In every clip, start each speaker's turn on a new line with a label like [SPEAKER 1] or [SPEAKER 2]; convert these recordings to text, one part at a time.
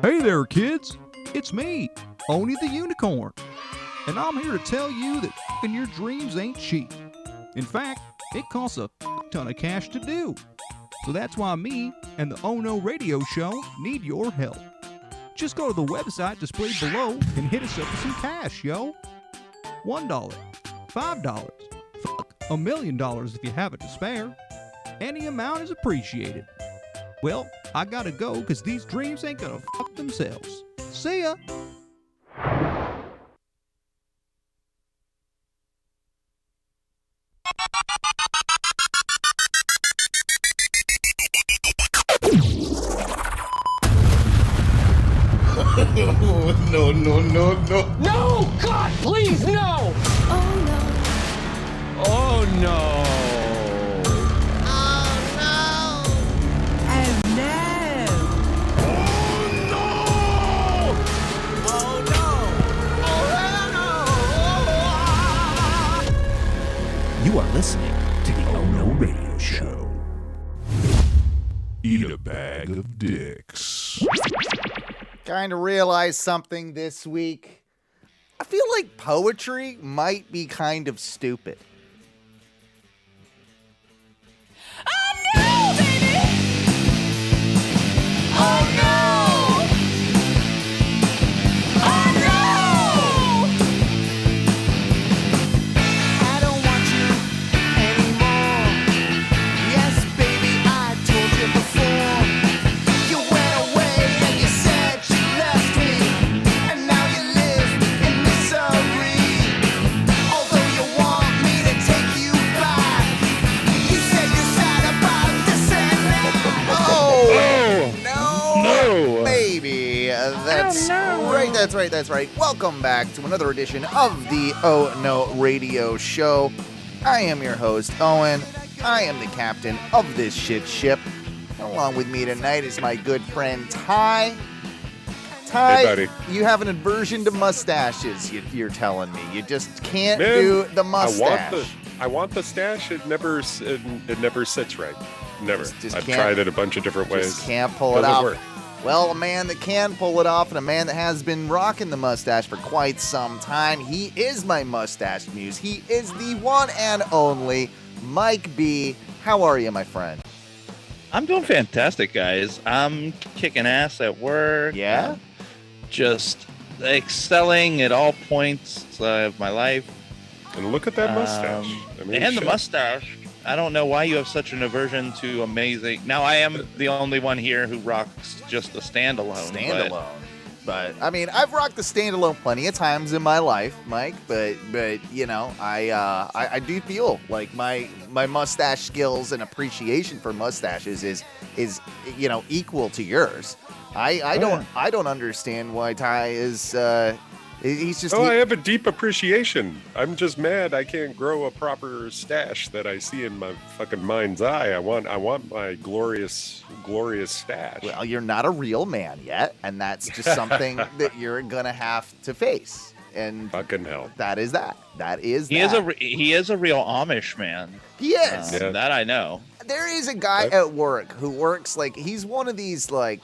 [SPEAKER 1] Hey there, kids. It's me, Oni the Unicorn. And I'm here to tell you that f***ing your dreams ain't cheap. In fact, it costs a ton of cash to do. So that's why me and the Oh No Radio Show need your help. Just go to the website displayed below and hit us up with some cash, yo. $1, $5, $1 million if you have it to spare. Any amount is appreciated. Well, I gotta go because these dreams ain't gonna fuck themselves. See ya!
[SPEAKER 2] No, no, no, no.
[SPEAKER 3] No! God, please, no!
[SPEAKER 4] Oh no.
[SPEAKER 3] Oh no!
[SPEAKER 4] Oh no. Oh no. Oh no.
[SPEAKER 5] You are listening to the Oh No Radio Show.
[SPEAKER 2] Eat a bag of dicks.
[SPEAKER 6] Kind of realized something this week. I feel like poetry might be kind of stupid.
[SPEAKER 4] Oh no, baby. Oh no. Oh no. I don't want you anymore. Yes, baby, I told you before. You went away and you said you left me, and now you live in misery. Although you want me to take you back, you said you're sad about this and that.
[SPEAKER 6] Oh,
[SPEAKER 3] No!
[SPEAKER 6] baby. That's right. Welcome back to another edition of the Oh No Radio Show. I am your host, Owen. I am the captain of this shit ship. And along with me tonight is my good friend, Ty. Ty,
[SPEAKER 7] Hey, buddy.
[SPEAKER 6] you have an aversion to mustaches, you're telling me. You just can't
[SPEAKER 7] Man,
[SPEAKER 6] do the mustache.
[SPEAKER 7] I want the stash. It never sits right. Never.
[SPEAKER 6] Just
[SPEAKER 7] I've
[SPEAKER 6] can't-
[SPEAKER 7] tried it a bunch of different ways.
[SPEAKER 6] Just can't pull it
[SPEAKER 7] Doesn't
[SPEAKER 6] off.
[SPEAKER 7] work.
[SPEAKER 6] Well, a man that can pull it off and a man that has been rocking the mustache for quite some time. He is my mustache muse. He is the one and only Mike B. How are you, my friend?
[SPEAKER 8] I'm doing fantastic, guys. I'm kicking ass at work.
[SPEAKER 6] Yeah?
[SPEAKER 8] Just excelling at all points of my life.
[SPEAKER 7] And look at that mustache. I mean,
[SPEAKER 8] And the
[SPEAKER 7] shit.
[SPEAKER 8] mustache. I don't know why you have such an aversion to amazing. Now, I am the only one here who rocks just the standalone.
[SPEAKER 6] Standalone. But I mean, I've rocked the standalone plenty of times in my life, Mike. But you know, I do feel like my mustache skills and appreciation for mustaches is you know equal to yours. I don't understand why Ty is he's just
[SPEAKER 7] I have a deep appreciation. I'm just mad I can't grow a proper stash that I see in my fucking mind's eye. I want my glorious stash.
[SPEAKER 6] well, you're not a real man yet, and that's just something that you're gonna have to face. And
[SPEAKER 7] Fucking hell.
[SPEAKER 6] that is that. That is
[SPEAKER 8] He is a real Amish man.
[SPEAKER 6] he is.
[SPEAKER 7] Yeah.
[SPEAKER 8] That I know.
[SPEAKER 6] There is a guy at work who works like he's one of these like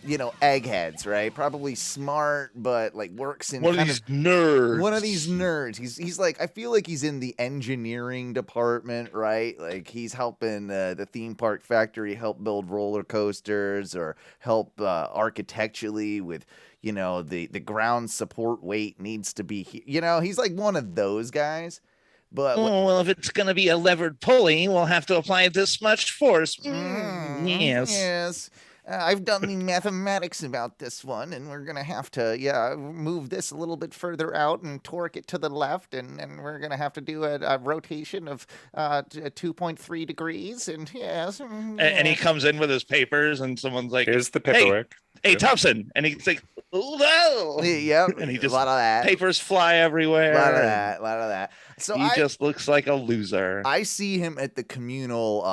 [SPEAKER 6] you know eggheads, right? Probably smart, but like works in
[SPEAKER 8] One of
[SPEAKER 6] kind
[SPEAKER 8] these nerds.
[SPEAKER 6] One of these nerds. He's like I feel like he's in the engineering department, right? Like he's helping the theme park factory help build roller coasters or help architecturally with you know the ground support weight needs to be you know he's like one of those guys. But
[SPEAKER 8] Oh, well, if it's going to be a levered pulley, we'll have to apply this much force. Yes.
[SPEAKER 6] Yes. I've done the mathematics about this one, and we're going to have to, move this a little bit further out and torque it to the left, and we're going to have to do a rotation of 2.3 degrees, and yes.
[SPEAKER 8] And he comes in with his papers, and someone's like,
[SPEAKER 7] Here's the paperwork.
[SPEAKER 8] Hey, Thompson. And he's like, oh, no.
[SPEAKER 6] Yep,
[SPEAKER 8] And he
[SPEAKER 6] a
[SPEAKER 8] just,
[SPEAKER 6] lot of that.
[SPEAKER 8] papers fly everywhere.
[SPEAKER 6] A lot of that. So
[SPEAKER 8] He just looks like a loser.
[SPEAKER 6] I see him at the communal,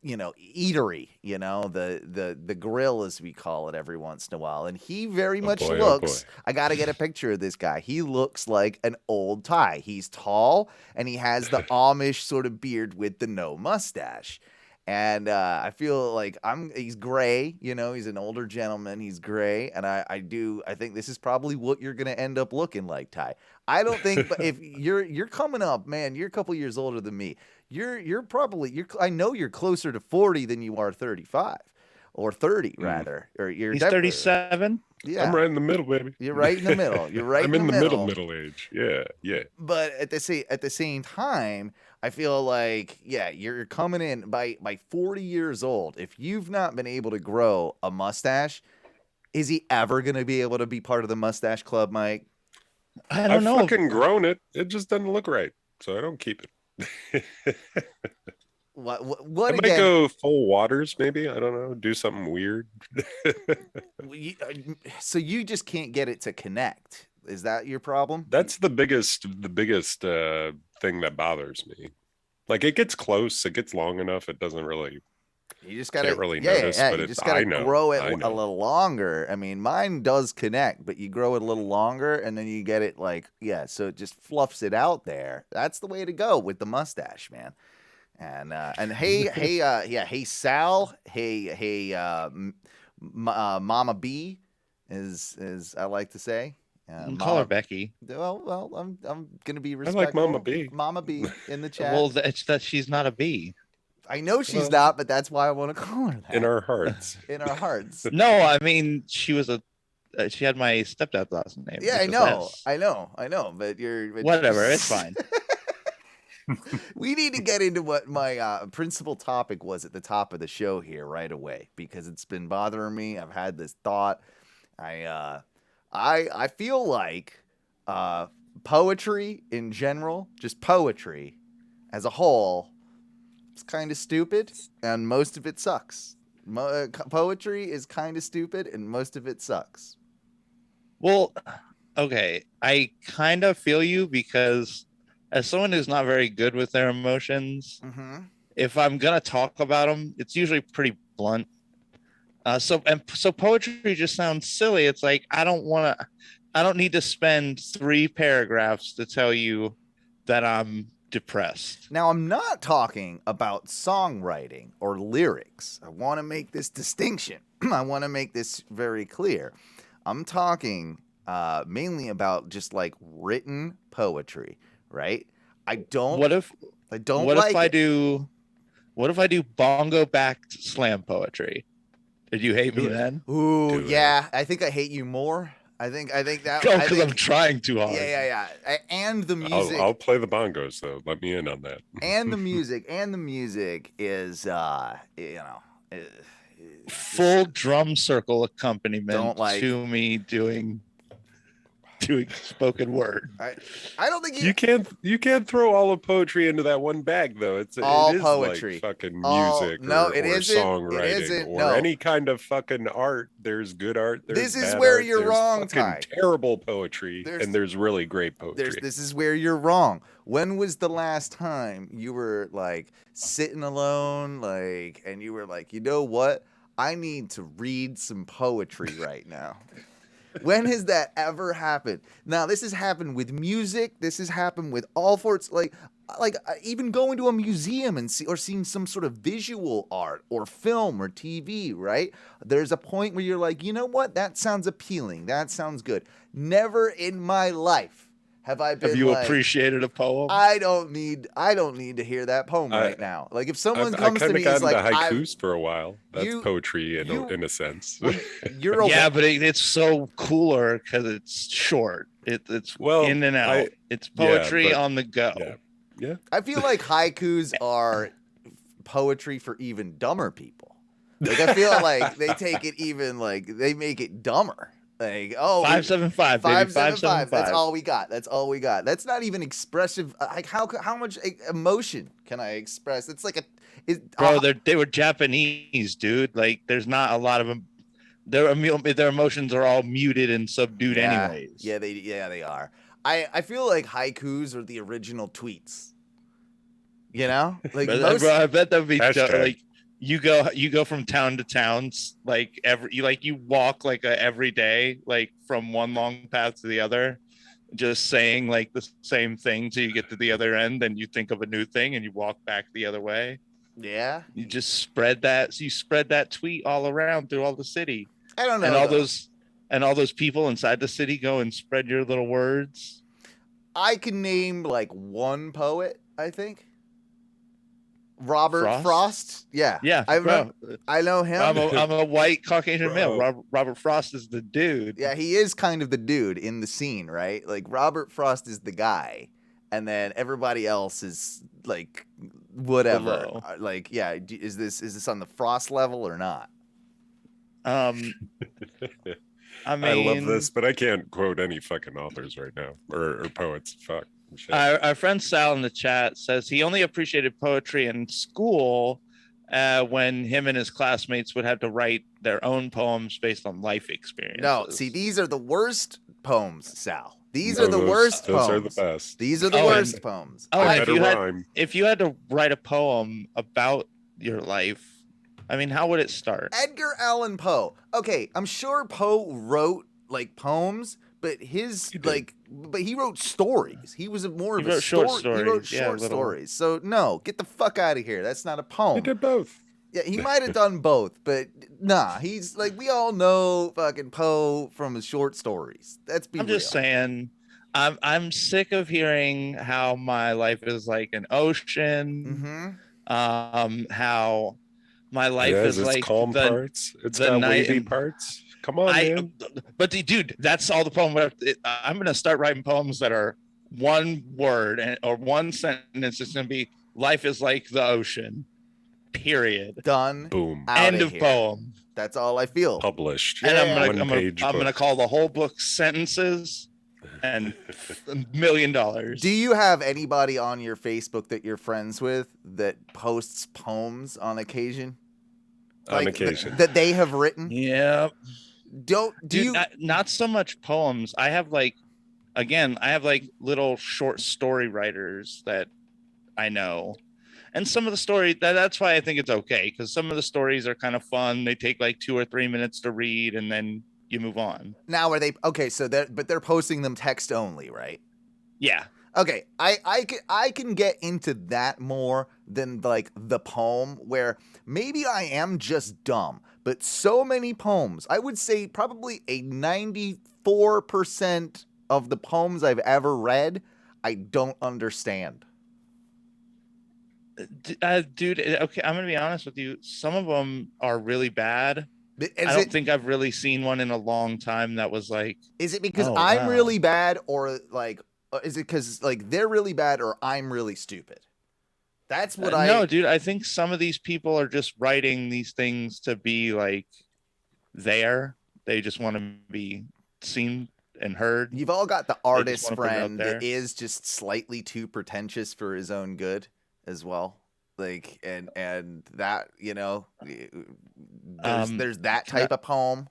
[SPEAKER 6] eatery, the grill as we call it every once in a while, and he very much
[SPEAKER 7] boy, oh
[SPEAKER 6] looks.
[SPEAKER 7] boy.
[SPEAKER 6] I got to get a picture of this guy. He looks like an old Ty. He's tall and he has the Amish sort of beard with the no mustache. And I feel like he's gray, you know, he's an older gentleman, he's gray, and I think this is probably what you're gonna end up looking like, Ty. I don't think, but if you're coming up, man, you're a couple years older than me. You're probably I know you're closer to 40 than you are 35 or 30 rather, or
[SPEAKER 8] He's 37.
[SPEAKER 6] Yeah,
[SPEAKER 7] I'm right in the middle, baby.
[SPEAKER 6] you're right in the middle. You're right.
[SPEAKER 7] I'm in the middle age. Yeah.
[SPEAKER 6] But at the same time, I feel like you're coming in by 40 years old. If you've not been able to grow a mustache, is he ever going to be able to be part of the mustache club, Mike?
[SPEAKER 8] I don't know.
[SPEAKER 7] I've fucking grown it. It just doesn't look right, so I don't keep it.
[SPEAKER 6] What
[SPEAKER 7] I
[SPEAKER 6] again?
[SPEAKER 7] might go full waters, maybe. I don't know. Do something weird.
[SPEAKER 6] So you just can't get it to connect. Is that your problem?
[SPEAKER 7] That's the biggest thing that bothers me. Like it gets close, it gets long enough, it doesn't really.
[SPEAKER 6] You just gotta
[SPEAKER 7] really notice, but
[SPEAKER 6] you just gotta
[SPEAKER 7] I know,
[SPEAKER 6] grow it
[SPEAKER 7] I
[SPEAKER 6] a
[SPEAKER 7] know.
[SPEAKER 6] little longer. I mean, mine does connect, but you grow it a little longer, and then you get it so it just fluffs it out there. That's the way to go with the mustache, man. And hey Sal, Mama B, is I like to say.
[SPEAKER 8] Call her Becky.
[SPEAKER 6] Well, I'm gonna be
[SPEAKER 7] I
[SPEAKER 6] respectful.
[SPEAKER 7] like Mama B.
[SPEAKER 6] Mama B in the chat.
[SPEAKER 8] Well, it's that she's not a bee.
[SPEAKER 6] I know she's not, but that's why I want to call her that.
[SPEAKER 7] In our hearts.
[SPEAKER 6] In our hearts.
[SPEAKER 8] No, I mean she was she had my stepdad's last name.
[SPEAKER 6] Yeah,
[SPEAKER 8] which was
[SPEAKER 6] I know. But
[SPEAKER 8] whatever. It's fine.
[SPEAKER 6] We need to get into what my principal topic was at the top of the show here right away, because it's been bothering me. I've had this thought. I feel like poetry in general, just poetry as a whole, it's kind of stupid, and most of it sucks. Poetry is kind of stupid, and most of it sucks.
[SPEAKER 8] Well, okay. I kind of feel you, because as someone who's not very good with their emotions, if I'm gonna talk about them, it's usually pretty blunt. So poetry just sounds silly. It's like I don't need to spend 3 paragraphs to tell you that I'm depressed.
[SPEAKER 6] Now, I'm not talking about songwriting or lyrics. I want to make this distinction. I want to make this very clear. I'm talking mainly about just like written poetry, right?
[SPEAKER 8] What if I do bongo backed slam poetry? Did you hate me then?
[SPEAKER 6] Ooh, yeah. I think I hate you more. I think that.
[SPEAKER 8] Because I'm trying too hard.
[SPEAKER 6] Yeah. And the music.
[SPEAKER 7] I'll play the bongos though. Let me in on that.
[SPEAKER 6] And the music is
[SPEAKER 8] full drum circle accompaniment
[SPEAKER 6] to
[SPEAKER 8] me doing spoken word.
[SPEAKER 6] I don't think
[SPEAKER 7] you can't throw all of poetry into that one bag though. It is
[SPEAKER 6] poetry,
[SPEAKER 7] like fucking music,
[SPEAKER 6] no,
[SPEAKER 7] or
[SPEAKER 6] It
[SPEAKER 7] songwriting,
[SPEAKER 6] isn't.
[SPEAKER 7] Any kind of fucking art. There's good art. There's
[SPEAKER 6] this is
[SPEAKER 7] bad
[SPEAKER 6] where
[SPEAKER 7] art,
[SPEAKER 6] you're
[SPEAKER 7] there's
[SPEAKER 6] wrong,
[SPEAKER 7] fucking
[SPEAKER 6] Ty.
[SPEAKER 7] Terrible poetry, and there's really great poetry.
[SPEAKER 6] This is where you're wrong. When was the last time you were like sitting alone, and you were like, you know what? I need to read some poetry right now. When has that ever happened? Now, this has happened with music. This has happened with all sorts, like even going to a museum and seeing some sort of visual art or film or TV, right? There's a point where you're like, you know what? That sounds appealing. That sounds good. Never in my life have I been.
[SPEAKER 8] Have you appreciated a poem?
[SPEAKER 6] I don't need to hear that poem right now. Like if someone comes to me, it's like
[SPEAKER 7] haikus for a while. That's poetry in a sense.
[SPEAKER 8] But it's so cooler because it's short. It's in and out. It's poetry on the go.
[SPEAKER 7] Yeah.
[SPEAKER 6] I feel like haikus are poetry for even dumber people. Like I feel like they take it they make it dumber. Like
[SPEAKER 8] 575, baby, 575.
[SPEAKER 6] That's all we got. That's not even expressive. Like how much emotion can I express? It's like
[SPEAKER 8] they were Japanese, dude. Like there's not a lot of them. Their emotions are all muted and subdued, anyways.
[SPEAKER 6] Yeah, they are. I feel like haikus are the original tweets. You know, like
[SPEAKER 8] bro, I bet that'd be like. You go from town to town, you walk every day, from one long path to the other, just saying the same thing till you get to the other end, and you think of a new thing and you walk back the other way.
[SPEAKER 6] Yeah.
[SPEAKER 8] You just spread that. So you spread that tweet all around through all the city,
[SPEAKER 6] I don't know.
[SPEAKER 8] and all
[SPEAKER 6] though.
[SPEAKER 8] those people inside the city go and spread your little words.
[SPEAKER 6] I can name like one poet, I think. Robert Frost? Yeah.
[SPEAKER 8] Yeah,
[SPEAKER 6] I
[SPEAKER 8] bro.
[SPEAKER 6] know him.
[SPEAKER 8] I'm a white Caucasian
[SPEAKER 7] Bro.
[SPEAKER 8] male. Robert Frost is the dude.
[SPEAKER 6] Yeah, he is kind of the dude in the scene, right? Like Robert Frost is the guy, and then everybody else is like whatever.
[SPEAKER 8] Below.
[SPEAKER 6] Like, yeah, is this on the Frost level or not?
[SPEAKER 8] I
[SPEAKER 7] I
[SPEAKER 8] mean,
[SPEAKER 7] love this, but I can't quote any fucking authors right now or poets. Fuck. Shit.
[SPEAKER 8] Our friend Sal in the chat says he only appreciated poetry in school when him and his classmates would have to write their own poems based on life experiences.
[SPEAKER 6] No, see, these are the worst poems, Sal. These are the worst poems.
[SPEAKER 7] Those are the best.
[SPEAKER 6] These are the worst poems.
[SPEAKER 8] If you had to write a poem about your life, I mean, how would it start?
[SPEAKER 6] Edgar Allan Poe. Okay, I'm sure Poe wrote like poems, but he wrote stories. He was more of a
[SPEAKER 8] short stories.
[SPEAKER 6] He wrote short stories. So no, get the fuck out of here. That's not a poem.
[SPEAKER 7] He did both.
[SPEAKER 6] Yeah, he might have done both, but nah, he's like, we all know fucking Poe from his short stories. I'm
[SPEAKER 8] just saying, I'm sick of hearing how my life is like an ocean. How my life is like
[SPEAKER 7] calm parts. It's got wavy parts. Come on, man.
[SPEAKER 8] But dude, that's all the poem. I'm gonna start writing poems that are one word or one sentence. It's gonna be life is like the ocean. Period.
[SPEAKER 6] Done.
[SPEAKER 7] Boom.
[SPEAKER 8] End of poem.
[SPEAKER 6] That's all I feel.
[SPEAKER 7] Published.
[SPEAKER 8] And I'm gonna call the whole book sentences and $1 million.
[SPEAKER 6] Do you have anybody on your Facebook that you're friends with that posts poems on occasion?
[SPEAKER 7] On occasion.
[SPEAKER 6] That they have written?
[SPEAKER 8] Yeah.
[SPEAKER 6] Dude,
[SPEAKER 8] not so much poems. I have like little short story writers that I know. And some of the story that's why I think it's okay, because some of the stories are kind of fun. They take like 2 or 3 minutes to read and then you move on.
[SPEAKER 6] Now are they okay, so they're posting them text only, right?
[SPEAKER 8] Yeah.
[SPEAKER 6] Okay, I can get into that more than like the poem, where maybe I am just dumb, but so many poems, I would say probably a 94% of the poems I've ever read, I don't understand.
[SPEAKER 8] Dude, okay, I'm gonna be honest with you. Some of them are really bad. I don't think I've really seen one in a long time that was like.
[SPEAKER 6] Is it because I'm really bad, or like, is it because like they're really bad, or I'm really stupid? That's what
[SPEAKER 8] No, dude. I think some of these people are just writing these things to be like there. They just want to be seen and heard.
[SPEAKER 6] You've all got the artist friend that is just slightly too pretentious for his own good as well. Like, and that, you know, there's that type of poem.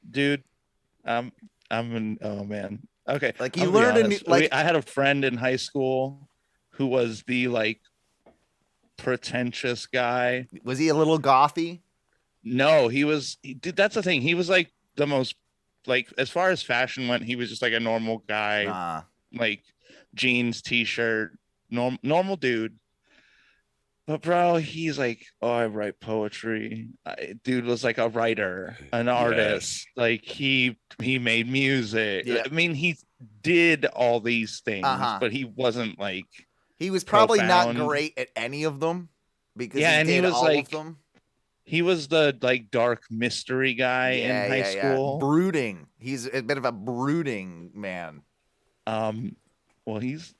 [SPEAKER 8] Dude, oh man. Okay.
[SPEAKER 6] Like you learned a new, like
[SPEAKER 8] I had a friend in high school who was the like pretentious guy.
[SPEAKER 6] Was he a little gothy?
[SPEAKER 8] No, dude, that's the thing. He was like the most, like, as far as fashion went, he was just like a normal guy, like jeans, t-shirt, normal dude. But bro, he's like, oh, I write poetry. Dude was like a writer, an artist. Like he made music.
[SPEAKER 6] Yeah.
[SPEAKER 8] I mean, he did all these things, but he wasn't like.
[SPEAKER 6] He was probably not great at any of them because he was all of them.
[SPEAKER 8] He was the like dark mystery guy in high school.
[SPEAKER 6] Brooding. He's a bit of a brooding man.
[SPEAKER 8] Well, he's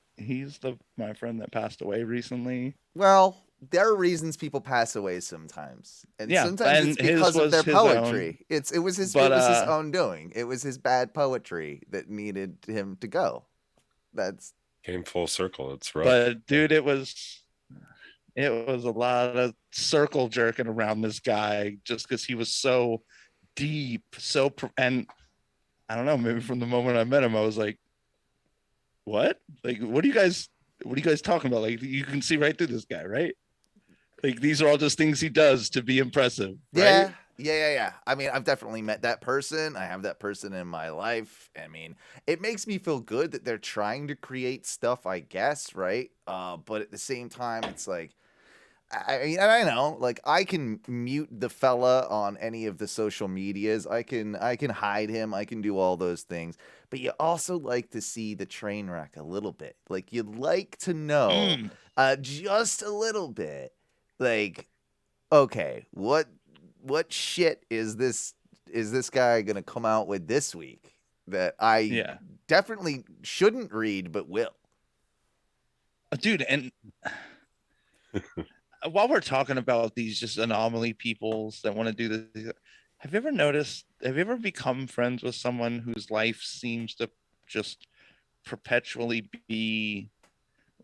[SPEAKER 8] my friend that passed away recently.
[SPEAKER 6] Well, there are reasons people pass away sometimes, and sometimes it's because of their poetry. It was his own doing. It was his bad poetry that needed him to go. That's
[SPEAKER 7] came full circle. It's rough.
[SPEAKER 8] But dude, it was a lot of circle jerking around this guy just because he was so deep, and I don't know. Maybe from the moment I met him, I was like, "What? Like, what are you guys talking about? Like, you can see right through this guy, right? Like, these are all just things he does to be impressive." Right?
[SPEAKER 6] Yeah. I mean, I've definitely met that person. I have that person in my life. I mean, it makes me feel good that they're trying to create stuff, I guess, right? But at the same time, it's like, mean, and I know, like, I can mute the fella on any of the social medias. I can hide him. I can do all those things. But you also like to see the train wreck a little bit. Like, you'd like to know just a little bit. Like, okay, what shit is this guy gonna come out with this week that I definitely shouldn't read but will?
[SPEAKER 8] Dude, and while we're talking about these just anomaly peoples that want to do this, have you ever become friends with someone whose life seems to just perpetually be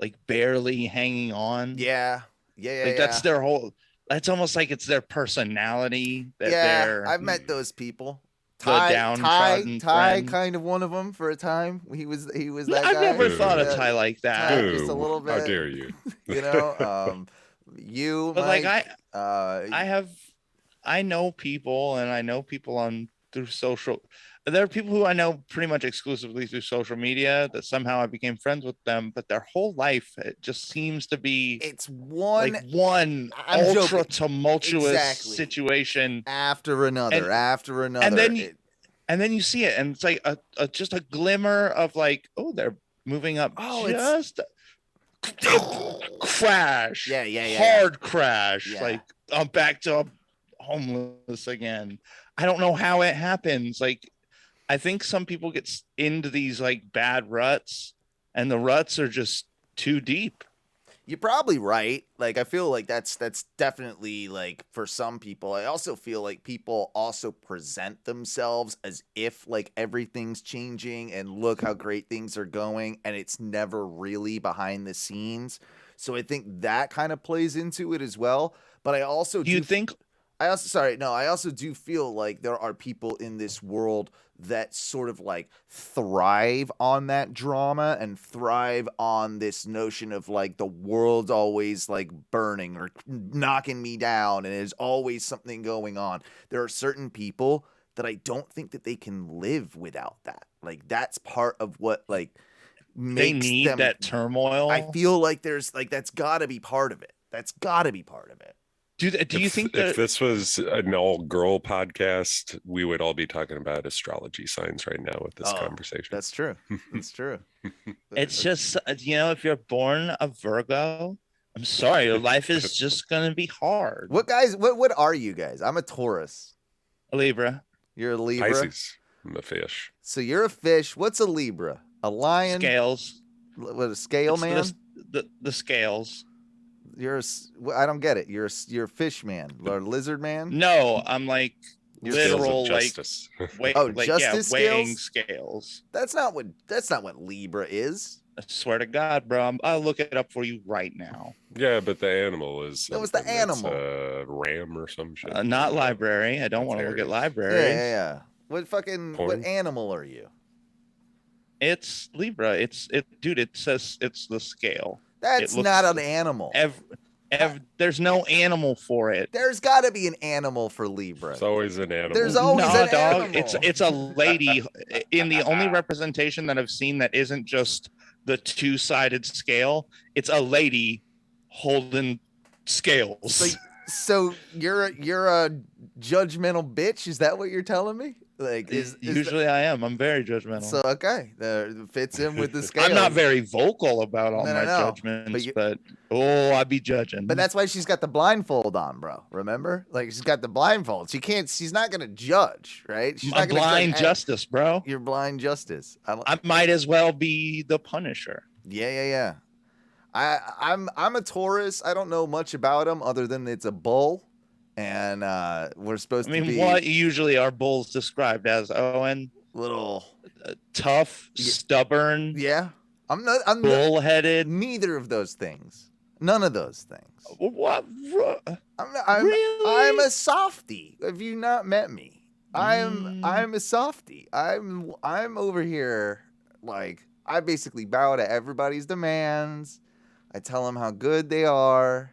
[SPEAKER 8] like barely hanging on?
[SPEAKER 6] Yeah.
[SPEAKER 8] That's their whole, that's almost like it's their personality that they're
[SPEAKER 6] I've met those people.
[SPEAKER 8] the downtrodden
[SPEAKER 6] Ty
[SPEAKER 8] friend.
[SPEAKER 6] kind of one of them for a time. He was that
[SPEAKER 8] I've
[SPEAKER 6] guy.
[SPEAKER 8] never thought of Ty like that.
[SPEAKER 6] Ty, just a little bit.
[SPEAKER 7] How dare you?
[SPEAKER 6] You know,
[SPEAKER 8] But
[SPEAKER 6] Mike,
[SPEAKER 8] like I know people, and I know people through social. There are people who I know pretty much exclusively through social media that somehow I became friends with them, but their whole life it just seems to be one ultra tumultuous situation
[SPEAKER 6] after another,
[SPEAKER 8] and then you see it, and it's like just a glimmer of like, oh, they're moving up, crash, hard crash, like I'm back to homeless again. I don't know how it happens. Like, I think some people get into these like bad ruts, and the ruts are just too deep.
[SPEAKER 6] You're probably right. Like, I feel like that's definitely like for some people. I also feel like people also present themselves as if like everything's changing and look how great things are going, and it's never really behind the scenes. So I think that kind of plays into it as well. But I also I also do feel like there are people in this world that sort of like thrive on that drama and thrive on this notion of like the world's always like burning or knocking me down and there's always something going on. There are certain people that I don't think that they can live without that. Like, that's part of what like makes
[SPEAKER 8] they need
[SPEAKER 6] them,
[SPEAKER 8] that turmoil.
[SPEAKER 6] I feel like there's like that's got to be part of it. That's got to be part of it.
[SPEAKER 8] Do you think that
[SPEAKER 7] if this was an all-girl podcast, we would all be talking about astrology signs right now with this conversation?
[SPEAKER 6] That's true. That's true.
[SPEAKER 8] It's just, if you're born a Virgo, I'm sorry, your life is just gonna be hard.
[SPEAKER 6] What guys? What are you guys? I'm a Taurus.
[SPEAKER 8] A Libra.
[SPEAKER 6] You're a Libra.
[SPEAKER 7] Pisces. I'm a fish.
[SPEAKER 6] So you're a fish. What's a Libra? A lion.
[SPEAKER 8] Scales.
[SPEAKER 6] What, a scale man?
[SPEAKER 8] The scales.
[SPEAKER 6] I don't get it. You're a fish man or a lizard man?
[SPEAKER 8] No, I'm like literal
[SPEAKER 7] justice.
[SPEAKER 6] Justice
[SPEAKER 8] weighing
[SPEAKER 6] scales. That's not what Libra is.
[SPEAKER 8] I swear to God, bro. I'll look it up for you right now.
[SPEAKER 7] Yeah, but the animal is.
[SPEAKER 6] That was the animal.
[SPEAKER 7] Ram or some shit.
[SPEAKER 8] Not library. I don't want to look at library.
[SPEAKER 6] Yeah. What animal are you?
[SPEAKER 8] It's Libra. Dude. It says it's the scale.
[SPEAKER 6] That's not an animal.
[SPEAKER 8] There's no animal for it.
[SPEAKER 6] There's got to be an animal for Libra.
[SPEAKER 7] It's always an animal.
[SPEAKER 6] There's always an
[SPEAKER 8] dog.
[SPEAKER 6] animal.
[SPEAKER 8] It's a lady in the only representation that I've seen that isn't just the two-sided scale. It's a lady holding scales.
[SPEAKER 6] So you're a judgmental bitch? Is that what you're telling me? Like,
[SPEAKER 8] usually I am. I'm very judgmental.
[SPEAKER 6] So okay, fits in with the scale.
[SPEAKER 8] I'm not very vocal about all my judgments, but I be judging.
[SPEAKER 6] But that's why she's got the blindfold on, bro. Remember, like she's got the blindfold. She's not gonna judge, right? She's not gonna
[SPEAKER 8] blind justice, bro.
[SPEAKER 6] You're blind justice.
[SPEAKER 8] I might as well be the Punisher.
[SPEAKER 6] Yeah. I'm a Taurus. I don't know much about him other than it's a bull. And we're supposed to be.
[SPEAKER 8] What usually are bulls described as, Owen?
[SPEAKER 6] Little
[SPEAKER 8] tough, stubborn.
[SPEAKER 6] Yeah, I'm
[SPEAKER 8] bullheaded.
[SPEAKER 6] Neither of those things. None of those things.
[SPEAKER 8] What?
[SPEAKER 6] Really? I'm a softie. Have you not met me? I'm a softie. I'm over here like I basically bow to everybody's demands. I tell them how good they are.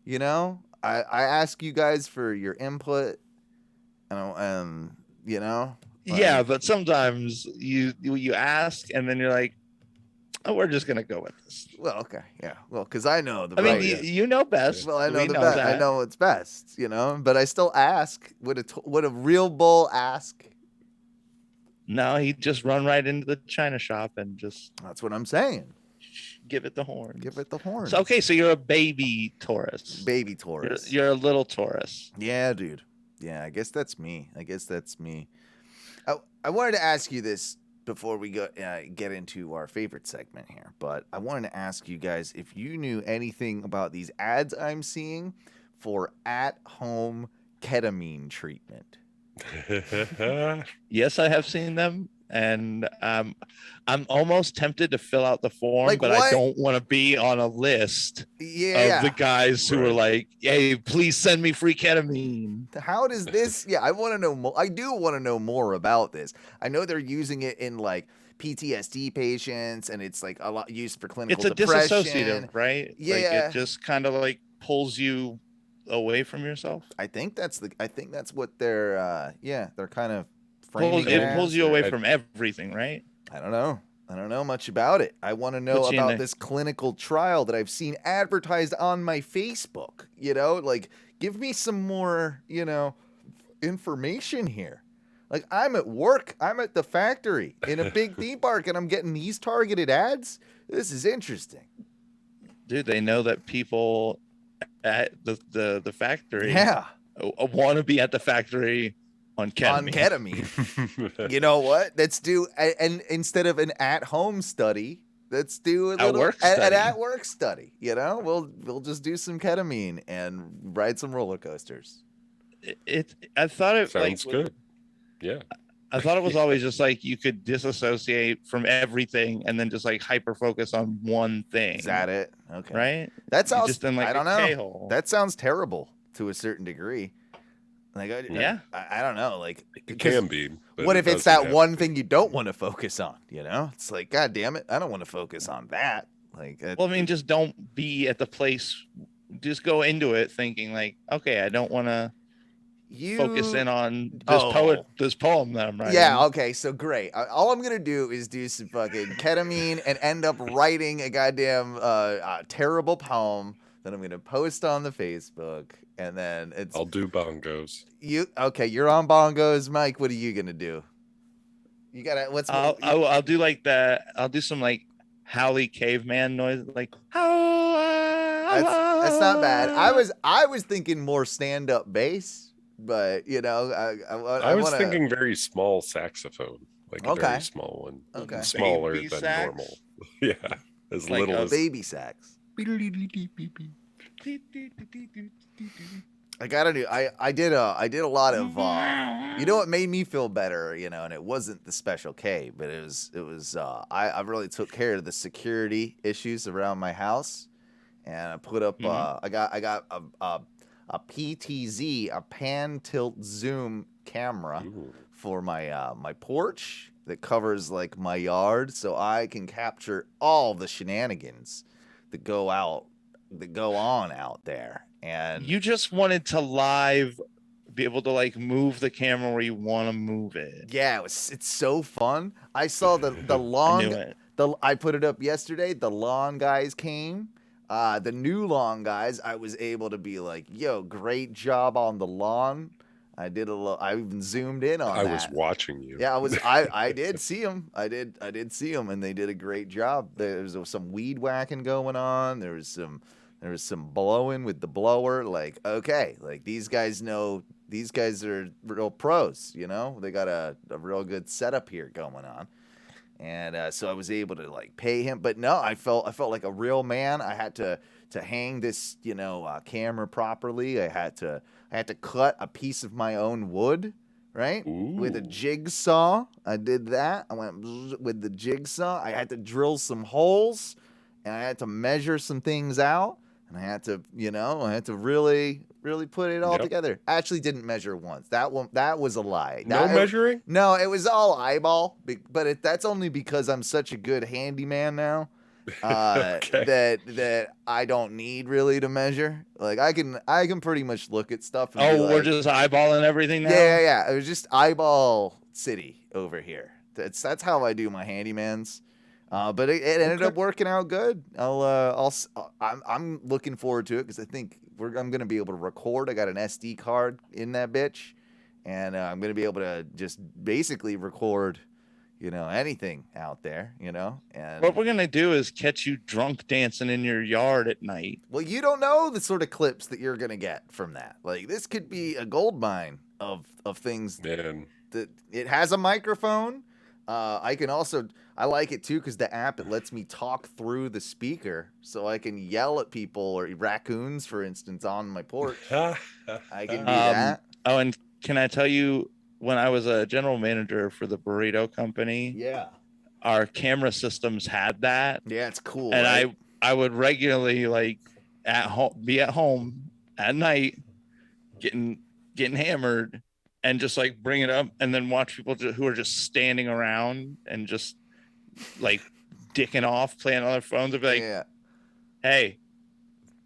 [SPEAKER 6] You know. I ask you guys for your input, and
[SPEAKER 8] yeah, but sometimes you ask, and then you're like, We're just gonna go with this.
[SPEAKER 6] Well, okay, yeah. Well, because I know the.
[SPEAKER 8] I mean,
[SPEAKER 6] right-
[SPEAKER 8] you know best.
[SPEAKER 6] Well, I know
[SPEAKER 8] We
[SPEAKER 6] the best. I
[SPEAKER 8] that.
[SPEAKER 6] know what's best, you know. But I still ask. Would a real bull ask?
[SPEAKER 8] No, he'd just run right into the china shop and just
[SPEAKER 6] That's what I'm saying.
[SPEAKER 8] give it the horn.
[SPEAKER 6] Give it the horn.
[SPEAKER 8] So, okay, so you're a baby Taurus.
[SPEAKER 6] Baby Taurus.
[SPEAKER 8] You're a little Taurus.
[SPEAKER 6] Yeah, dude. Yeah, I guess that's me. I wanted to ask you this before we get into our favorite segment here, but I wanted to ask you guys if you knew anything about these ads I'm seeing for at-home ketamine treatment.
[SPEAKER 8] Yes, I have seen them, and I'm almost tempted to fill out the form,
[SPEAKER 6] Like
[SPEAKER 8] but
[SPEAKER 6] what?
[SPEAKER 8] I don't want to be on a list
[SPEAKER 6] Yeah.
[SPEAKER 8] of the guys who are like, "Hey, please send me free ketamine."
[SPEAKER 6] How does this? Yeah, I want to know more. I do want to know more about this. I know they're using it in like PTSD patients, and it's like a lot used for clinical
[SPEAKER 8] It's a
[SPEAKER 6] depression.
[SPEAKER 8] disassociative, right?
[SPEAKER 6] Yeah.
[SPEAKER 8] Like it just kind of like pulls you away from yourself.
[SPEAKER 6] I think that's what they're they're kind of framing
[SPEAKER 8] It
[SPEAKER 6] as,
[SPEAKER 8] pulls you
[SPEAKER 6] or-
[SPEAKER 8] away from everything, right?
[SPEAKER 6] I don't know. I don't know much about it. I want to know
[SPEAKER 8] Puts you in
[SPEAKER 6] about
[SPEAKER 8] a-
[SPEAKER 6] this clinical trial that I've seen advertised on my Facebook. You know, like give me some more, information here. Like I'm at work, I'm at the factory in a big theme park, and I'm getting these targeted ads. This is interesting.
[SPEAKER 8] Dude, they know that people at the factory
[SPEAKER 6] Yeah,
[SPEAKER 8] want to be at the factory on ketamine.
[SPEAKER 6] on ketamine. You know what? Let's do and instead of an at-home study, let's do a little
[SPEAKER 8] At-work
[SPEAKER 6] an
[SPEAKER 8] study.
[SPEAKER 6] at-work study. You know, we'll just do some ketamine and ride some roller coasters.
[SPEAKER 8] I thought it
[SPEAKER 7] Sounds
[SPEAKER 8] like
[SPEAKER 7] good. Yeah.
[SPEAKER 8] I thought it was always just like you could disassociate from everything and then just like hyper focus on one thing.
[SPEAKER 6] Is that it? Okay.
[SPEAKER 8] Right?
[SPEAKER 6] That sounds.
[SPEAKER 8] just in like
[SPEAKER 6] I don't
[SPEAKER 8] a
[SPEAKER 6] know.
[SPEAKER 8] K-hole.
[SPEAKER 6] That sounds terrible to a certain degree. Like,
[SPEAKER 8] Yeah.
[SPEAKER 6] I don't know. Like,
[SPEAKER 7] It can be. but
[SPEAKER 6] what
[SPEAKER 7] it
[SPEAKER 6] if it's
[SPEAKER 7] doesn't
[SPEAKER 6] that
[SPEAKER 7] have
[SPEAKER 6] one
[SPEAKER 7] to.
[SPEAKER 6] thing you don't want to focus on? You know, it's like, God damn it, I don't want to focus on that. Like,
[SPEAKER 8] Well, I mean, just don't be at the place. Just go into it thinking like, okay, I don't want to
[SPEAKER 6] you
[SPEAKER 8] focus in on this poem that I'm writing.
[SPEAKER 6] Yeah, okay, so great. All I'm gonna do is do some fucking ketamine and end up writing a goddamn terrible poem that I'm gonna post on the Facebook, and then it's
[SPEAKER 7] I'll do bongos.
[SPEAKER 6] you. Okay, you're on bongos, Mike. What are you gonna do? You gotta.
[SPEAKER 8] I'll do like that. I'll do some like howly caveman noise, like
[SPEAKER 6] That's not bad. I was thinking more stand up bass, but you know,
[SPEAKER 7] I was
[SPEAKER 6] wanna,
[SPEAKER 7] thinking very small saxophone, like a
[SPEAKER 6] Okay.
[SPEAKER 7] very small one,
[SPEAKER 6] Okay.
[SPEAKER 7] smaller
[SPEAKER 8] Baby
[SPEAKER 7] than
[SPEAKER 8] sax?
[SPEAKER 7] normal. Yeah, as
[SPEAKER 8] Like
[SPEAKER 7] little
[SPEAKER 8] a
[SPEAKER 7] as
[SPEAKER 6] baby sax. I gotta do. I did a lot of. You know what made me feel better? You know, and it wasn't the Special K, but it was. I really took care of the security issues around my house, and I put up. I got a PTZ, a pan tilt zoom camera for my my porch that covers like my yard, so I can capture all the shenanigans that go on out there. And
[SPEAKER 8] you just wanted to live be able to like move the camera where you want to move it.
[SPEAKER 6] yeah, it's so fun. I saw the
[SPEAKER 8] I
[SPEAKER 6] lawn.
[SPEAKER 8] knew it.
[SPEAKER 6] I put it up yesterday. The lawn guys came. The new lawn guys. I was able to be like, "Yo, great job on the lawn." I did a little. I even zoomed in on
[SPEAKER 7] I
[SPEAKER 6] that.
[SPEAKER 7] was watching you.
[SPEAKER 6] Yeah, I was. I did see them. I did see them, and they did a great job. There was some weed whacking going on. There was some blowing with the blower. Like, okay, like these guys know. These guys are real pros. You know, they got a real good setup here going on. And so I was able to like pay him, but no, I felt like a real man. I had to hang this, camera properly. I had to cut a piece of my own wood, right, with a jigsaw. I did that. I went bzz with the jigsaw. I had to drill some holes, and I had to measure some things out, and I had to, really put it all
[SPEAKER 7] Yep.
[SPEAKER 6] together. I actually didn't measure once. That was a lie.
[SPEAKER 7] No measuring?
[SPEAKER 6] No, it was all eyeball, but that's only because I'm such a good handyman now
[SPEAKER 7] Okay.
[SPEAKER 6] that I don't need really to measure. Like I can pretty much look at stuff. And be
[SPEAKER 8] Oh, we're
[SPEAKER 6] like,
[SPEAKER 8] just eyeballing everything now.
[SPEAKER 6] yeah. It was just eyeball city over here. That's how I do my handymans. But it ended up working out good. I'm looking forward to it because I think I'm gonna be able to record. I got an SD card in that bitch, and I'm gonna be able to just basically record, anything out there, And
[SPEAKER 8] What we're gonna do is catch you drunk dancing in your yard at night.
[SPEAKER 6] well, you don't know the sort of clips that you're gonna get from that. Like this could be a gold mine of things.
[SPEAKER 7] Man.
[SPEAKER 6] That it has a microphone. I like it too because the app, it lets me talk through the speaker, so I can yell at people or raccoons, for instance, on my porch. I can do that.
[SPEAKER 8] Oh, and can I tell you, when I was a general manager for the burrito company,
[SPEAKER 6] Yeah.
[SPEAKER 8] our camera systems had that.
[SPEAKER 6] Yeah, it's cool.
[SPEAKER 8] And
[SPEAKER 6] right?
[SPEAKER 8] I would regularly be at home at night getting hammered and just like bring it up and then watch people who are just standing around and just like dicking off playing on their phones and be like, hey,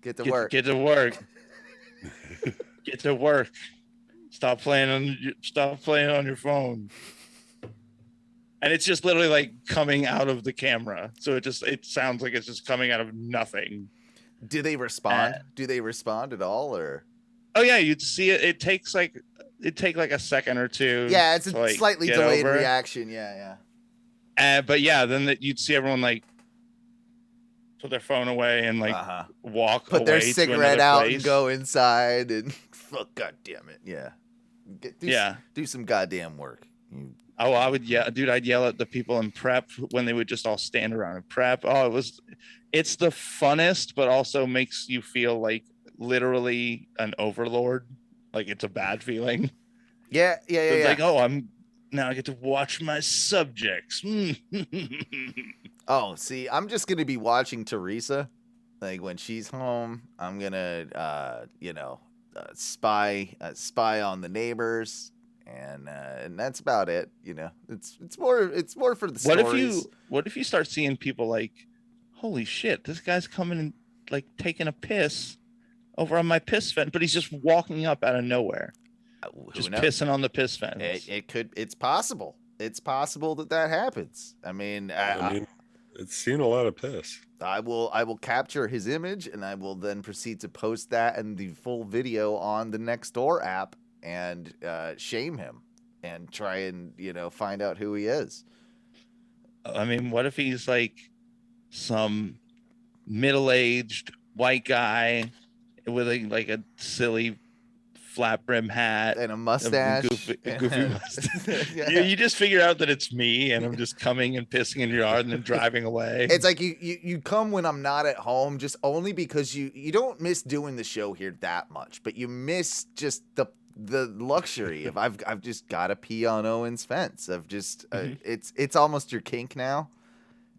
[SPEAKER 6] get to work.
[SPEAKER 8] Get to work. Get to work. Stop playing on your phone. And it's just literally like coming out of the camera. So it sounds like it's just coming out of nothing.
[SPEAKER 6] Do they respond? Do they respond at all, or?
[SPEAKER 8] Oh yeah, you'd see it. It'd take like a second or two.
[SPEAKER 6] Yeah, it's a slightly delayed
[SPEAKER 8] over.
[SPEAKER 6] reaction. Yeah.
[SPEAKER 8] But yeah, then you'd see everyone like put their phone away and like walk
[SPEAKER 6] put
[SPEAKER 8] away
[SPEAKER 6] their
[SPEAKER 8] to
[SPEAKER 6] cigarette
[SPEAKER 8] another
[SPEAKER 6] out
[SPEAKER 8] place.
[SPEAKER 6] and go inside and fuck. God damn it. Yeah. Do some goddamn work.
[SPEAKER 8] Oh, I'd yell at the people in prep when they would just all stand around and prep. Oh, it's the funnest, but also makes you feel like literally an overlord. Like it's a bad feeling.
[SPEAKER 6] Yeah.
[SPEAKER 8] It's like, oh, I get to watch my subjects.
[SPEAKER 6] Oh, see, I'm just gonna be watching Teresa. Like when she's home, I'm gonna, spy on the neighbors, and that's about it. It's more for the stories.
[SPEAKER 8] What if you start seeing people like, holy shit, this guy's coming and like taking a piss over on my piss fence, but he's just walking up out of nowhere, just pissing on the piss fence.
[SPEAKER 6] It's possible. It's possible that happens. I mean,
[SPEAKER 7] it's seen a lot of piss.
[SPEAKER 6] I will capture his image and I will then proceed to post that and the full video on the Nextdoor app and shame him and try and find out who he is.
[SPEAKER 8] I mean, what if he's like some middle-aged white guy with a silly flat brim hat
[SPEAKER 6] and a mustache,
[SPEAKER 8] goofy mustache. You just figure out that it's me and I'm just coming and pissing in your yard and then driving away.
[SPEAKER 6] It's like you come when I'm not at home, just only because you don't miss doing the show here that much, but you miss just the luxury of I've just got to pee on Owens' fence. I've just it's almost your kink now.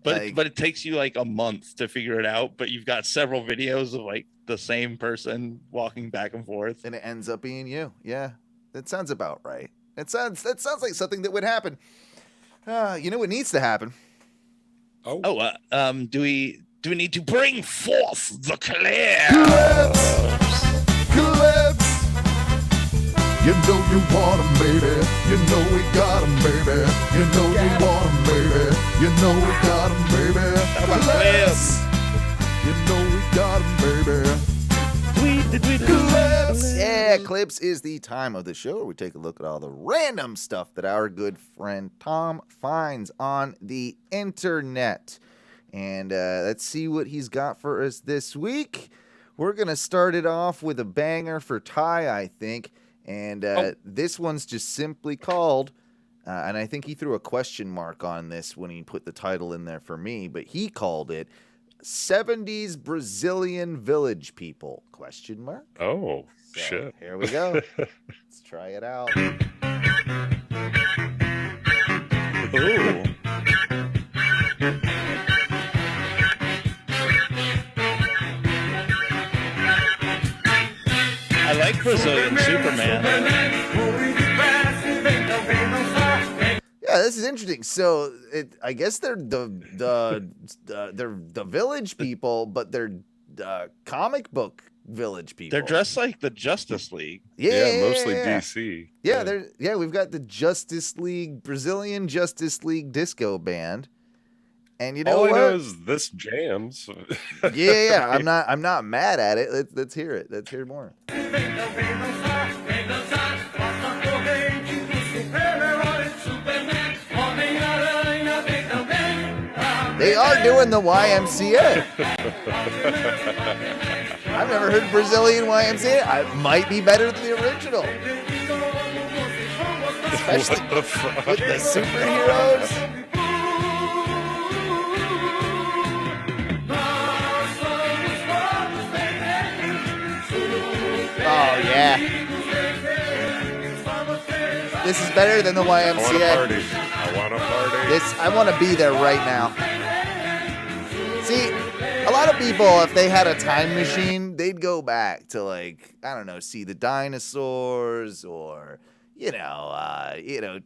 [SPEAKER 8] But it takes you like a month to figure it out. But you've got several videos of like the same person walking back and forth,
[SPEAKER 6] and it ends up being you. Yeah, that sounds about right. That sounds like something that would happen. What needs to happen?
[SPEAKER 8] Do we need to bring forth the clips?
[SPEAKER 2] You know you want 'em, baby. You know we got 'em, baby. You know you want 'em, baby. You know we got 'em, baby.
[SPEAKER 8] Clips.
[SPEAKER 2] You know we got 'em, baby.
[SPEAKER 6] Clips. Yeah, Clips is the time of the show where we take a look at all the random stuff that our good friend Tom finds on the internet. And let's see what he's got for us this week. We're going to start it off with a banger for Ty, I think. And this one's just simply called, and I think he threw a question mark on this when he put the title in there for me, but he called it 70s Brazilian Village People, question mark.
[SPEAKER 7] Oh,
[SPEAKER 6] so,
[SPEAKER 7] shit.
[SPEAKER 6] Here we go. Let's try it out.
[SPEAKER 8] Ooh. I like Brazilian Superman.
[SPEAKER 6] Yeah, this is interesting. So, I guess they're the village people, but they're comic book village people.
[SPEAKER 8] They're dressed like the Justice League.
[SPEAKER 7] Yeah, mostly DC.
[SPEAKER 6] Yeah, we've got the Justice League, Brazilian Justice League disco band. And you know
[SPEAKER 7] All
[SPEAKER 6] what?
[SPEAKER 7] I know is this jams.
[SPEAKER 6] Yeah. I'm not mad at it. Let's hear it. Let's hear more. They are doing the YMCA. I've never heard Brazilian YMCA. It might be better than the original. Especially with the superheroes. Oh, yeah. This is better than the YMCA.
[SPEAKER 7] I want a party.
[SPEAKER 6] I want to be there right now. See, a lot of people, if they had a time machine, they'd go back to, like, I don't know, see the dinosaurs or,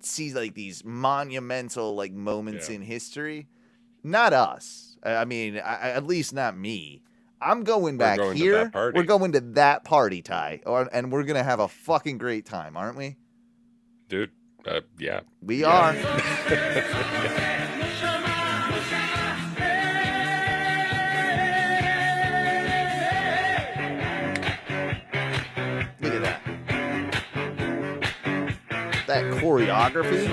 [SPEAKER 6] see, like, these monumental, like, moments in history. Not us. I mean, at least not me. I'm going back here. We're going to that party, Ty, and we're going to have a fucking great time, aren't we?
[SPEAKER 7] Dude, yeah.
[SPEAKER 6] We are. Look at that. That choreography.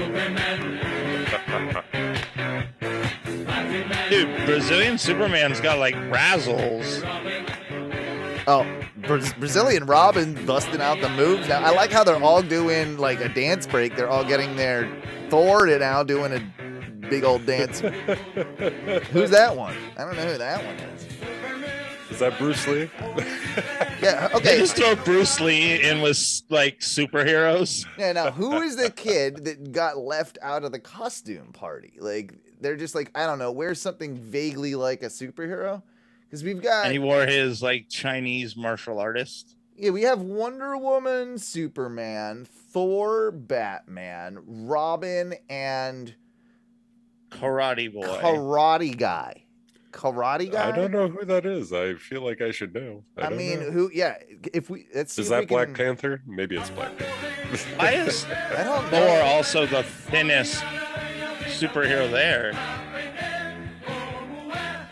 [SPEAKER 8] Dude, Brazilian Superman's got like razzles.
[SPEAKER 6] Oh, Brazilian Robin busting out the moves. Now, I like how they're all doing like a dance break. They're all getting their Thor now doing a big old dance. Who's that one? I don't know who that one is.
[SPEAKER 7] Is that Bruce Lee?
[SPEAKER 6] Yeah, okay.
[SPEAKER 8] They just throw Bruce Lee in with like superheroes.
[SPEAKER 6] Yeah, now who is the kid that got left out of the costume party? Like, they're just like, I don't know, wear something vaguely like a superhero? Because we've got...
[SPEAKER 8] And he wore his, like, Chinese martial artist.
[SPEAKER 6] Yeah, we have Wonder Woman, Superman, Thor, Batman, Robin, and...
[SPEAKER 8] Karate Boy.
[SPEAKER 6] Karate Guy. Karate Guy?
[SPEAKER 7] I don't know who that is. I feel like I should know. I mean, know.
[SPEAKER 6] Who... Yeah, if we... Let's see
[SPEAKER 7] is
[SPEAKER 6] if
[SPEAKER 7] that
[SPEAKER 6] we
[SPEAKER 7] Black
[SPEAKER 6] can...
[SPEAKER 7] Panther? Maybe it's Black Panther.
[SPEAKER 8] Why is
[SPEAKER 6] I don't know.
[SPEAKER 8] Thor also the thinnest superhero there?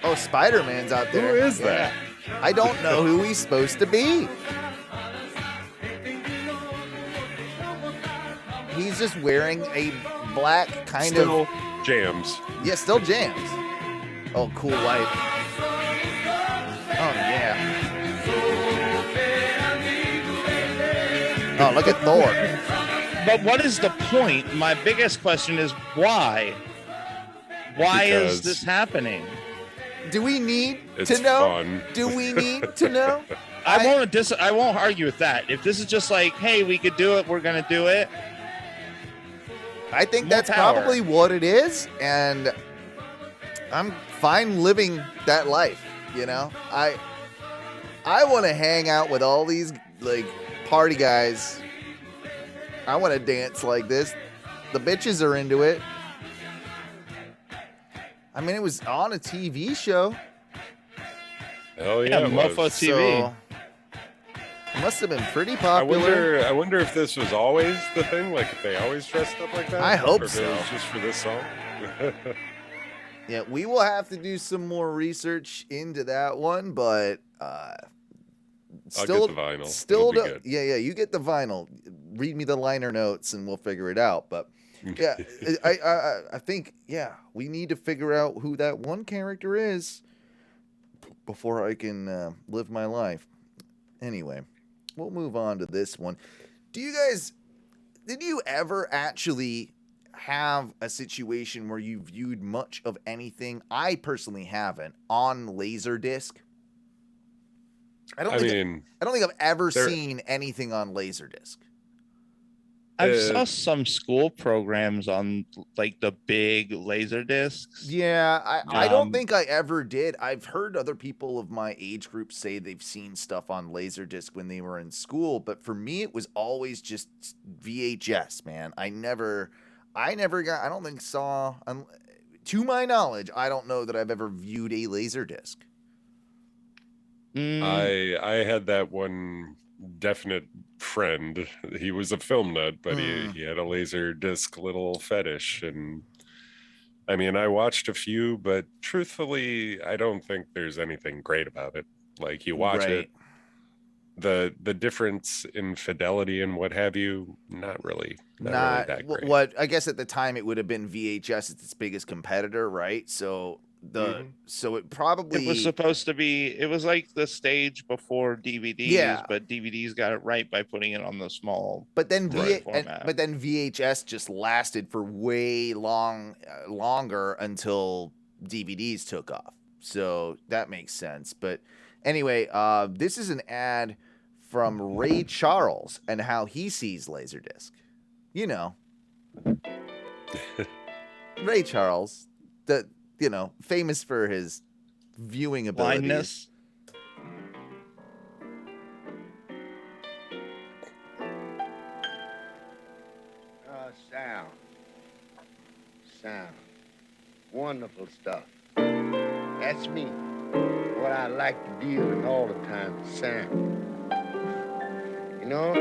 [SPEAKER 6] Oh, Spider-Man's out there.
[SPEAKER 7] Who is that?
[SPEAKER 6] I don't know who he's supposed to be. He's just wearing a black kind
[SPEAKER 7] Still
[SPEAKER 6] of...
[SPEAKER 7] jams.
[SPEAKER 6] Yeah, still jams. Oh, cool light. Oh, yeah. Oh, look at Thor.
[SPEAKER 8] But what is the point? My biggest question is why? Why is this happening?
[SPEAKER 6] Do we need
[SPEAKER 7] It's
[SPEAKER 6] to know?
[SPEAKER 7] fun.
[SPEAKER 6] Do we need to know?
[SPEAKER 8] I won't argue with that. If this is just like, hey, we could do it, we're gonna do it.
[SPEAKER 6] I think
[SPEAKER 8] More
[SPEAKER 6] that's
[SPEAKER 8] power.
[SPEAKER 6] probably what it is, and I'm fine living that life. You know, I want to hang out with all these like party guys. I want to dance like this. The bitches are into it. I mean, it was on a TV show.
[SPEAKER 7] Hell yeah, it
[SPEAKER 8] Mofo
[SPEAKER 7] was.
[SPEAKER 8] TV.
[SPEAKER 6] So it must have been pretty popular.
[SPEAKER 7] I wonder if this was always the thing, like if they always dressed up like that.
[SPEAKER 6] I hope
[SPEAKER 7] or if
[SPEAKER 6] so.
[SPEAKER 7] It was just for this song.
[SPEAKER 6] Yeah, we will have to do some more research into that one, but still,
[SPEAKER 7] I'll get the vinyl.
[SPEAKER 6] Still,
[SPEAKER 7] It'll be good.
[SPEAKER 6] yeah, you get the vinyl. Read me the liner notes, and we'll figure it out. But yeah, I think we need to figure out who that one character is before I can live my life. Anyway, we'll move on to this one. Did you ever actually have a situation where you viewed much of anything? I personally haven't, on Laserdisc. I don't think I've ever seen anything on Laserdisc.
[SPEAKER 8] I saw some school programs on like the big laser discs.
[SPEAKER 6] Yeah, I don't think I ever did. I've heard other people of my age group say they've seen stuff on Laserdisc when they were in school, but for me it was always just VHS, man. I don't think saw, to my knowledge, I don't know that I've ever viewed a Laserdisc.
[SPEAKER 7] I had that one definite friend. He was a film nut, but he had a laser disc little fetish, and I mean, I watched a few, but truthfully, I don't think there's anything great about it. Like you watch it, the difference in fidelity and what have you, not really that great.
[SPEAKER 6] What I guess at the time it would have been VHS, it's its biggest competitor, right? So so it probably
[SPEAKER 8] it was supposed to be. It was like the stage before DVDs, but DVDs got it right by putting it on the small.
[SPEAKER 6] But then
[SPEAKER 8] format.
[SPEAKER 6] but then VHS just lasted for way longer until DVDs took off. So that makes sense. But anyway, this is an ad from Ray Charles and how he sees Laserdisc. You know, Ray Charles, famous for his viewing abilities.
[SPEAKER 8] Blindness.
[SPEAKER 9] Sound. Wonderful stuff. That's me. What I like to deal with all the time, sound. You know?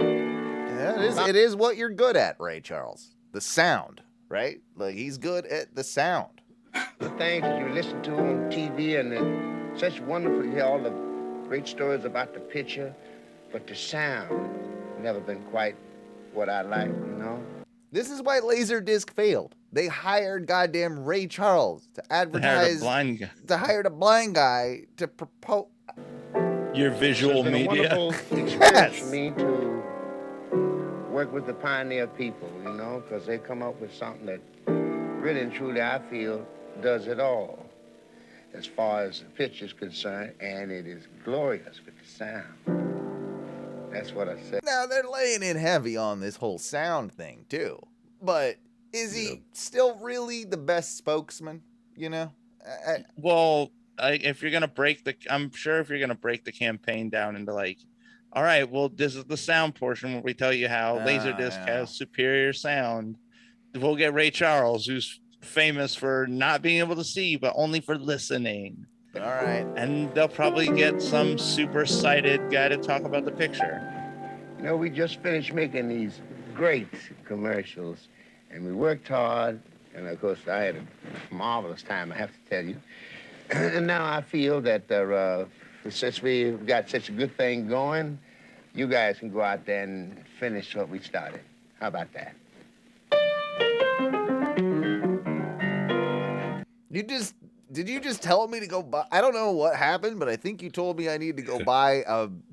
[SPEAKER 6] Yeah, it is what you're good at, Ray Charles. The sound, right? Like, he's good at the sound.
[SPEAKER 9] The things that you listen to on TV, and it's such wonderful to hear all the great stories about the picture, but the sound never been quite what I like, you know?
[SPEAKER 6] This is why Laserdisc failed. They hired goddamn Ray Charles to advertise. They hired a blind guy to propose.
[SPEAKER 8] Your visual
[SPEAKER 9] It's been
[SPEAKER 8] media.
[SPEAKER 9] a wonderful experience for me to work with the pioneer people, you know, because they come up with something that really and truly I feel does it all as far as the picture's concerned, and it is glorious with the sound. That's what I said.
[SPEAKER 6] Now, they're laying in heavy on this whole sound thing, too. But is he still really the best spokesman, you know?
[SPEAKER 8] If you're going to I'm sure if you're going to break the campaign down into like, all right, well, this is the sound portion where we tell you how Laserdisc has superior sound. We'll get Ray Charles, who's famous for not being able to see, but only for listening.
[SPEAKER 6] All right.
[SPEAKER 8] And they'll probably get some super sighted guy to talk about the picture.
[SPEAKER 9] You know, we just finished making these great commercials, and we worked hard, and of course, I had a marvelous time, I have to tell you. And now I feel that since we've got such a good thing going, you guys can go out there and finish what we started. How about that?
[SPEAKER 6] Did you just tell me to go buy? I don't know what happened, but I think you told me I need to go buy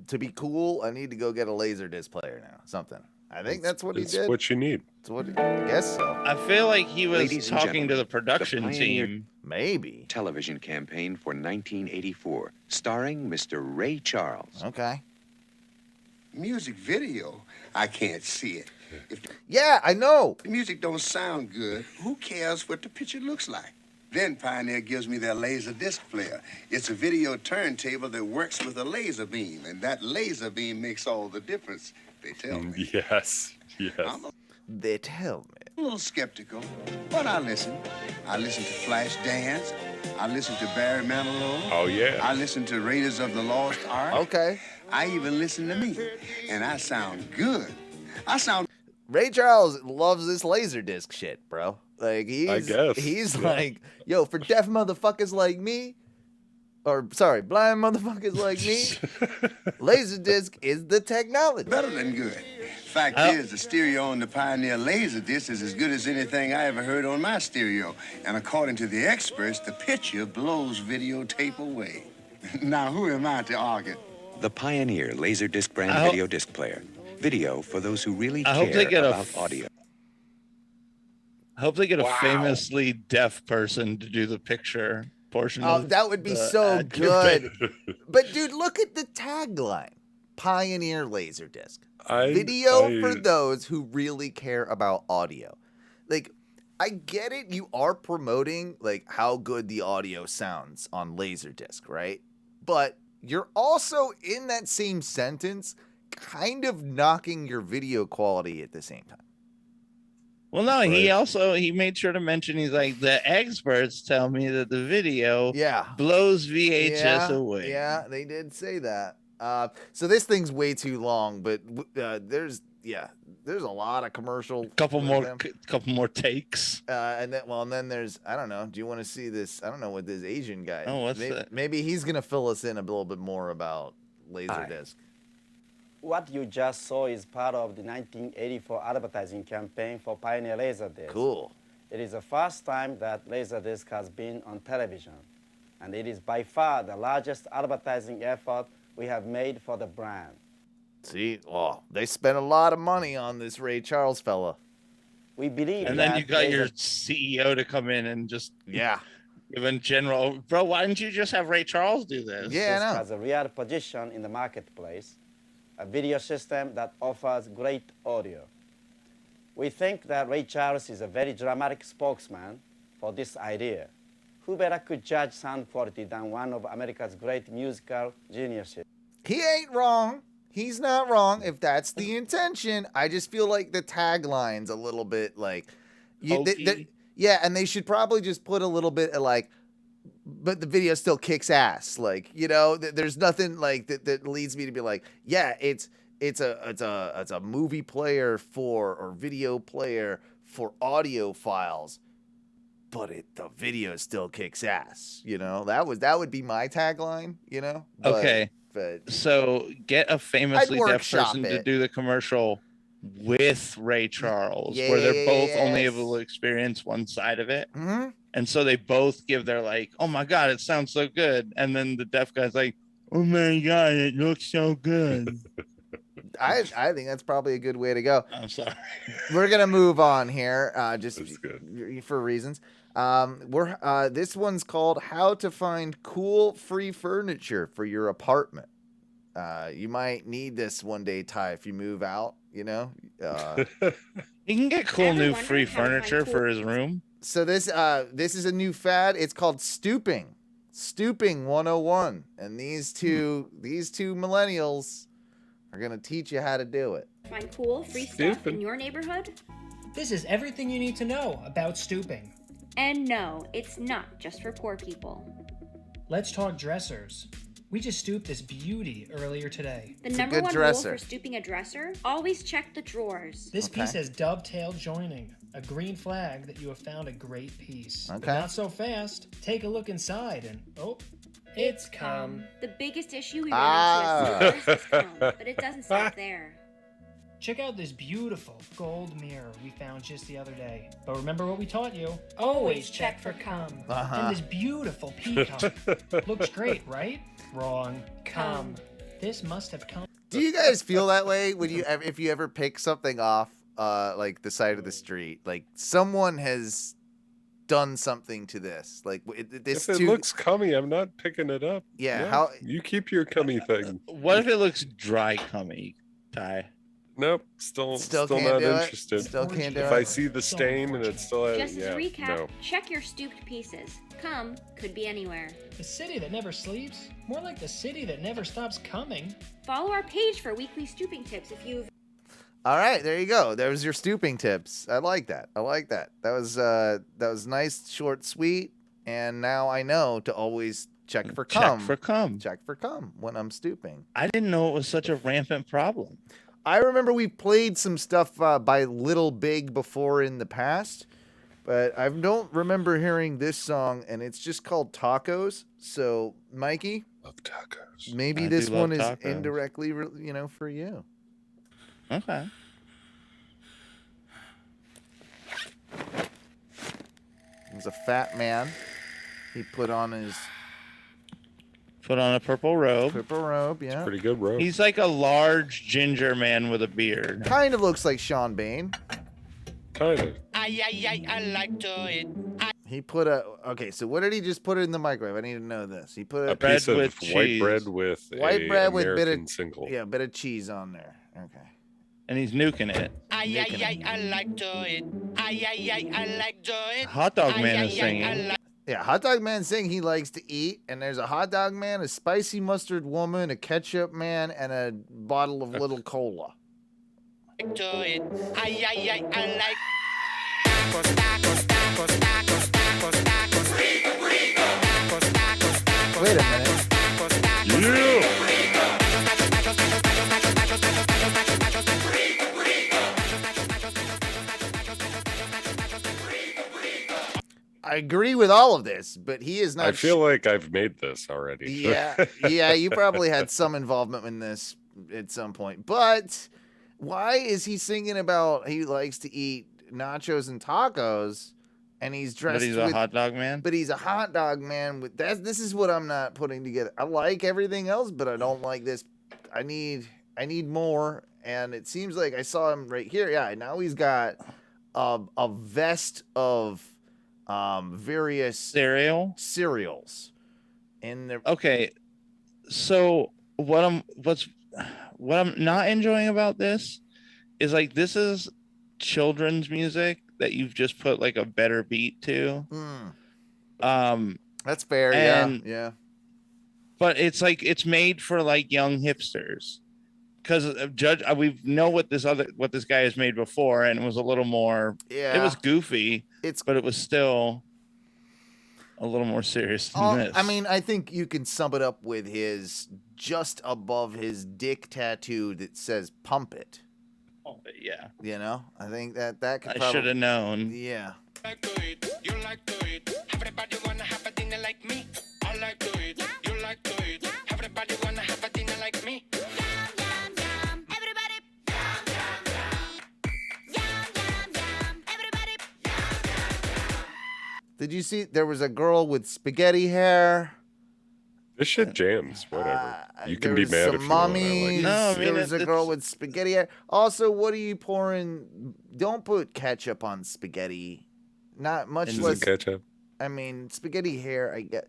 [SPEAKER 6] to be cool. I need to go get a Laserdisc player now. Something. I think that's what he did.
[SPEAKER 7] It's what you need.
[SPEAKER 6] I guess so.
[SPEAKER 8] I feel like he was
[SPEAKER 10] Ladies and
[SPEAKER 8] talking to the
[SPEAKER 10] gentlemen,
[SPEAKER 8] production
[SPEAKER 10] the Pioneer
[SPEAKER 8] team.
[SPEAKER 6] Maybe.
[SPEAKER 10] Television campaign for 1984, starring Mr. Ray Charles.
[SPEAKER 6] Okay.
[SPEAKER 11] Music video, I can't see it.
[SPEAKER 6] Yeah, I know.
[SPEAKER 11] The music don't sound good. Who cares what the picture looks like? Then Pioneer gives me their laser disc player. It's a video turntable that works with a laser beam, and that laser beam makes all the difference, they tell me.
[SPEAKER 7] Yes.
[SPEAKER 6] They tell me.
[SPEAKER 11] I'm a little skeptical, but I listen. I listen to Flashdance. I listen to Barry Manilow.
[SPEAKER 7] Oh, yeah.
[SPEAKER 11] I listen to Raiders of the Lost Ark.
[SPEAKER 6] Okay.
[SPEAKER 11] I even listen to me, and I sound good.
[SPEAKER 6] Ray Charles loves this Laserdisc shit, bro. Like, he's like, yo, for deaf motherfuckers like me, blind motherfuckers like me, Laserdisc is the technology.
[SPEAKER 11] Better than good. Fact is, the stereo on the Pioneer Laserdisc is as good as anything I ever heard on my stereo. And according to the experts, the picture blows videotape away. Now, who am I to argue?
[SPEAKER 10] The Pioneer Laserdisc brand video disc player. Video for those who really care about audio.
[SPEAKER 8] I hope they get a famously deaf person to do the picture portion.
[SPEAKER 6] Oh, that would be so good. But dude, look at the tagline. Pioneer Laserdisc. Video for those who really care about audio. Like, I get it. You are promoting like how good the audio sounds on Laserdisc, right? But you're also in that same sentence kind of knocking your video quality at the same time.
[SPEAKER 8] Well, no, he made sure to mention, he's like, the experts tell me that the video blows VHS away.
[SPEAKER 6] Yeah, they did say that. So this thing's way too long, but there's a lot of commercial.
[SPEAKER 8] Couple more takes.
[SPEAKER 6] And then there's, I don't know. Do you want to see this? I don't know what this Asian guy.
[SPEAKER 8] Oh, what's that?
[SPEAKER 6] Maybe he's gonna fill us in a little bit more about Laserdisc.
[SPEAKER 12] What you just saw is part of the 1984 advertising campaign for Pioneer Laserdisc.
[SPEAKER 6] Cool.
[SPEAKER 12] It is the first time that Laserdisc has been on television, and it is by far the largest advertising effort we have made for the brand.
[SPEAKER 6] See, they spent a lot of money on this Ray Charles fella.
[SPEAKER 12] We believe
[SPEAKER 8] and then you got your CEO to come in and just give in general, bro, why didn't you just have Ray Charles do this?
[SPEAKER 12] Yeah, I know. Has a real position in the marketplace, a video system that offers great audio. We think that Ray Charles is a very dramatic spokesman for this idea. Who better could judge sound quality than one of America's great musical geniuses?
[SPEAKER 6] He ain't wrong. He's not wrong if that's the intention. I just feel like the tagline's a little bit like, and they should probably just put a little bit of like, but the video still kicks ass. Like, there's nothing like that leads me to be like, yeah, it's a movie player or video player for audio files, but the video still kicks ass. That would be my tagline. But,
[SPEAKER 8] okay. So get a famously deaf person to do the commercial with Ray Charles, where they're both only able to experience one side of it.
[SPEAKER 6] Mm-hmm.
[SPEAKER 8] And so they both give their like, oh my God, it sounds so good. And then the deaf guy's like, oh my God, it looks so good.
[SPEAKER 6] I think that's probably a good way to go.
[SPEAKER 8] I'm sorry.
[SPEAKER 6] We're going to move on here, just for reasons. This one's called How to Find Cool Free Furniture for Your Apartment. You might need this one day, Ty, if you move out, He
[SPEAKER 8] can get cool new free furniture for his room.
[SPEAKER 6] So this is a new fad. It's called stooping. Stooping 101. And these two millennials are going to teach you how to do it.
[SPEAKER 13] Find cool free stuff in your neighborhood?
[SPEAKER 14] This is everything you need to know about stooping.
[SPEAKER 13] And no, it's not just for poor people.
[SPEAKER 14] Let's talk dressers. We just stooped this beauty earlier today.
[SPEAKER 13] The number one rule for stooping a dresser, always check the drawers.
[SPEAKER 14] This piece has dovetail joining, a green flag that you have found a great piece.
[SPEAKER 6] Okay.
[SPEAKER 14] But not so fast. Take a look inside and, it's cum.
[SPEAKER 13] The biggest issue we run into is cum, but it doesn't stop there.
[SPEAKER 14] Check out this beautiful gold mirror we found just the other day. But remember what we taught you. Always check for cum. And this beautiful peacock. Looks great, right? Wrong. Cum. This must have come.
[SPEAKER 6] Do you guys feel that way when if you ever pick something off like the side of the street? Like someone has done something to this. Like this.
[SPEAKER 7] If it looks cummy, I'm not picking it up.
[SPEAKER 6] Yeah.
[SPEAKER 7] No,
[SPEAKER 6] How
[SPEAKER 7] you keep your cummy thing.
[SPEAKER 8] What if it looks dry cummy, Ty?
[SPEAKER 7] Nope, still not interested.
[SPEAKER 6] Still can't do it.
[SPEAKER 7] If I see the stain and it still has,
[SPEAKER 13] Just as a recap, check your stooped pieces. Cum could be anywhere.
[SPEAKER 14] The city that never sleeps? More like the city that never stops coming.
[SPEAKER 13] Follow our page for weekly stooping tips if you've...
[SPEAKER 6] All right, there you go. There's your stooping tips. I like that. That was nice, short, sweet, and now I know to always check for cum. Check for cum when I'm stooping.
[SPEAKER 8] I didn't know it was such a rampant problem.
[SPEAKER 6] I remember we played some stuff by Little Big before in the past, but I don't remember hearing this song, and it's just called Tacos. So, Mikey,
[SPEAKER 7] love tacos.
[SPEAKER 6] Maybe this one is indirectly, for you.
[SPEAKER 8] Okay.
[SPEAKER 6] He's a fat man. He put on
[SPEAKER 8] a purple robe.
[SPEAKER 6] Purple robe, yeah.
[SPEAKER 7] It's pretty good robe.
[SPEAKER 8] He's like a large ginger man with a beard.
[SPEAKER 6] Kind of looks like Sean Bain.
[SPEAKER 7] Kind of.
[SPEAKER 4] I like to eat.
[SPEAKER 6] He put okay, so what did he just put in the microwave? I need to know this. He put
[SPEAKER 7] a piece of white bread with American single.
[SPEAKER 6] Yeah, bit of cheese on there. Okay.
[SPEAKER 8] And he's nuking it.
[SPEAKER 4] I like to eat. I like to eat.
[SPEAKER 8] Hot Dog Man is singing.
[SPEAKER 6] Yeah, Hot Dog Man saying he likes to eat, and there's a hot dog man, a spicy mustard woman, a ketchup man, and a bottle of little cola.
[SPEAKER 4] I like
[SPEAKER 6] Wait a minute. I agree with all of this, but he is not.
[SPEAKER 7] I feel like I've made this already.
[SPEAKER 6] Yeah, you probably had some involvement in this at some point. But why is he singing about he likes to eat nachos and tacos, and he's dressed?
[SPEAKER 8] But he's a hot dog man.
[SPEAKER 6] But he's a hot dog man with that. This is what I'm not putting together. I like everything else, but I don't like this. I need more. And it seems like I saw him right here. Yeah, now he's got a vest of various cereals in there.
[SPEAKER 8] Okay, so what I'm not enjoying about this is like this is children's music that you've just put like a better beat to.
[SPEAKER 6] That's fair. Yeah.
[SPEAKER 8] But it's like it's made for like young hipsters. Because we know what this guy has made before, and it was a little more.
[SPEAKER 6] Yeah,
[SPEAKER 8] it was goofy. But it was still a little more serious than this.
[SPEAKER 6] I mean, I think you can sum it up with his just above his dick tattoo that says "Pump It."
[SPEAKER 8] Oh, yeah.
[SPEAKER 6] You know, I think that could.
[SPEAKER 8] I should have known.
[SPEAKER 6] Yeah.
[SPEAKER 4] You like to eat. Everybody wanna have a dinner like me. I like to eat. You like to eat. Everybody wanna have a dinner like me.
[SPEAKER 6] Did you see there was a girl with spaghetti hair?
[SPEAKER 7] This shit jams. Whatever. You can be mad if you want.
[SPEAKER 6] There was a girl with spaghetti hair. Also, what are you pouring? Don't put ketchup on spaghetti. Not much less
[SPEAKER 7] ketchup.
[SPEAKER 6] I mean, spaghetti hair. I get.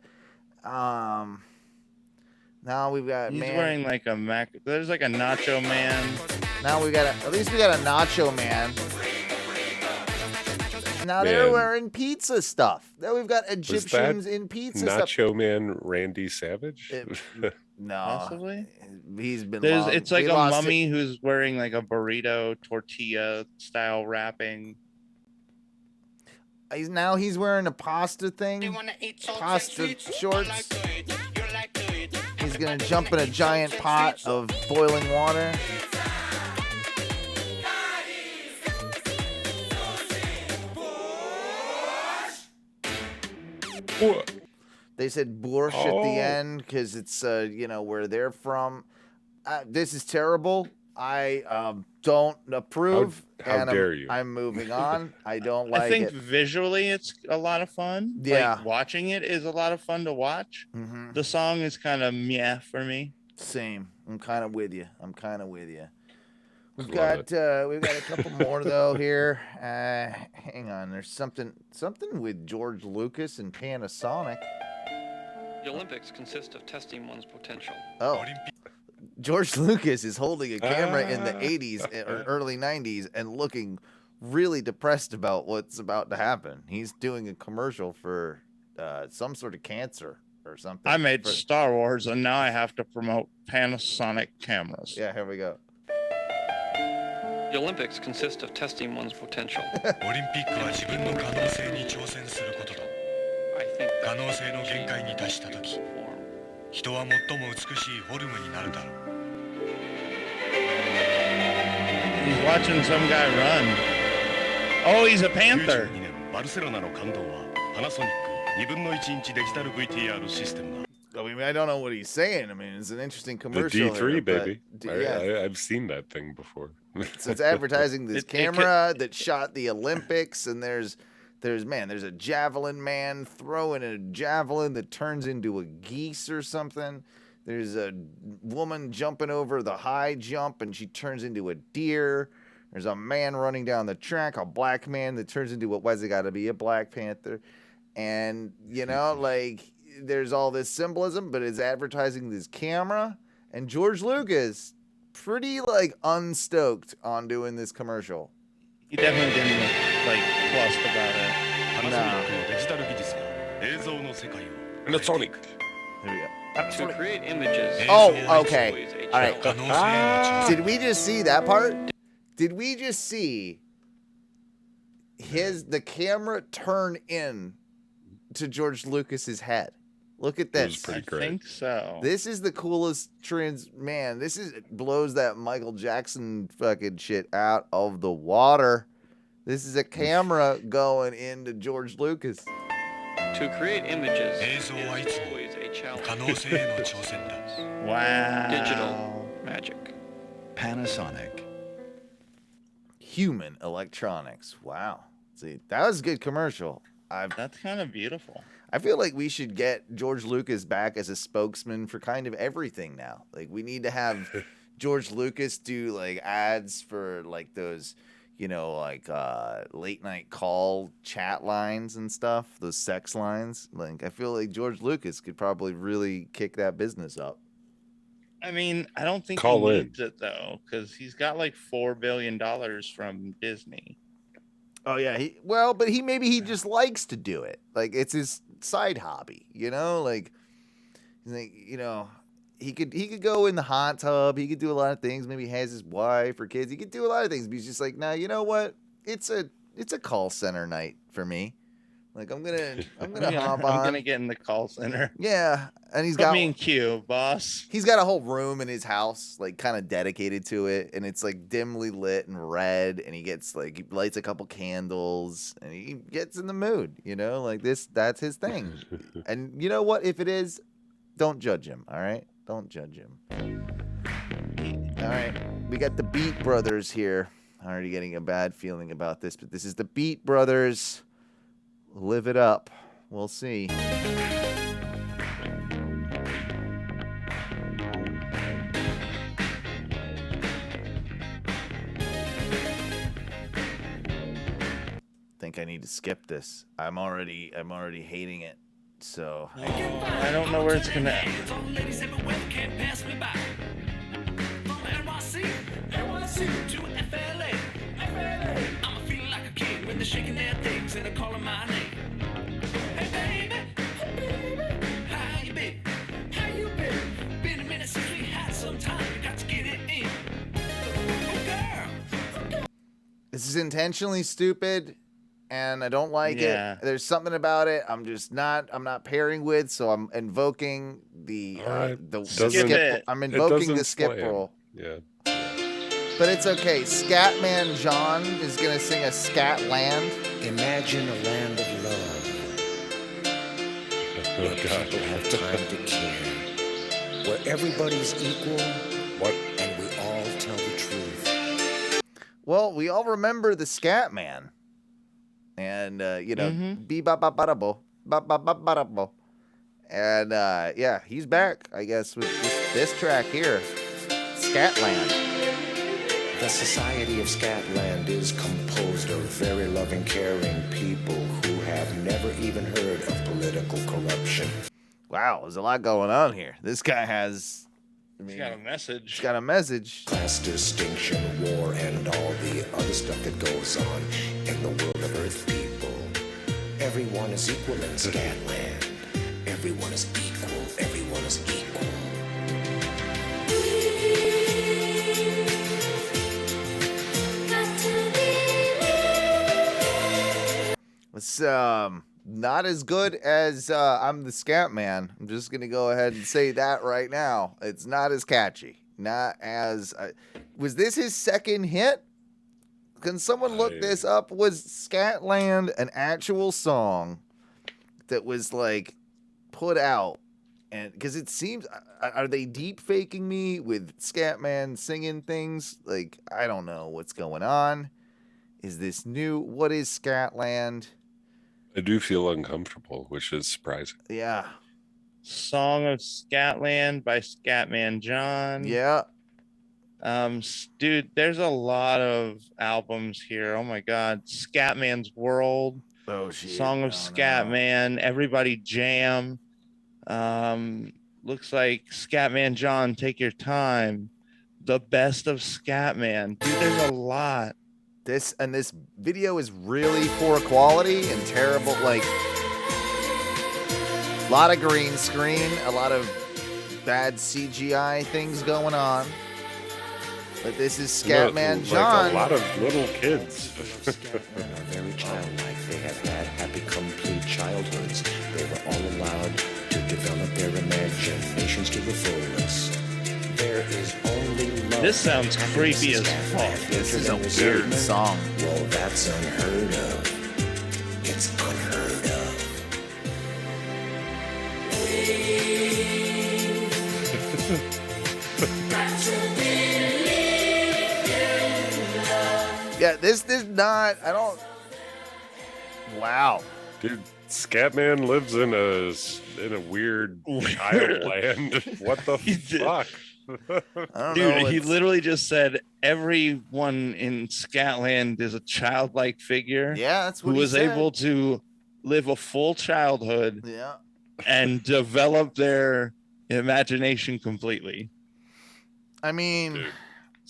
[SPEAKER 6] Now we've got.
[SPEAKER 8] He's wearing like a mac. There's like a nacho man.
[SPEAKER 6] Now we got at least we got a nacho man. Now they're wearing pizza stuff. Now we've got Egyptians in pizza stuff.
[SPEAKER 7] Nacho Man Randy Savage?
[SPEAKER 6] No.
[SPEAKER 8] Possibly.
[SPEAKER 6] He's been
[SPEAKER 8] It's like a mummy who's wearing like a burrito tortilla style wrapping.
[SPEAKER 6] He's wearing a pasta thing. Pasta shorts. He's going to jump in a giant pot of boiling water. They said borscht at the end because it's where they're from. This is terrible. I don't approve.
[SPEAKER 7] How dare you?
[SPEAKER 6] I'm moving on. I don't like it.
[SPEAKER 8] I think visually it's a lot of fun.
[SPEAKER 6] Yeah.
[SPEAKER 8] Like, watching it is a lot of fun to watch.
[SPEAKER 6] Mm-hmm.
[SPEAKER 8] The song is kind of meh for me.
[SPEAKER 6] Same. I'm kind of with you. We've got a couple more though here. Hang on. There's something with George Lucas and Panasonic.
[SPEAKER 15] The Olympics consist of testing one's potential.
[SPEAKER 6] Oh. George Lucas is holding a camera in the 80s or early 90s and looking really depressed about what's about to happen. He's doing a commercial for some sort of cancer or something.
[SPEAKER 8] I made Star Wars and now I have to promote Panasonic cameras.
[SPEAKER 6] Yeah, here we go.
[SPEAKER 15] The Olympics consist of testing one's potential. I think
[SPEAKER 8] He's watching some guy run. Oh, he's a panther.
[SPEAKER 6] I mean, I don't know what he's saying. I mean, it's an interesting commercial.
[SPEAKER 7] The D3,
[SPEAKER 6] here,
[SPEAKER 7] baby.
[SPEAKER 6] Yeah.
[SPEAKER 7] I've seen that thing before.
[SPEAKER 6] So it's advertising this camera that shot the Olympics, and there's a javelin man throwing a javelin that turns into a geese or something. There's a woman jumping over the high jump, and she turns into a deer. There's a man running down the track, a black man that turns into why's it got to be a Black Panther? And, there's all this symbolism, but it's advertising this camera. And George Lucas, pretty, unstoked on doing this commercial.
[SPEAKER 8] He definitely didn't look, plussed about it.
[SPEAKER 7] Panasonic.
[SPEAKER 6] Here we go.
[SPEAKER 15] to create images.
[SPEAKER 6] Oh, okay. All right. Did we just see that part? Did we just see the camera turn in to George Lucas's head? Look at this.
[SPEAKER 7] It was pretty great.
[SPEAKER 8] I think so.
[SPEAKER 6] This is the coolest man. Blows that Michael Jackson fucking shit out of the water. This is a camera going into George Lucas.
[SPEAKER 15] To create images is always a challenge.
[SPEAKER 8] Wow.
[SPEAKER 15] Digital magic.
[SPEAKER 16] Panasonic.
[SPEAKER 6] Human electronics. Wow. See, that was a good commercial.
[SPEAKER 8] That's kind of beautiful.
[SPEAKER 6] I feel like we should get George Lucas back as a spokesman for kind of everything now. Like, we need to have George Lucas do like ads for like those, you know, like late night call chat lines and stuff, those sex lines. Like, I feel like George Lucas could probably really kick that business up.
[SPEAKER 8] I mean, I don't think
[SPEAKER 7] Call
[SPEAKER 8] he
[SPEAKER 7] in.
[SPEAKER 8] needs it though, because he's got like $4 billion from Disney.
[SPEAKER 6] Oh yeah, but maybe he just likes to do it. Like, it's his side hobby, you know? Like, you know, he could go in the hot tub, he could do a lot of things. Maybe he has his wife or kids. He could do a lot of things, but he's just like, nah, you know what? It's a call center night for me. Like, I'm gonna hop on.
[SPEAKER 8] I'm gonna get in the call center.
[SPEAKER 6] Yeah, and he's
[SPEAKER 8] Put
[SPEAKER 6] got
[SPEAKER 8] me in queue, boss.
[SPEAKER 6] He's got a whole room in his house, like, kind of dedicated to it, and it's like dimly lit and red, and he lights a couple candles, and he gets in the mood, you know, like that's his thing. And you know what? If it is, don't judge him, all right? Don't judge him. All right, we got the Beat Brothers here. I'm already getting a bad feeling about this, but this is the Beat Brothers. Live it up. We'll see. Think I need to skip this. I'm already hating it. So
[SPEAKER 8] I don't know where it's gonna end.
[SPEAKER 4] Shaking their things and they're calling my name. Hey baby, how you been? How you been? Been a minute since we had some time. You got to get it in. Oh girl.
[SPEAKER 6] this is intentionally stupid, and I don't like it. There's something about it I'm not pairing with, so I'm invoking the skip. I'm invoking the skip roll.
[SPEAKER 7] Yeah.
[SPEAKER 6] But it's okay. Scatman John is going to sing a scat land.
[SPEAKER 5] Imagine a land of love. Where people have time to care. Where everybody's equal. And we all tell the truth.
[SPEAKER 6] Well, we all remember the Scatman. And, you know, bee-ba-ba-ba-da-bo. Ba-ba-ba-ba-da-bo. And, yeah, he's back, I guess, with this track here. Scatland.
[SPEAKER 5] The Society of Scatland is composed of very loving, caring people who have never even heard of political corruption.
[SPEAKER 6] Wow, there's a lot going on here. This guy has...
[SPEAKER 8] He's got a message.
[SPEAKER 6] He's got a message.
[SPEAKER 5] Class distinction, war, and all the other stuff that goes on in the world of Earth people. Everyone is equal in Scatland. Everyone is equal. Everyone is equal.
[SPEAKER 6] It's not as good as I'm the Scatman. I'm just gonna go ahead and say that right now. It's not as catchy. Not as. Was this his second hit? Can someone look this up? Was Scatland an actual song that was like put out? And because it seems, are they deep faking me with Scatman singing things? Like, I don't know what's going on. Is this new? What is Scatland?
[SPEAKER 7] I do feel uncomfortable, which is surprising.
[SPEAKER 6] Yeah.
[SPEAKER 8] Song of Scatland by Scatman John.
[SPEAKER 6] Yeah.
[SPEAKER 8] Dude, there's a lot of albums here. Oh my God. Scatman's World.
[SPEAKER 6] Oh shit.
[SPEAKER 8] Song of Scatman. Everybody Jam. Looks like Scatman John, Take Your Time. The Best of Scatman. Dude, there's a lot.
[SPEAKER 6] This video is really poor quality and terrible. Like, a lot of green screen, a lot of bad CGI things going on. But this is Scatman John.
[SPEAKER 7] Like a lot of little kids.
[SPEAKER 5] Scatmen are very childlike. They have had happy, complete childhoods. They were all allowed to develop their imaginations to the fullest. There is only love.
[SPEAKER 8] This sounds creepy as fuck.
[SPEAKER 6] This is a weird song.
[SPEAKER 5] Well, that's unheard of. It's unheard of.
[SPEAKER 6] Yeah, this is not. I don't. Wow,
[SPEAKER 7] dude, Scatman lives in a weird child land. What the fuck?
[SPEAKER 8] Dude, he literally just said everyone in Scatland is a childlike figure.
[SPEAKER 6] Yeah, that's what
[SPEAKER 8] who
[SPEAKER 6] he
[SPEAKER 8] was
[SPEAKER 6] said.
[SPEAKER 8] able to live a full childhood.
[SPEAKER 6] Yeah,
[SPEAKER 8] and develop their imagination completely.
[SPEAKER 6] I mean,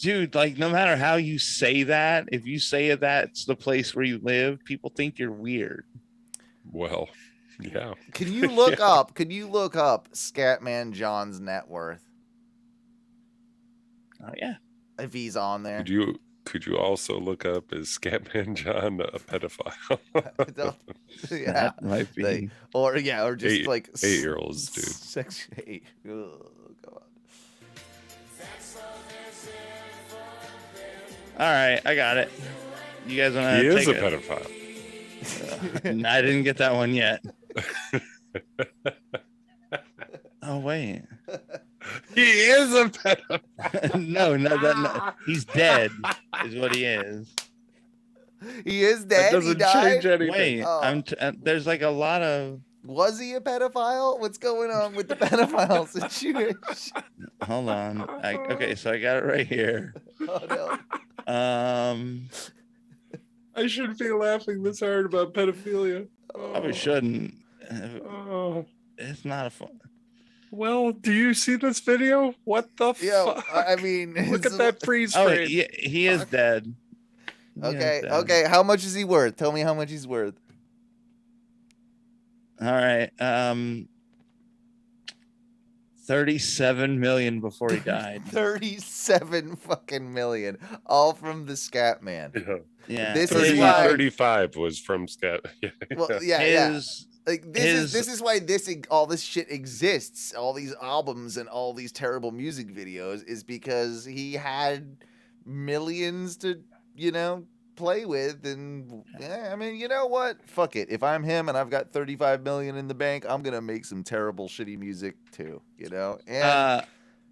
[SPEAKER 8] dude, like no matter how you say that, if you say that's the place where you live, people think you're weird.
[SPEAKER 7] Well, yeah.
[SPEAKER 6] Can you look up? Can you look up Scatman John's net worth?
[SPEAKER 8] Oh yeah,
[SPEAKER 6] if he's on there.
[SPEAKER 7] Could you also look up is Scatman John a pedophile?
[SPEAKER 6] Yeah,
[SPEAKER 8] that might be.
[SPEAKER 6] Or just like
[SPEAKER 7] 8-year-olds, dude.
[SPEAKER 6] Section 8. Oh, God.
[SPEAKER 8] All right, I got it. You guys want to?
[SPEAKER 7] He is a
[SPEAKER 8] it?
[SPEAKER 7] pedophile.
[SPEAKER 8] I didn't get that one yet. Oh wait.
[SPEAKER 7] He is a pedophile.
[SPEAKER 8] no, he's dead. Is what he is.
[SPEAKER 6] He is dead.
[SPEAKER 7] That doesn't
[SPEAKER 6] he died?
[SPEAKER 7] change anything.
[SPEAKER 8] Wait, there's like a lot of.
[SPEAKER 6] Was he a pedophile? What's going on with the pedophile situation?
[SPEAKER 8] Hold on. Okay, so I got it right here.
[SPEAKER 6] Oh no.
[SPEAKER 7] I shouldn't be laughing this hard about pedophilia.
[SPEAKER 8] Probably shouldn't. It's not a fun.
[SPEAKER 7] Well, do you see this video? What the fuck?
[SPEAKER 6] I mean,
[SPEAKER 7] look at that freeze
[SPEAKER 8] Oh,
[SPEAKER 7] frame.
[SPEAKER 8] he is dead.
[SPEAKER 6] Okay. How much is he worth? Tell me how much he's worth.
[SPEAKER 8] All right. 37 million before he died.
[SPEAKER 6] 37 fucking million, all from the Scatman.
[SPEAKER 8] Yeah.
[SPEAKER 6] This is why
[SPEAKER 7] 35 was from Scat.
[SPEAKER 6] Well, yeah. Like this is why all this shit exists. All these albums and all these terrible music videos is because he had millions to, play with. And yeah, I mean, you know what? Fuck it. If I'm him and I've got 35 million in the bank, I'm gonna make some terrible, shitty music too. And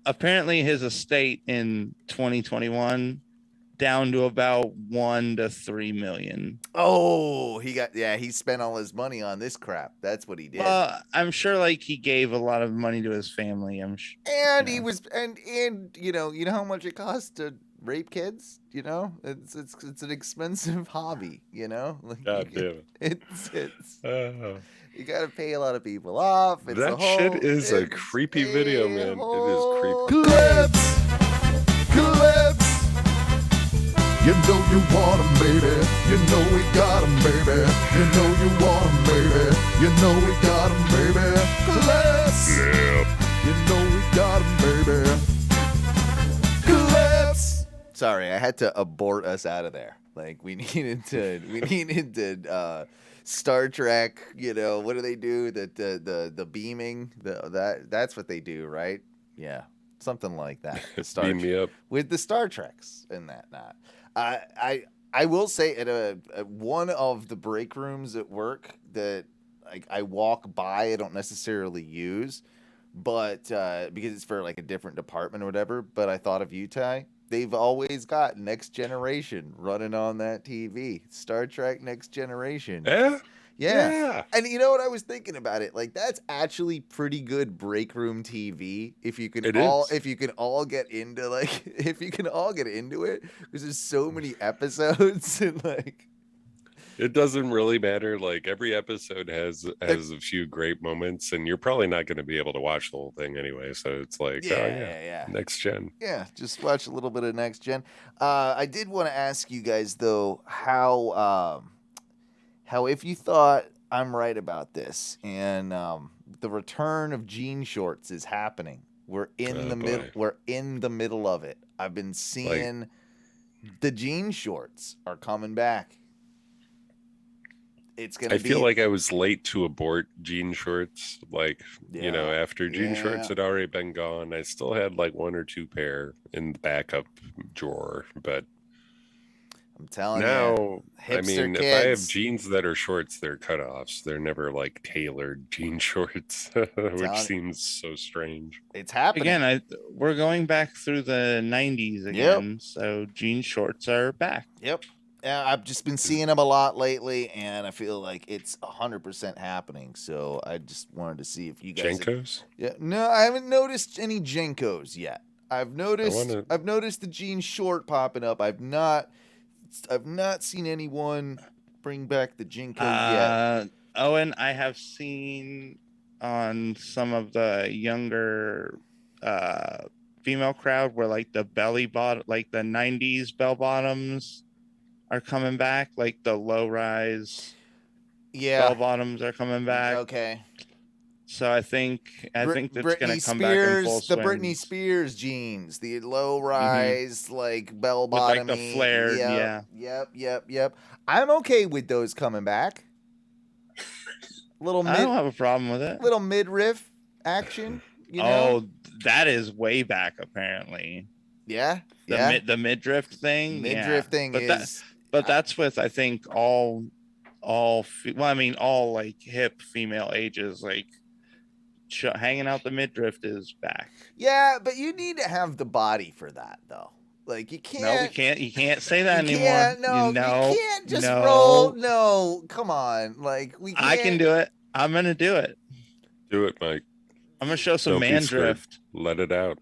[SPEAKER 8] apparently his estate in 2021 down to about 1 to 3 million.
[SPEAKER 6] Oh, he spent all his money on this crap. That's what he did.
[SPEAKER 8] I'm sure like he gave a lot of money to his family.
[SPEAKER 6] And he was and you know how much it costs to rape kids? It's an expensive hobby, Like,
[SPEAKER 7] God damn it.
[SPEAKER 6] It's you gotta pay a lot of people off.
[SPEAKER 7] That shit is a creepy video, man. It is creepy.
[SPEAKER 2] Clips. You know you want 'em, baby. You know we got 'em, baby. You know you want 'em, baby. You know we got 'em, baby. Clips. You know we got 'em, baby. Clips.
[SPEAKER 6] Sorry, I had to abort us out of there. Like we needed to Star Trek, what do they do? The beaming, that's what they do, right? Yeah. Something like that.
[SPEAKER 7] Beam me up.
[SPEAKER 6] With the Star Treks and that. I will say at one of the break rooms at work that I walk by, I don't necessarily use, but because it's for like a different department or whatever. But I thought of you, Ty. They've always got Next Generation running on that TV. Star Trek Next Generation. Yeah. And you know what I was thinking about it? Like that's actually pretty good break room TV if you can all get into it because there's so many episodes and like
[SPEAKER 7] it doesn't really matter. Like every episode has a few great moments and you're probably not going to be able to watch the whole thing anyway. So it's like,
[SPEAKER 6] yeah.
[SPEAKER 7] Next Gen.
[SPEAKER 6] Yeah, just watch a little bit of Next Gen. I did want to ask you guys though how if you thought I'm right about this and the return of jean shorts is happening. We're in the middle. We're in the middle of it. I've been seeing the jean shorts are coming back.
[SPEAKER 7] I feel like I was late to abort jean shorts. After jean shorts had already been gone, I still had like 1 or 2 pair in the backup drawer, but
[SPEAKER 6] I'm telling
[SPEAKER 7] now,
[SPEAKER 6] you.
[SPEAKER 7] I
[SPEAKER 6] Hipster
[SPEAKER 7] mean,
[SPEAKER 6] kids.
[SPEAKER 7] if I have jeans that are shorts, they're cutoffs. They're never like tailored jean shorts, which seems so strange.
[SPEAKER 6] It's happening.
[SPEAKER 8] Again, we're going back through the 90s again, so jean shorts are back.
[SPEAKER 6] Yep. I've just been seeing them a lot lately, and I feel like it's 100% happening. So I just wanted to see if you guys...
[SPEAKER 7] Jenkos?
[SPEAKER 6] Yeah. No, I haven't noticed any Jenkos yet. I've noticed the jean short popping up. I've not seen anyone bring back the Jenko yet.
[SPEAKER 8] Owen, I have seen on some of the younger female crowd where like the belly bottom, like the 90s bell bottoms are coming back, like the low rise bell bottoms are coming back.
[SPEAKER 6] Okay.
[SPEAKER 8] So I think that's going to come back in full
[SPEAKER 6] the
[SPEAKER 8] swing.
[SPEAKER 6] Britney Spears jeans, the low rise, like bell bottom,
[SPEAKER 8] like the flared,
[SPEAKER 6] Yep. I'm okay with those coming back.
[SPEAKER 8] I don't have a problem with it.
[SPEAKER 6] Little midriff action. You know?
[SPEAKER 8] Oh, that is way back apparently.
[SPEAKER 6] Yeah.
[SPEAKER 8] The midriff thing. But that's with I think all like hip female ages like. Hanging out the midriff is back.
[SPEAKER 6] Yeah, but you need to have the body for that, though. Like you can't.
[SPEAKER 8] No, we can't. You can't say that anymore.
[SPEAKER 6] You can't just roll. No, come on. Like we. Can't.
[SPEAKER 8] I can do it. I'm gonna do it.
[SPEAKER 7] Do it, Mike.
[SPEAKER 8] I'm gonna show some man drift.
[SPEAKER 7] Let it out.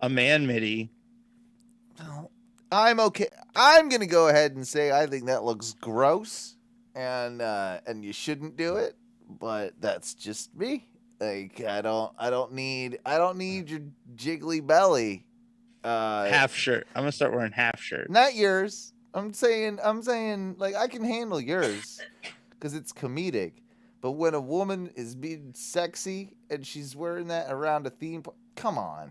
[SPEAKER 8] A man midi.
[SPEAKER 6] No, I'm okay. I'm gonna go ahead and say I think that looks gross, and you shouldn't do it. But that's just me. Like I don't need your jiggly belly.
[SPEAKER 8] Half shirt. I'm gonna start wearing half shirt.
[SPEAKER 6] Not yours. I'm saying like I can handle yours because it's comedic. But when a woman is being sexy and she's wearing that around a theme park, come on.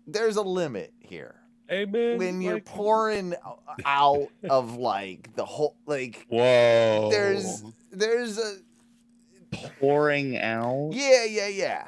[SPEAKER 6] There's a limit here.
[SPEAKER 7] Amen.
[SPEAKER 6] When you're pouring out of like the whole like
[SPEAKER 8] whoa,
[SPEAKER 6] there's a
[SPEAKER 8] pouring out.
[SPEAKER 6] Yeah.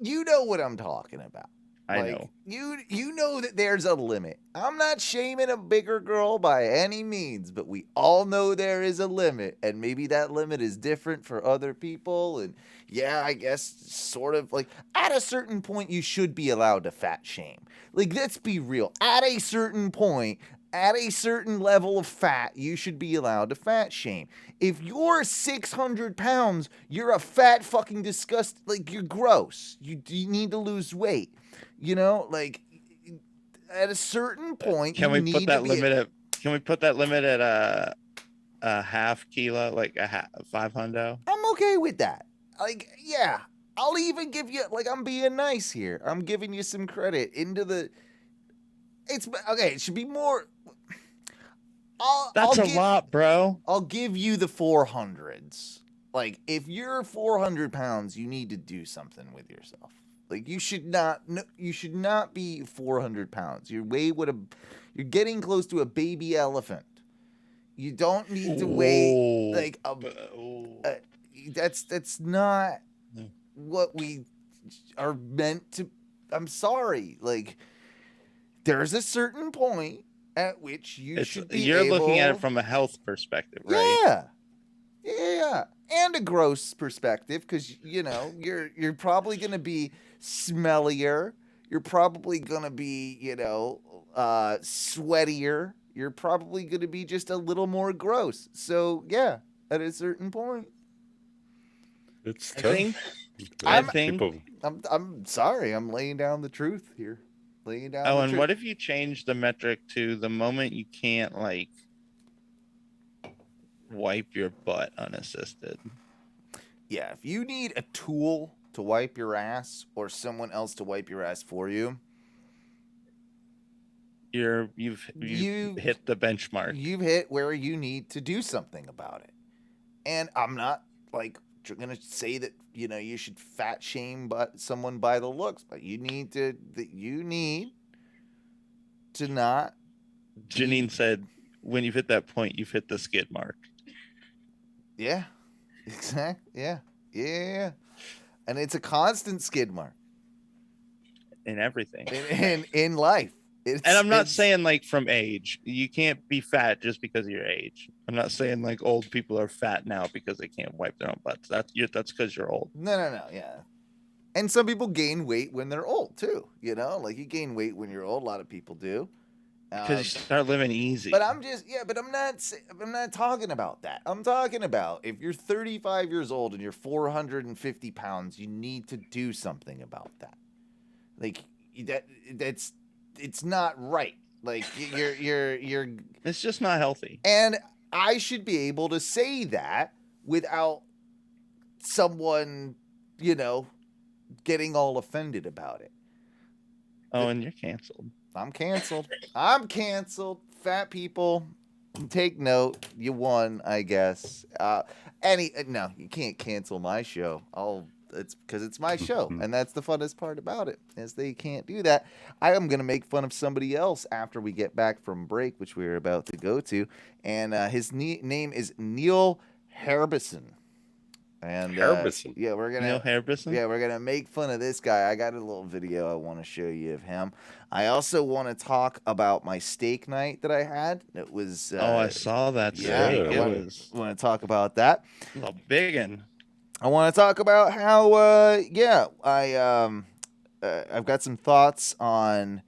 [SPEAKER 6] You know what I'm talking about.
[SPEAKER 8] I know.
[SPEAKER 6] You know that there's a limit. I'm not shaming a bigger girl by any means, but we all know there is a limit, and maybe that limit is different for other people. And yeah, I guess sort of like at a certain point you should be allowed to fat shame. Like let's be real. At a certain point, at a certain level of fat, you should be allowed to fat shame. If you're 600 pounds, you're a fat fucking disgust. Like you're gross. You need to lose weight. You know, like at a certain point,
[SPEAKER 8] Can we put that limit at a half kilo, like a 500?
[SPEAKER 6] I'm okay with that. Like, yeah, I'll even give you like I'm being nice here. I'm giving you some credit into the. It's okay. It should be more.
[SPEAKER 8] That's a lot, bro.
[SPEAKER 6] I'll give you the 400s. Like, if you're 400 pounds, you need to do something with yourself. Like you should not be 400 pounds. You're getting close to a baby elephant. You don't need to weigh like that's not what we are meant to. I'm sorry. Like there's a certain point at which should be
[SPEAKER 8] You're looking at it from a health perspective,
[SPEAKER 6] right? Yeah. And a gross perspective, because you're probably gonna be smellier. You're probably gonna be sweatier. You're probably gonna be just a little more gross. So yeah, at a certain point,
[SPEAKER 7] it's tough.
[SPEAKER 6] I'm sorry. I'm laying down the truth here.
[SPEAKER 8] And what if you change the metric to the moment you can't like wipe your butt unassisted?
[SPEAKER 6] Yeah, if you need a tool to wipe your ass or someone else to wipe your ass for you,
[SPEAKER 8] you've hit the benchmark.
[SPEAKER 6] You've hit where you need to do something about it. And I'm not like going to say that you should fat shame someone by the looks, but you need to not.
[SPEAKER 8] Janine said, when you've hit that point, you've hit the skid mark.
[SPEAKER 6] Yeah, exactly. Yeah. And it's a constant skid mark.
[SPEAKER 8] In everything.
[SPEAKER 6] In life.
[SPEAKER 8] And I'm not saying like from age. You can't be fat just because of your age. I'm not saying like old people are fat now because they can't wipe their own butts. That's because you're old.
[SPEAKER 6] No, yeah. And some people gain weight when they're old too. You know, like you gain weight when you're old. A lot of people do.
[SPEAKER 8] Because you start living easy.
[SPEAKER 6] But I'm not talking about that. I'm talking about if you're 35 years old and you're 450 pounds, you need to do something about that. Like it's not right. Like you're
[SPEAKER 8] it's just not healthy.
[SPEAKER 6] And I should be able to say that without someone, getting all offended about it.
[SPEAKER 8] Oh, and you're canceled.
[SPEAKER 6] I'm canceled. Fat people, take note. You won, I guess. No, you can't cancel my show. It's because it's my show, and that's the funnest part about it, is they can't do that. I am going to make fun of somebody else after we get back from break, which we're about to go to, and his name is Neil Harbisson. And
[SPEAKER 7] Harbisson.
[SPEAKER 8] Neil Harbisson?
[SPEAKER 6] Yeah, we're gonna make fun of this guy. I got a little video I want to show you of him. I also want to talk about my steak night that I had. It was
[SPEAKER 8] I saw that.
[SPEAKER 6] Yeah, I want to talk about that.
[SPEAKER 8] A big one.
[SPEAKER 6] I want to talk about how I've got some thoughts on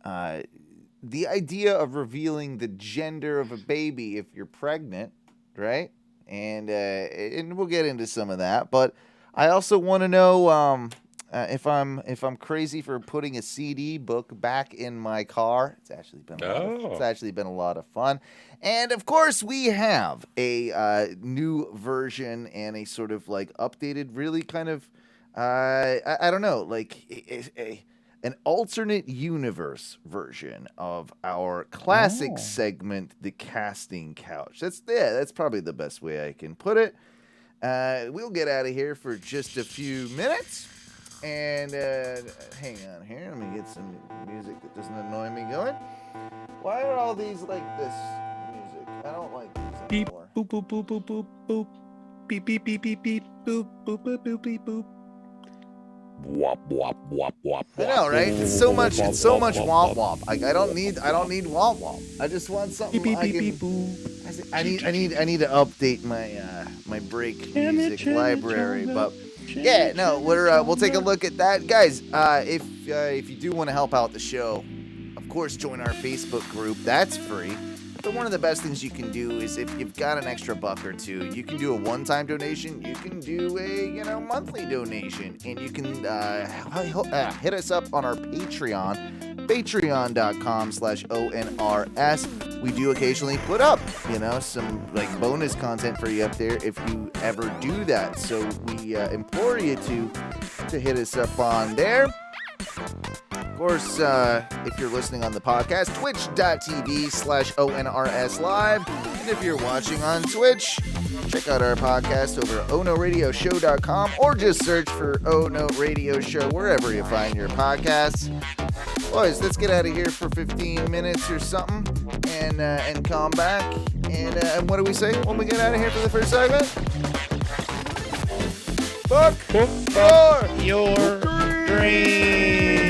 [SPEAKER 6] the idea of revealing the gender of a baby if you're pregnant, right? And we'll get into some of that, but I also want to know if I'm crazy for putting a CD book back in my car. It's actually been a lot of fun, and of course we have a new version and a sort of like updated, really kind of I don't know, like an alternate universe version of our classic segment, The Casting Couch. That's probably the best way I can put it. We'll get out of here for just a few minutes. And hang on here. Let me get some music that doesn't annoy me going. Why are all these like this music? I don't like these anymore.
[SPEAKER 1] Beep, boop, boop, boop, boop, boop, boop. Beep, beep, beep, beep, beep, boop, boop, boop, boop, beep, boop.
[SPEAKER 7] Wop wop wop wop.
[SPEAKER 6] I know, right? It's so much womp womp. I don't need womp womp. I just want something I need to update my break music library. But yeah, no, we'll take a look at that, guys. If you do want to help out the show, of course, join our Facebook group. That's free. But one of the best things you can do is if you've got an extra buck or two, you can do a one-time donation. You can do a monthly donation, and you can hit us up on our Patreon, patreon.com/ONRS. We do occasionally put up, some like bonus content for you up there if you ever do that. So we implore you to hit us up on there. Of course, if you're listening on the podcast, twitch.tv/ONRS Live. And if you're watching on Twitch, check out our podcast over at onoradioshow.com or just search for Oh No Radio Show wherever you find your podcasts. Boys, let's get out of here for 15 minutes or something and come back. And what do we say when we get out of here for the first segment? Fuck for
[SPEAKER 8] your dreams.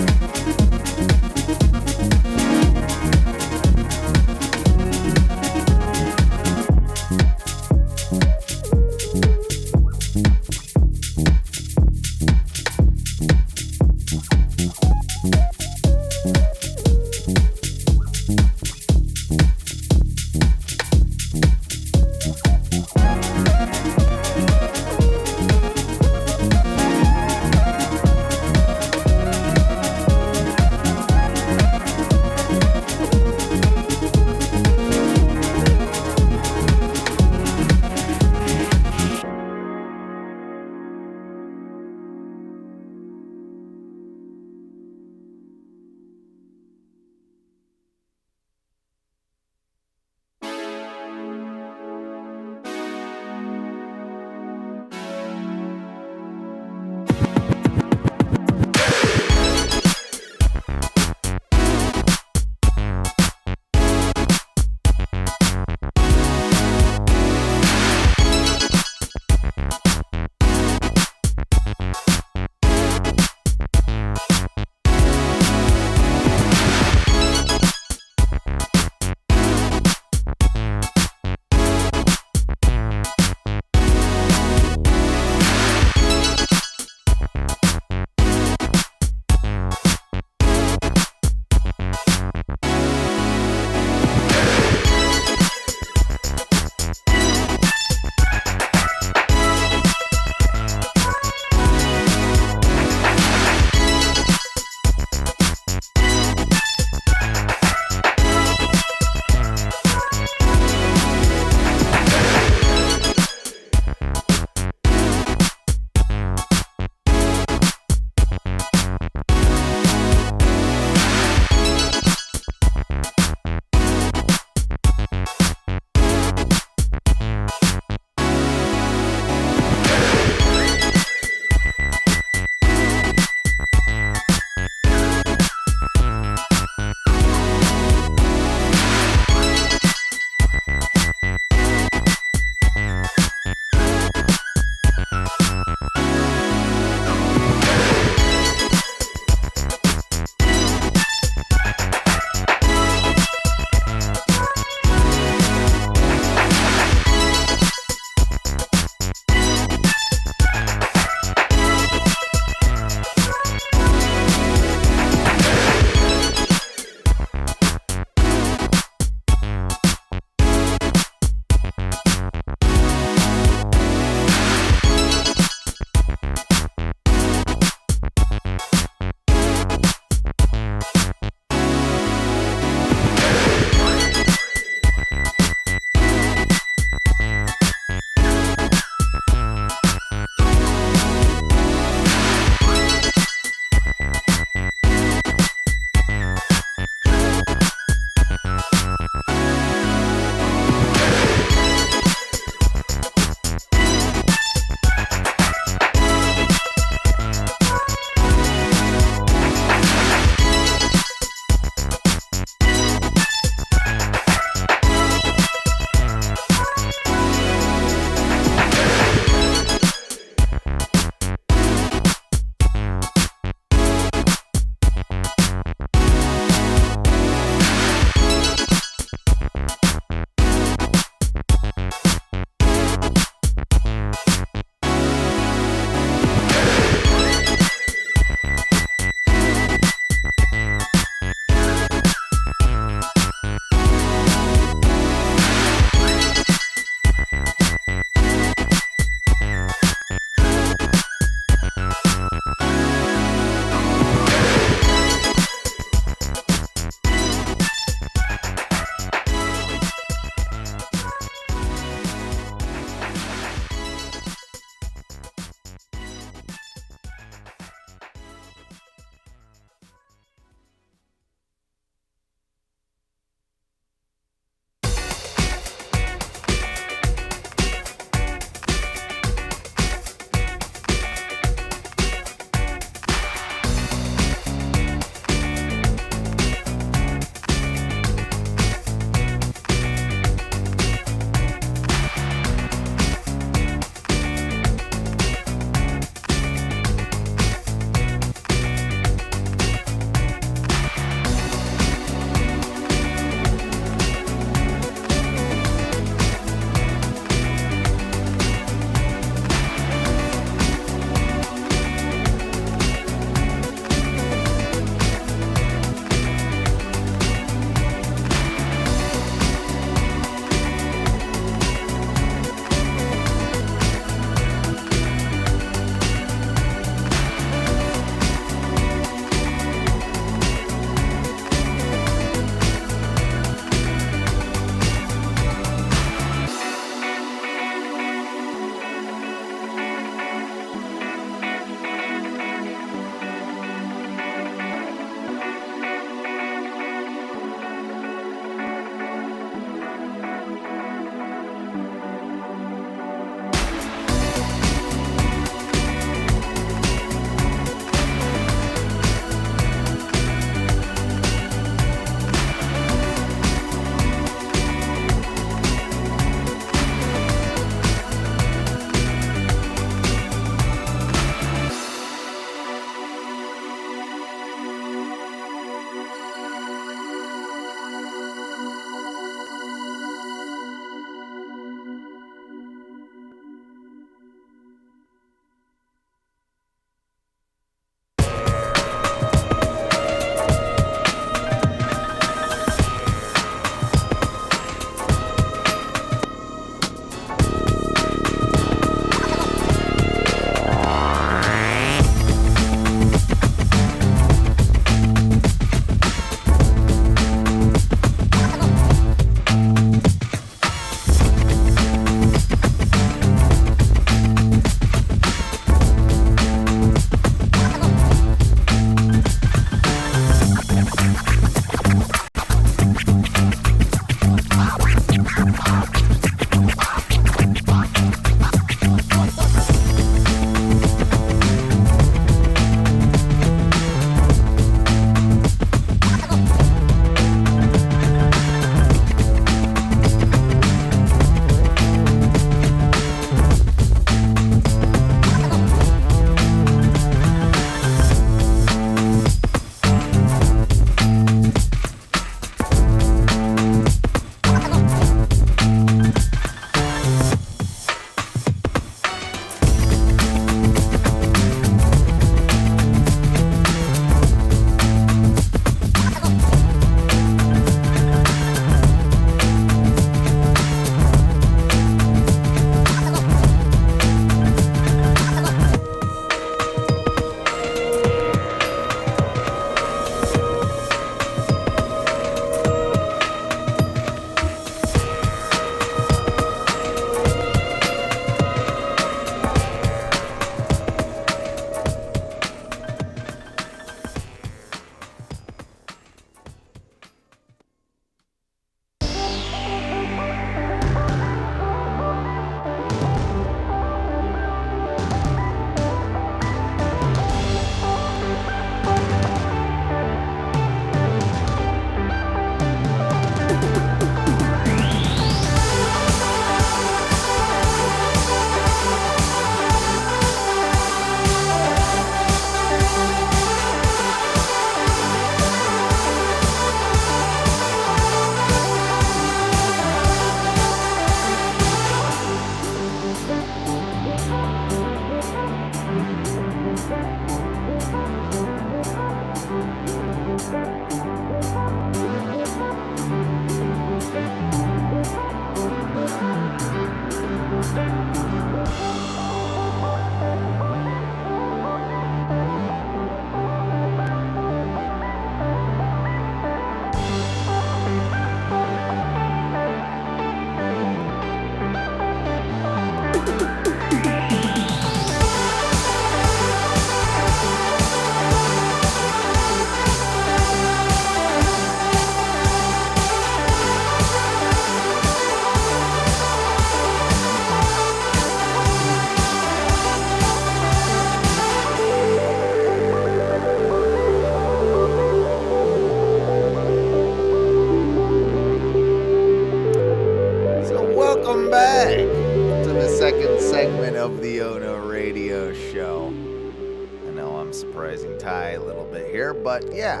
[SPEAKER 6] there, but yeah,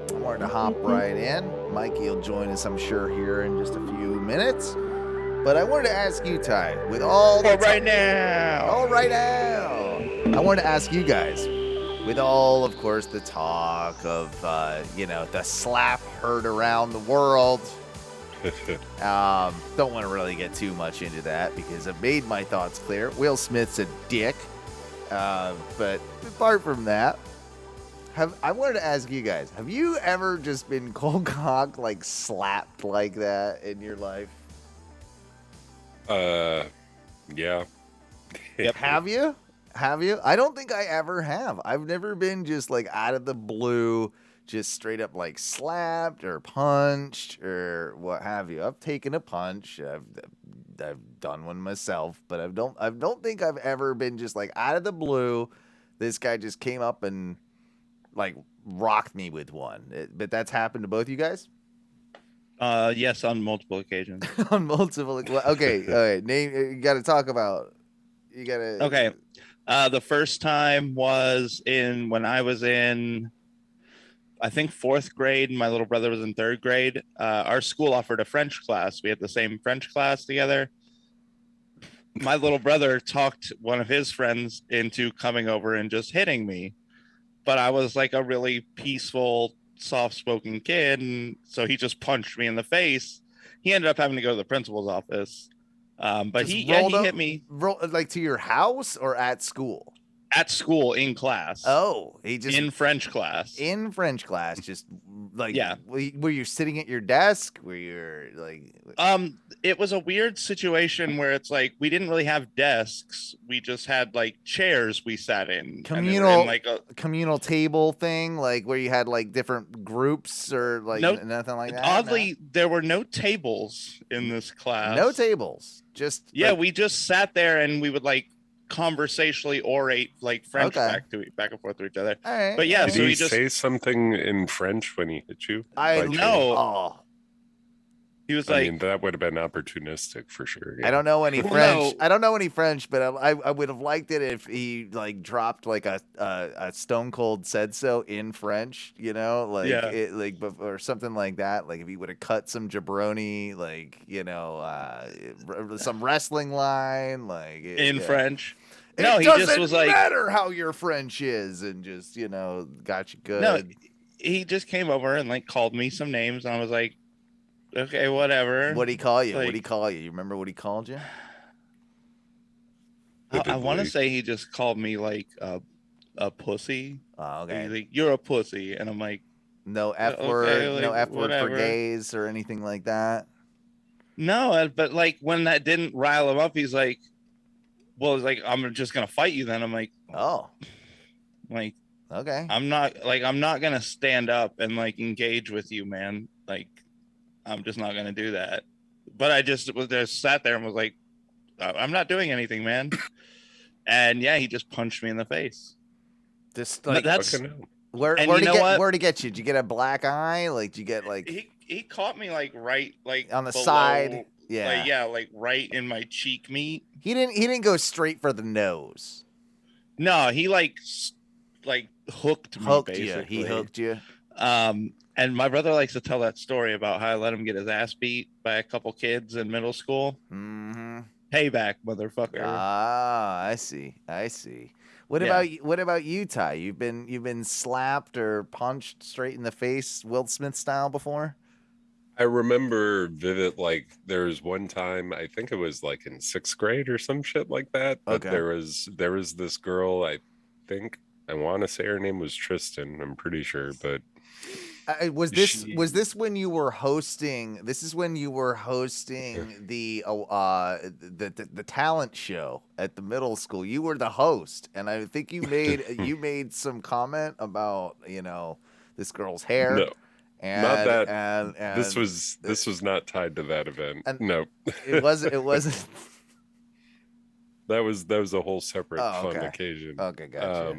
[SPEAKER 6] I wanted to hop right in. Mikey will join us, I'm sure, here in just a few minutes. But I wanted to ask you, Ty, with all the
[SPEAKER 8] right now.
[SPEAKER 6] All right now. I wanted to ask you guys, with all, of course, the talk of, the slap heard around the world. Don't want to really get too much into that because I've made my thoughts clear. Will Smith's a dick. But apart from that, I wanted to ask you guys, have you ever just been cold cock, like slapped like that in your life?
[SPEAKER 7] Yeah.
[SPEAKER 6] Yep. Have you? I don't think I ever have. I've never been just like out of the blue, just straight up like slapped or punched or what have you. I've taken a punch. I've done one myself, but I don't think I've ever been just like out of the blue. This guy just came up and like rocked me with one. But that's happened to both you guys?
[SPEAKER 8] Yes, on multiple occasions.
[SPEAKER 6] On multiple. Okay. All right. Name. You got to talk about. You got to.
[SPEAKER 8] Okay. The first time was when I was in, I think, 4th grade, and my little brother was in 3rd grade. Our school offered a French class. We had the same French class together. My little brother talked one of his friends into coming over and just hitting me. But I was like a really peaceful, soft-spoken kid, and so he just punched me in the face. He ended up having to go to the principal's office. But he hit me.
[SPEAKER 6] Like to your house or at school?
[SPEAKER 8] At school, in class.
[SPEAKER 6] Oh, he just
[SPEAKER 8] in French class.
[SPEAKER 6] In French class, just like
[SPEAKER 8] yeah.
[SPEAKER 6] Were you sitting at your desk? Were you like?
[SPEAKER 8] It was a weird situation where it's like we didn't really have desks. We just had like chairs we sat in.
[SPEAKER 6] Communal, like a communal table thing, like where you had like different groups or like nothing like that.
[SPEAKER 8] Oddly, there were no tables in this class.
[SPEAKER 6] No tables. Just
[SPEAKER 8] we just sat there and we would like conversationally orate like French back and forth to each other.
[SPEAKER 6] All right.
[SPEAKER 8] But yeah,
[SPEAKER 7] did
[SPEAKER 8] so
[SPEAKER 7] he
[SPEAKER 8] we just
[SPEAKER 7] say something in French when he hit you?
[SPEAKER 6] I know.
[SPEAKER 7] Oh.
[SPEAKER 8] He was
[SPEAKER 7] I mean, that would have been opportunistic for sure. Yeah.
[SPEAKER 6] I don't know any French. I don't know any French, but I would have liked it if he like dropped like a Stone Cold said so in French, or something like that. Like if he would have cut some jabroni, like some wrestling line, like
[SPEAKER 8] in French.
[SPEAKER 6] No, he just was like, matter how your French is, and just got you good.
[SPEAKER 8] No, he just came over and like called me some names, and I was like, okay, whatever.
[SPEAKER 6] What'd he call you? What'd he call you? You remember what he called you?
[SPEAKER 8] I want to say he just called me like a pussy.
[SPEAKER 6] Oh, okay.
[SPEAKER 8] He's like, you're a pussy, and I'm like,
[SPEAKER 6] no F word, no F word for gays or anything like that.
[SPEAKER 8] No, but like when that didn't rile him up, he's like, well, it's like I'm just gonna fight you. Then I'm like,
[SPEAKER 6] oh,
[SPEAKER 8] like
[SPEAKER 6] okay.
[SPEAKER 8] I'm not gonna stand up and like engage with you, man. Like I'm just not gonna do that. But I just sat there and was like, I'm not doing anything, man. And yeah, he just punched me in the face.
[SPEAKER 6] Just like
[SPEAKER 8] that's
[SPEAKER 6] where'd he get you? Did you get a black eye? Like did you get like
[SPEAKER 8] he caught me like right like
[SPEAKER 6] on the
[SPEAKER 8] below,
[SPEAKER 6] side? Yeah.
[SPEAKER 8] Like right in my cheek meat.
[SPEAKER 6] He didn't go straight for the nose.
[SPEAKER 8] No, he like hooked me basically.
[SPEAKER 6] He hooked you.
[SPEAKER 8] And my brother likes to tell that story about how I let him get his ass beat by a couple kids in middle school.
[SPEAKER 6] Mm-hmm.
[SPEAKER 8] Payback, motherfucker.
[SPEAKER 6] Ah, I see. What about you, Ty? You've been slapped or punched straight in the face, Will Smith style before?
[SPEAKER 7] I remember vivid, like there was one time, I think it was like in 6th grade or some shit like that. But there was this girl, I want to say her name was Tristan, I'm pretty sure, but
[SPEAKER 6] was this when you were hosting? This is when you were hosting the talent show at the middle school. You were the host, and I think you made some comment about this girl's hair.
[SPEAKER 7] No.
[SPEAKER 6] And,
[SPEAKER 7] not that.
[SPEAKER 6] And
[SPEAKER 7] this was not tied to that event. No,
[SPEAKER 6] it wasn't.
[SPEAKER 7] That was a whole separate fun occasion.
[SPEAKER 6] Okay, gotcha.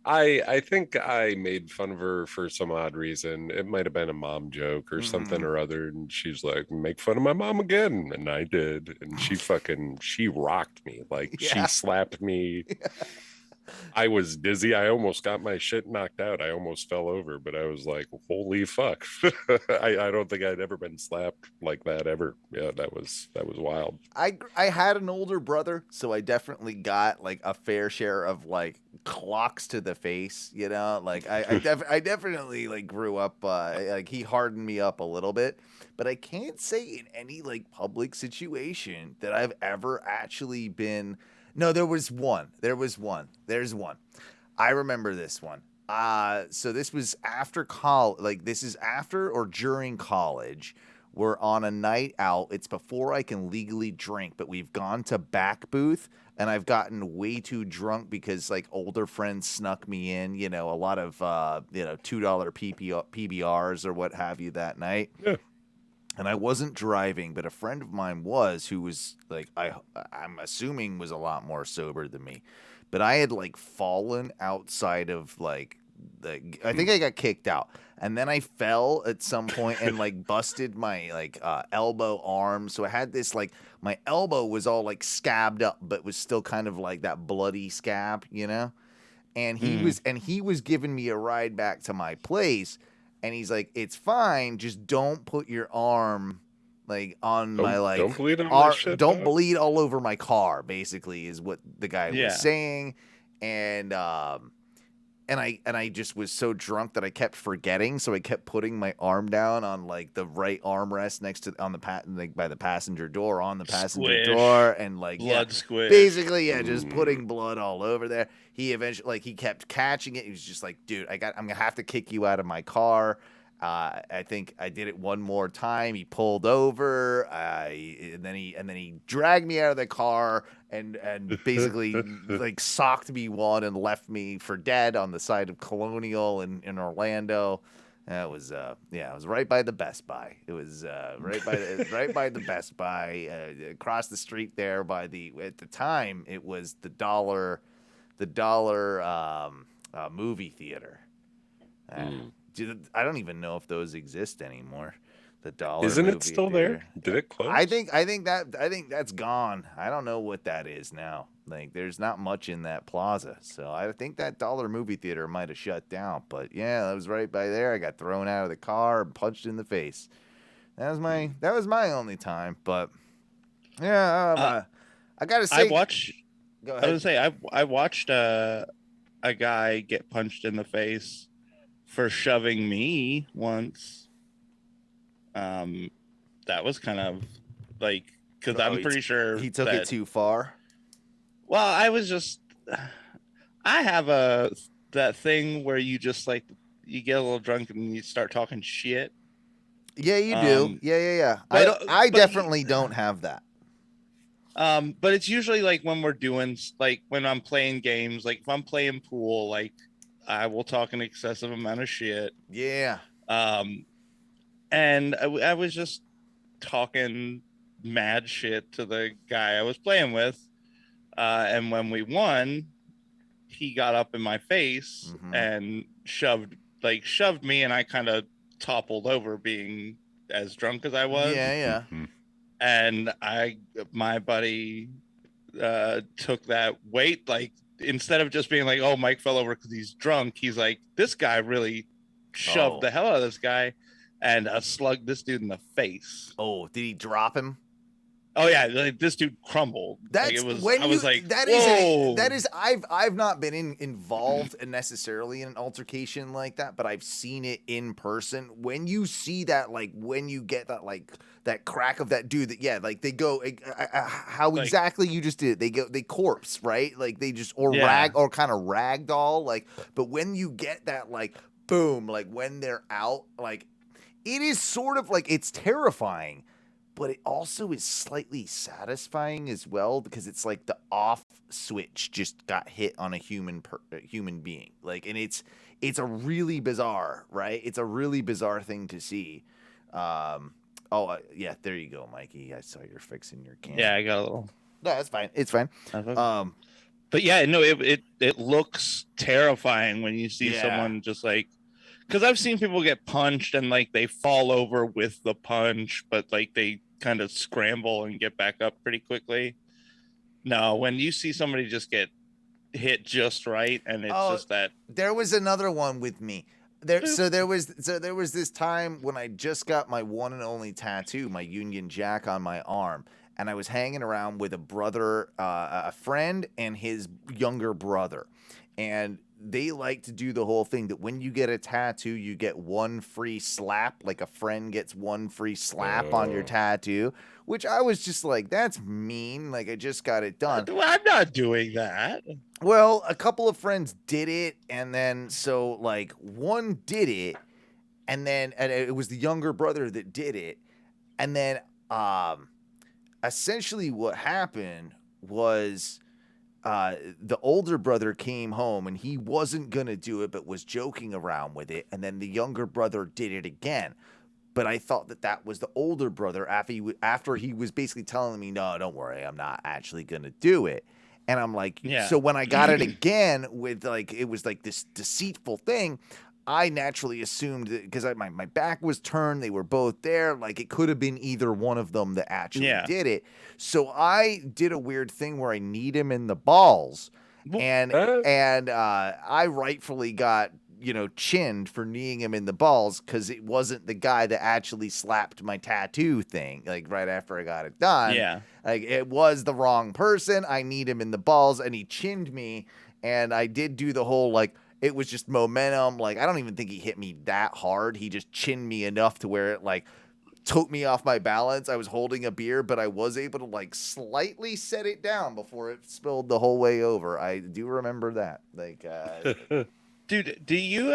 [SPEAKER 7] I think I made fun of her for some odd reason. It might have been a mom joke or something or other, and she's like, "Make fun of my mom again," and I did, and she rocked me, like she slapped me. I was dizzy. I almost got my shit knocked out. I almost fell over, but I was like, holy fuck. I don't think I'd ever been slapped like that ever. Yeah, that was wild.
[SPEAKER 6] I had an older brother, so I definitely got like a fair share of like clocks to the face, you know? Like I definitely like grew up like he hardened me up a little bit, but I can't say in any like public situation that I've ever actually been. No, there was one. There's one. I remember this one. So this was after college. Like this is after or during college. We're on a night out. It's before I can legally drink, but we've gone to back booth, and I've gotten way too drunk because like older friends snuck me in. You know, a lot of $2 PBRs or what have you that night.
[SPEAKER 7] Yeah.
[SPEAKER 6] And I wasn't driving, but a friend of mine was, who was like, I'm assuming was a lot more sober than me. But I had like fallen outside of like, I think I got kicked out. And then I fell at some point and like busted my like elbow arm. So I had this like, my elbow was all like scabbed up, but was still kind of like that bloody scab, you know? And he was giving me a ride back to my place. And he's like, it's fine. Just don't put your arm like on my like
[SPEAKER 7] don't bleed on my shit,
[SPEAKER 6] don't
[SPEAKER 7] dog.
[SPEAKER 6] bleed all over my car, basically, is what the guy
[SPEAKER 8] Yeah.
[SPEAKER 6] was saying. And I just was so drunk that I kept forgetting, so I kept putting my arm down on like the right armrest next to on the like by the passenger door, on the passenger
[SPEAKER 8] Squish.
[SPEAKER 6] door, and like
[SPEAKER 8] Blood squish.
[SPEAKER 6] basically just putting blood all over there. He eventually like he kept catching it. He was just like, dude, I'm gonna have to kick you out of my car. I think I did it one more time. He pulled over, and then he dragged me out of the car and basically like socked me one and left me for dead on the side of Colonial in Orlando. It was it was right by the Best Buy. It was right by the Best Buy, across the street there by the, at the time it was the dollar movie theater. Dude, I don't even know if those exist anymore. The dollar.
[SPEAKER 7] Isn't it
[SPEAKER 6] movie
[SPEAKER 7] still
[SPEAKER 6] theater.
[SPEAKER 7] there? Did it close?
[SPEAKER 6] I think that's gone. I don't know what that is now. Like, there's not much in that plaza, so I think that dollar movie theater might have shut down. But yeah, that was right by there. I got thrown out of the car and punched in the face. That was my only time. But yeah, I gotta say,
[SPEAKER 8] Go ahead. I was gonna say I watched a guy get punched in the face for shoving me once. That was kind of like, because I'm pretty sure
[SPEAKER 6] he took it too far.
[SPEAKER 8] Well, I have that thing where you just like, you get a little drunk and you start talking shit.
[SPEAKER 6] Yeah, you do. Yeah. I definitely don't have that.
[SPEAKER 8] But it's usually like when we're doing, like when I'm playing games, like if I'm playing pool, like I will talk an excessive amount of shit.
[SPEAKER 6] Yeah.
[SPEAKER 8] And I was just talking mad shit to the guy I was playing with. And when we won, he got up in my face and shoved me, and I kind of toppled over, being as drunk as I was.
[SPEAKER 6] Yeah.
[SPEAKER 8] And my buddy took that weight, like, instead of just being like, oh, Mike fell over because he's drunk, he's like, this guy really shoved the hell out of this guy and slugged this dude in the face.
[SPEAKER 6] Oh, did he drop him?
[SPEAKER 8] Oh yeah, like, this dude crumbled.
[SPEAKER 6] That's
[SPEAKER 8] like,
[SPEAKER 6] when
[SPEAKER 8] I was like,
[SPEAKER 6] that
[SPEAKER 8] whoa.
[SPEAKER 6] is I've not been involved necessarily in an altercation like that, but I've seen it in person. When you see that, like when you get that, like that crack of that dude, that like they go how
[SPEAKER 8] like,
[SPEAKER 6] exactly you just did it. They corpse, right? Like they just kind of ragdoll, like. But when you get that, like boom, like when they're out, like it is sort of like, it's terrifying. But it also is slightly satisfying as well, because it's like the off switch just got hit on a human being. Like, and it's a really bizarre, right? It's a really bizarre thing to see. Yeah, there you go, Mikey. I saw you're fixing your can.
[SPEAKER 8] Yeah, I got a little.
[SPEAKER 6] No, that's fine. It's fine.
[SPEAKER 8] But yeah, no, it looks terrifying when you see someone just like, because I've seen people get punched and like they fall over with the punch, but like they kind of scramble and get back up pretty quickly. No, when you see somebody just get hit just right, and it's just that.
[SPEAKER 6] There was another one with me. There was this time when I just got my one and only tattoo, my Union Jack on my arm, and I was hanging around with a brother, a friend, and his younger brother, and they like to do the whole thing that when you get a tattoo, you get one free slap, like a friend gets one free slap on your tattoo, which I was just like, that's mean. Like, I just got it done.
[SPEAKER 8] I'm not doing that.
[SPEAKER 6] Well, a couple of friends did it, and then so like one did it, and it was the younger brother that did it, and then essentially what happened was the older brother came home and he wasn't gonna do it, but was joking around with it, and then the younger brother did it again. But I thought that was the older brother after he was basically telling me, no, don't worry, I'm not actually gonna do it. And I'm like, so when I got it again with like, it was like this deceitful thing, I naturally assumed that because my back was turned, they were both there. Like it could have been either one of them that actually did it. So I did a weird thing where I kneed him in the balls, and I rightfully got chinned for kneeing him in the balls because it wasn't the guy that actually slapped my tattoo thing. Like right after I got it done, like it was the wrong person. I kneed him in the balls, and he chinned me, and I did do the whole like. It was just momentum. Like, I don't even think he hit me that hard. He just chinned me enough to where it, like, took me off my balance. I was holding a beer, but I was able to, like, slightly set it down before it spilled the whole way over. I do remember that. Like,
[SPEAKER 8] Dude, did you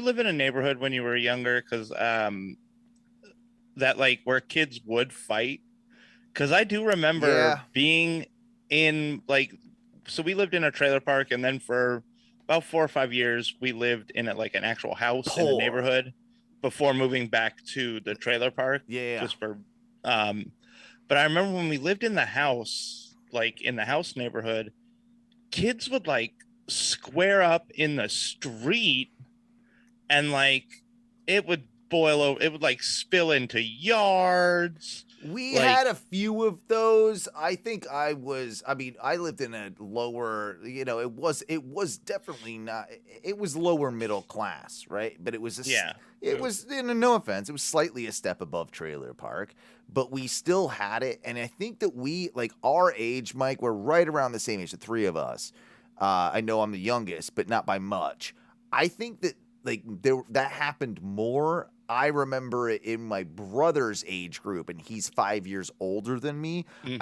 [SPEAKER 8] live in a neighborhood when you were younger? Because, that, like, where kids would fight? Because I do remember being in, like, so we lived in a trailer park, and then for about 4 or 5 years, we lived in an actual house in the neighborhood before moving back to the trailer park. Just for, but I remember when we lived in the house, like in the house neighborhood, kids would like square up in the street, and like it would boil over. It would like spill into yards.
[SPEAKER 6] We had a few of those. I think I lived in a lower, it was definitely not, it was lower middle class, right? But it was, it was, no offense, it was slightly a step above trailer park, but we still had it. And I think that we, like our age, Mike, we're right around the same age, the three of us. I know I'm the youngest, but not by much. I think that like that happened more. I remember it in my brother's age group, and he's 5 years older than me.
[SPEAKER 8] Mm-hmm.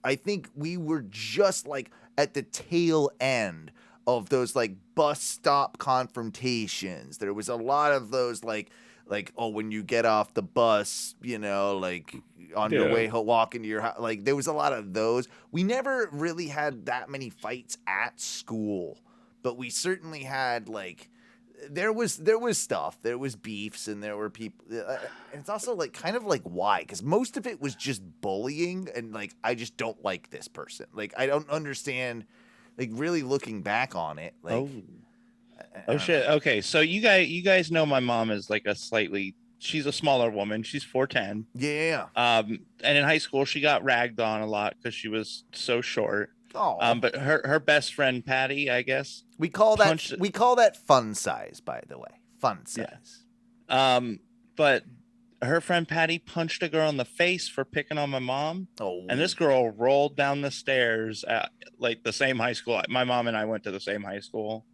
[SPEAKER 6] I think we were just like at the tail end of those like bus stop confrontations. There was a lot of those like when you get off the bus, like on your way home, walking to your house. Like there was a lot of those. We never really had that many fights at school, but we certainly had like. There was stuff. There was beefs, and there were people. And it's also like kind of like why? Because most of it was just bullying, and like I just don't like this person. Like I don't understand. Like really looking back on it. Like,
[SPEAKER 8] oh shit. Okay, so you guys know my mom is like she's a smaller woman. She's 4'10".
[SPEAKER 6] Yeah.
[SPEAKER 8] And in high school, she got ragged on a lot because she was so short.
[SPEAKER 6] Oh.
[SPEAKER 8] But her best friend Patty, I guess.
[SPEAKER 6] We call that fun size, by the way. Fun size.
[SPEAKER 8] Yeah. But her friend Patty punched a girl in the face for picking on my mom.
[SPEAKER 6] Oh.
[SPEAKER 8] And this girl rolled down the stairs at like the same high school. My mom and I went to the same high school.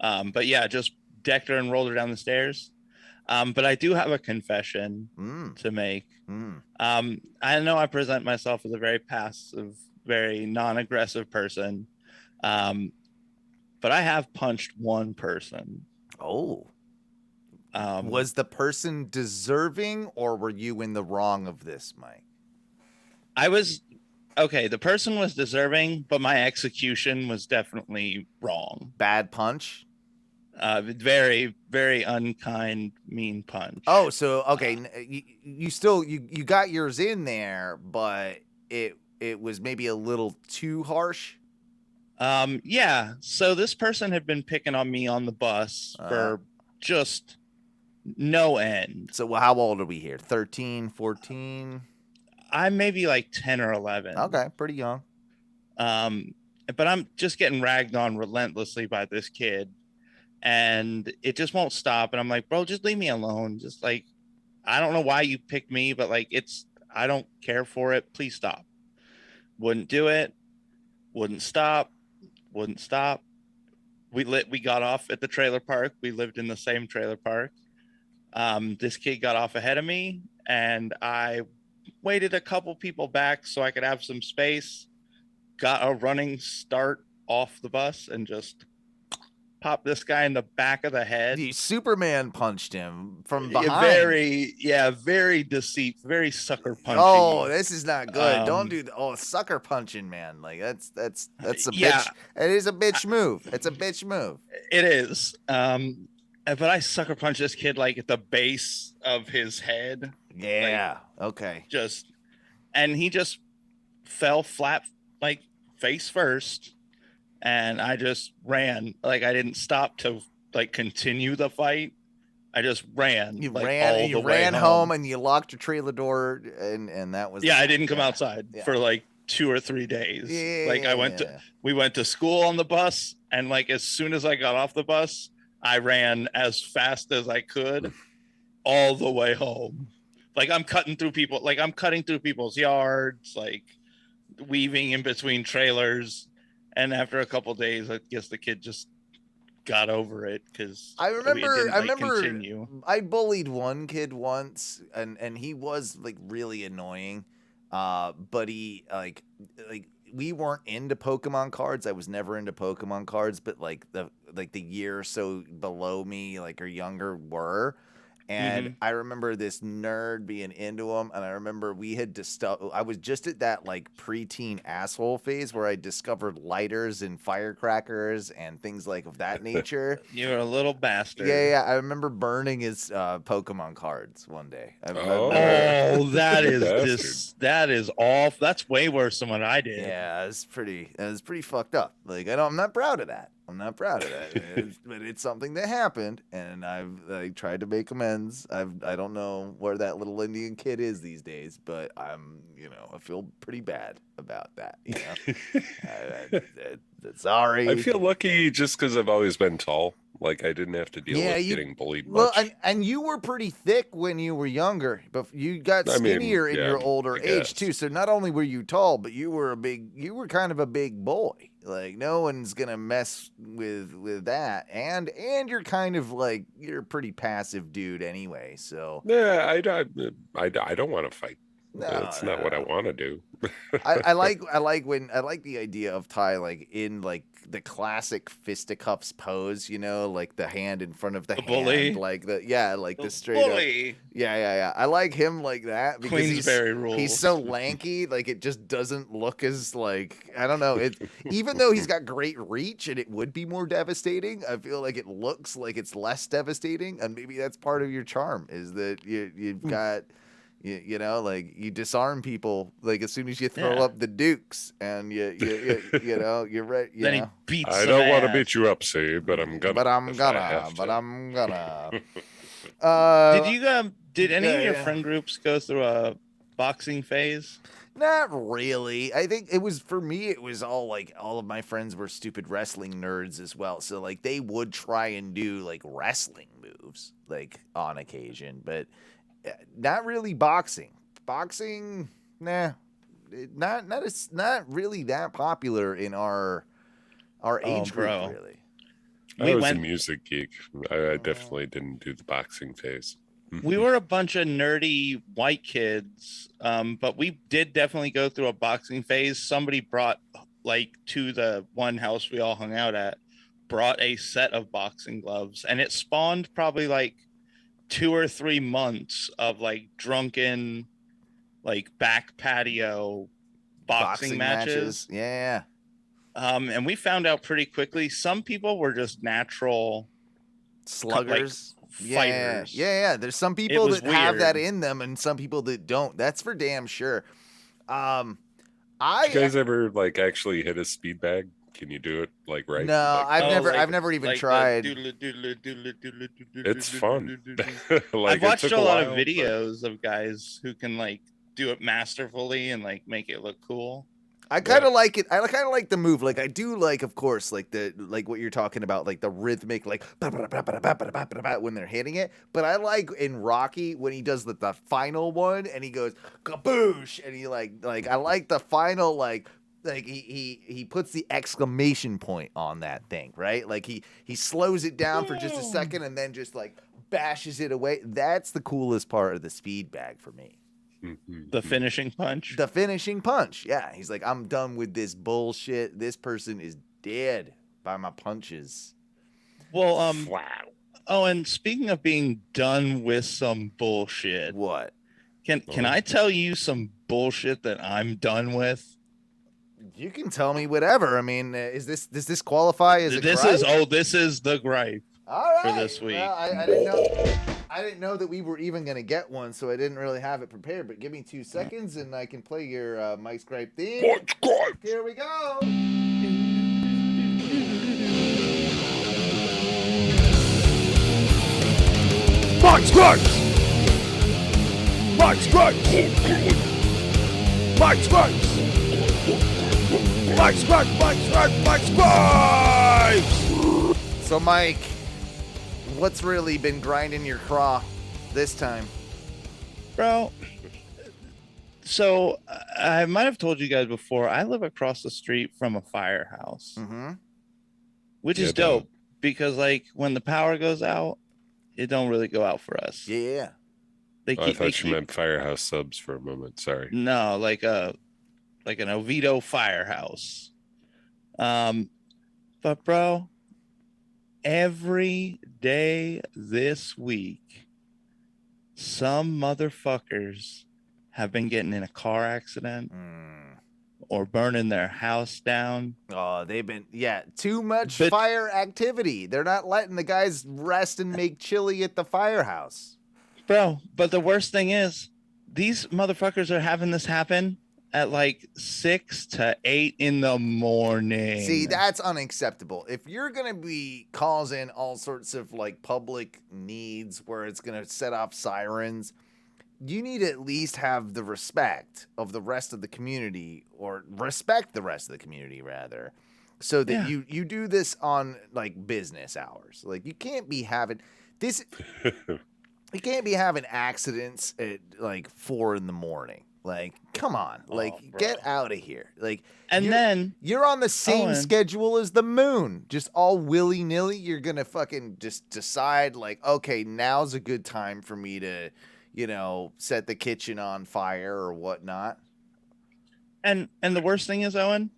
[SPEAKER 8] But yeah, just decked her and rolled her down the stairs. But I do have a confession to make. I know I present myself as a very passive, very non-aggressive person. But I have punched one person.
[SPEAKER 6] Oh. Was the person deserving, or were you in the wrong of this, Mike?
[SPEAKER 8] The person was deserving, but my execution was definitely wrong.
[SPEAKER 6] Bad punch?
[SPEAKER 8] Very, very unkind, mean punch.
[SPEAKER 6] Oh, so okay, you got yours in there, but it was maybe a little too harsh.
[SPEAKER 8] Yeah. So this person had been picking on me on the bus for just no end.
[SPEAKER 6] So how old are we here? 13, 14?
[SPEAKER 8] I'm maybe like 10 or 11.
[SPEAKER 6] Okay, pretty young.
[SPEAKER 8] but I'm just getting ragged on relentlessly by this kid, and it just won't stop. And I'm like, bro, just leave me alone. Just like, I don't know why you picked me, but like, I don't care for it. Please stop. Wouldn't do it. Wouldn't stop. Wouldn't stop. We got off at the trailer park. We lived in the same trailer park. This kid got off ahead of me, and I waited a couple people back so I could have some space. Got a running start off the bus and just popped this guy in the back of the head.
[SPEAKER 6] You Superman punched him from behind.
[SPEAKER 8] Very deceitful, very sucker punchy.
[SPEAKER 6] Oh, this is not good. Don't do sucker punching, man. Like that's a bitch. It is a bitch move. It's a bitch move.
[SPEAKER 8] It is. But I sucker punched this kid like at the base of his head.
[SPEAKER 6] Yeah. Okay.
[SPEAKER 8] And he just fell flat, like face first. And I just ran. Like I didn't stop to like continue the fight. I just ran.
[SPEAKER 6] You
[SPEAKER 8] ran
[SPEAKER 6] ran home and you locked your trailer door, and that was.
[SPEAKER 8] Yeah, I didn't come outside for like 2 or 3 days.
[SPEAKER 6] Yeah.
[SPEAKER 8] Like we went to school on the bus, and like as soon as I got off the bus, I ran as fast as I could all the way home. Like I'm cutting through people's yards, like weaving in between trailers. And after a couple days, I guess the kid just got over it because
[SPEAKER 6] I remember
[SPEAKER 8] continue.
[SPEAKER 6] I bullied one kid once, and he was like really annoying. But he like we weren't into Pokemon cards. I was never into Pokemon cards, but like the year or so below me, like or younger, were. And I remember this nerd being into them, and I remember we had I was just at that like preteen asshole phase where I discovered lighters and firecrackers and things like of that nature.
[SPEAKER 8] You're a little bastard.
[SPEAKER 6] Yeah. I remember burning his Pokemon cards one day.
[SPEAKER 8] That is awful. That's way worse than what I did.
[SPEAKER 6] Yeah, it was pretty fucked up. Like I'm not proud of that. But it's something that happened, and I've tried to make amends. I don't know where that little Indian kid is these days, but I feel pretty bad about that. Sorry.
[SPEAKER 7] I feel lucky just because I've always been tall. Like I didn't have to deal with getting bullied much.
[SPEAKER 6] Well, and you were pretty thick when you were younger, but you got skinnier in your older age too. So not only were you tall, but you were kind of a big boy. Like no one's gonna mess with that, and you're kind of like you're a pretty passive dude anyway. So
[SPEAKER 7] yeah, I don't want to fight. That's not what I want to do.
[SPEAKER 6] I like the idea of Ty like in like the classic fisticuffs pose, like the hand in front of the hand,
[SPEAKER 8] bully.
[SPEAKER 6] like the straight
[SPEAKER 8] bully.
[SPEAKER 6] Up. Yeah. I like him like that because
[SPEAKER 8] Queensberry rules.
[SPEAKER 6] He's so lanky, like it just doesn't look as like I don't know. It even though he's got great reach and it would be more devastating, I feel like it looks like it's less devastating, and maybe that's part of your charm is that you've got. Like you disarm people like as soon as you throw up the dukes, and you're right.
[SPEAKER 8] Then he beats.
[SPEAKER 7] I don't want to beat you up, see, but I'm gonna.
[SPEAKER 8] Did any of your friend groups go through a boxing phase?
[SPEAKER 6] Not really. I think it was for me. It was all of my friends were stupid wrestling nerds as well. So like they would try and do like wrestling moves like on occasion, but. Not really boxing. Boxing, nah. Not really that popular in our age group, really.
[SPEAKER 7] I was a music geek. I definitely didn't do the boxing phase.
[SPEAKER 8] We were a bunch of nerdy white kids, but we did definitely go through a boxing phase. Somebody brought, like, to the one house we all hung out at, brought a set of boxing gloves, and it spawned probably like 2 or 3 months of like drunken, like back patio boxing matches.
[SPEAKER 6] Yeah.
[SPEAKER 8] And we found out pretty quickly some people were just natural
[SPEAKER 6] sluggers,
[SPEAKER 8] fighters.
[SPEAKER 6] Yeah. There's some people that have that in them, and some people that don't. That's for damn sure.
[SPEAKER 7] You guys ever like actually hit a speed bag? Can you do it like right?
[SPEAKER 6] No, I've never even tried.
[SPEAKER 7] It's fun.
[SPEAKER 8] I've watched a lot of videos of guys who can like do it masterfully and like make it look cool.
[SPEAKER 6] I kind of like it. I kind of like the move. Like I do like, of course, like what you're talking about, like the rhythmic, like when they're hitting it. But I like in Rocky when he does the final one and he goes kaboosh, and he like I like the final like he puts the exclamation point on that thing, right? Like he slows it down for just a second and then just like bashes it away. That's the coolest part of the speed bag for me.
[SPEAKER 8] The finishing punch.
[SPEAKER 6] The finishing punch. Yeah, he's like, I'm done with this bullshit. This person is dead by my punches.
[SPEAKER 8] Well, wow. Oh, and speaking of being done with some bullshit,
[SPEAKER 6] what?
[SPEAKER 8] Can I tell you some bullshit that I'm done with?
[SPEAKER 6] You can tell me whatever. I mean, does this qualify as a gripe?
[SPEAKER 8] This is the gripe.
[SPEAKER 6] All right.
[SPEAKER 8] For this week.
[SPEAKER 6] Well, I didn't know that we were even going to get one, so I didn't really have it prepared. But give me 2 seconds, and I can play your Mike's Gripe theme.
[SPEAKER 2] Mike's Gripe.
[SPEAKER 6] Here we go.
[SPEAKER 2] Mike's Gripes. Mike's Gripes. Mike's Gripes. Mike's Gripes. Mike's Gripes. Mike's Gripes.
[SPEAKER 6] So, Mike, what's really been grinding your craw this time?
[SPEAKER 8] Bro, so I might have told you guys before, I live across the street from a firehouse, which is dope because, like, when the power goes out, it don't really go out for us.
[SPEAKER 6] Yeah.
[SPEAKER 7] I thought you meant firehouse subs for a moment. Sorry.
[SPEAKER 8] No, like an Oviedo firehouse. But, bro, every day this week, some motherfuckers have been getting in a car accident or burning their house down.
[SPEAKER 6] Oh, they've been, too much fire activity. They're not letting the guys rest and make chili at the firehouse.
[SPEAKER 8] Bro, but the worst thing is, these motherfuckers are having this happen at like 6 to 8 in the morning.
[SPEAKER 6] See, that's unacceptable. If you're going to be causing all sorts of like public needs where it's going to set off sirens, you need to at least have the respect of the rest of the community, or respect the rest of the community rather, so that you do this on like business hours. Like you can't be having this. You can't be having accidents at like 4 a.m. Like, come on, like, get out of here. Like,
[SPEAKER 8] and then
[SPEAKER 6] you're on the same schedule as the moon, just all willy nilly. You're gonna fucking just decide, like, okay, now's a good time for me to, set the kitchen on fire or whatnot.
[SPEAKER 8] And the worst thing is, Owen,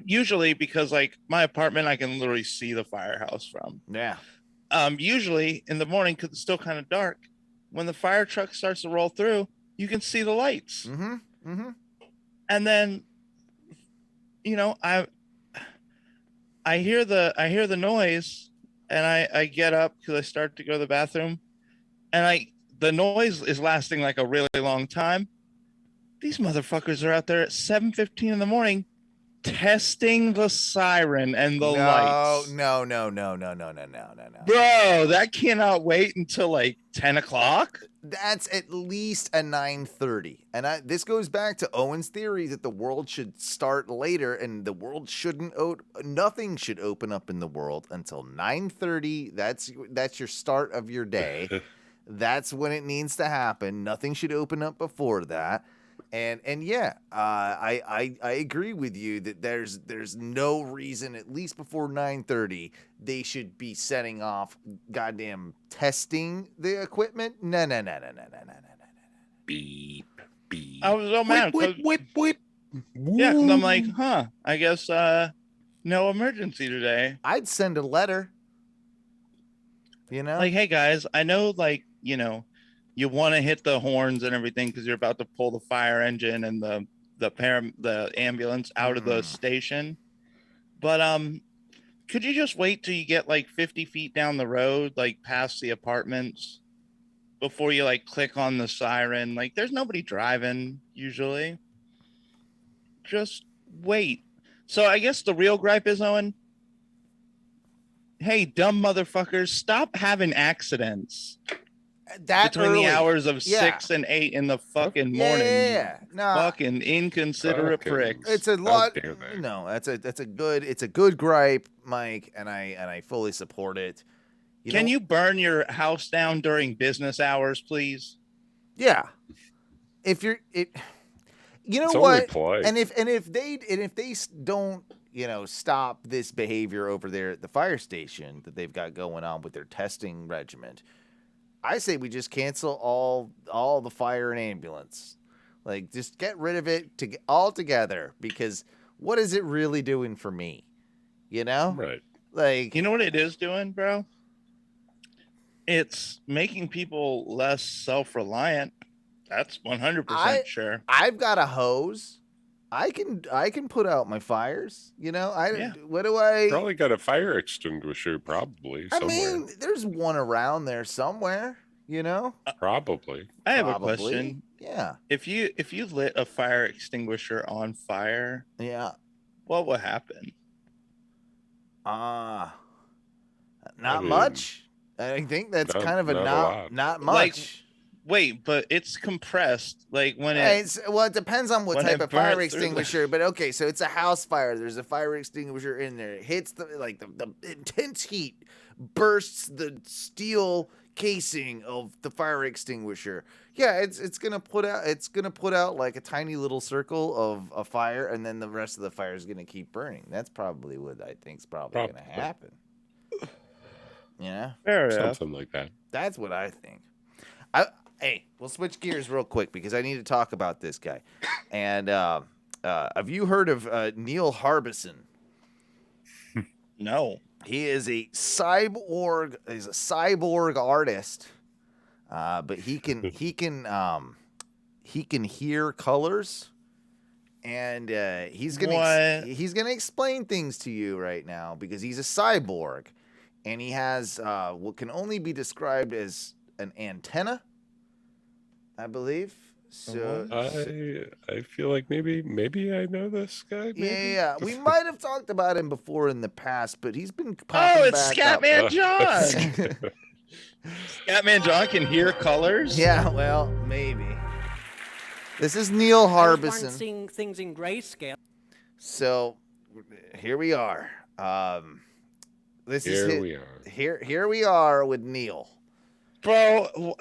[SPEAKER 8] usually because like my apartment, I can literally see the firehouse from.
[SPEAKER 6] Yeah.
[SPEAKER 8] Usually in the morning, because it's still kind of dark, when the fire truck starts to roll through, you can see the lights. And then, I hear the noise, and I get up because I start to go to the bathroom, and the noise is lasting like a really long time. These motherfuckers are out there at 7:15 in the morning testing the siren and the lights.
[SPEAKER 6] No.
[SPEAKER 8] Bro, that cannot wait until like 10 o'clock.
[SPEAKER 6] That's at least a 9:30. And this goes back to Owens' theory that the world should start later, and the world nothing should open up in the world until 9:30. That's your start of your day. That's when it needs to happen. Nothing should open up before that. And I agree with you that there's no reason, at least before 9:30, they should be setting off goddamn testing the equipment. No.
[SPEAKER 7] Beep, beep.
[SPEAKER 8] I was so mad.
[SPEAKER 7] Whip.
[SPEAKER 8] Yeah, because I'm like, I guess no emergency today.
[SPEAKER 6] I'd send a letter.
[SPEAKER 8] Like, hey guys, I know, like, you want to hit the horns and everything because you're about to pull the fire engine and the ambulance out of the station. But could you just wait till you get like 50 feet down the road, like past the apartments, before you like click on the siren? Like, there's nobody driving usually. Just wait. So I guess the real gripe is, Owen, hey, dumb motherfuckers, stop having accidents.
[SPEAKER 6] that
[SPEAKER 8] between
[SPEAKER 6] early.
[SPEAKER 8] the hours of 6 and 8 in the fucking morning.
[SPEAKER 6] Yeah. No.
[SPEAKER 8] Fucking inconsiderate pricks.
[SPEAKER 6] It's a lot. No, it's a good gripe, Mike, and I fully support it.
[SPEAKER 8] Can you burn your house down during business hours, please?
[SPEAKER 6] Yeah. If you're it, you know
[SPEAKER 7] It's
[SPEAKER 6] what?
[SPEAKER 7] only polite.
[SPEAKER 6] And if they don't, stop this behavior over there at the fire station that they've got going on with their testing regiment, I say we just cancel all the fire and ambulance. Like, just get rid of it altogether, because what is it really doing for me?
[SPEAKER 7] Right.
[SPEAKER 6] Like,
[SPEAKER 8] you know what it is doing, bro? It's making people less self-reliant. That's 100% sure.
[SPEAKER 6] I've got a hose. I can put out my fires. What do I?
[SPEAKER 7] Probably got a fire extinguisher, probably somewhere.
[SPEAKER 6] I mean, there's one around there somewhere.
[SPEAKER 7] Probably.
[SPEAKER 8] I have a question.
[SPEAKER 6] Yeah.
[SPEAKER 8] If you lit a fire extinguisher on fire,
[SPEAKER 6] yeah,
[SPEAKER 8] what would happen?
[SPEAKER 6] Not much. I think that's kind of not much.
[SPEAKER 8] Like, wait, but it's compressed. Like when it
[SPEAKER 6] depends on what type of fire extinguisher. But okay, so it's a house fire. There's a fire extinguisher in there. It hits the intense heat, bursts the steel casing of the fire extinguisher. Yeah, it's gonna put out like a tiny little circle of a fire, and then the rest of the fire is gonna keep burning. That's probably what I think's probably gonna happen. Yeah,
[SPEAKER 7] something like that.
[SPEAKER 6] That's what I think. Hey, we'll switch gears real quick because I need to talk about this guy. And have you heard of Neil Harbisson?
[SPEAKER 8] No.
[SPEAKER 6] He is a cyborg. He's a cyborg artist, but he can hear colors, and he's gonna explain things to you right now because he's a cyborg, and he has what can only be described as an antenna, I believe. So
[SPEAKER 7] I feel like maybe I know this guy. Maybe?
[SPEAKER 6] Yeah. We might have talked about him before in the past, but he's been popping
[SPEAKER 8] it's
[SPEAKER 6] back
[SPEAKER 8] Scatman
[SPEAKER 6] up.
[SPEAKER 8] John. Scatman John can hear colors.
[SPEAKER 6] Yeah, well, maybe. This is Neil Harbisson.
[SPEAKER 16] Seeing things in grayscale.
[SPEAKER 6] So here we are. Here we are with Neil.
[SPEAKER 8] Bro,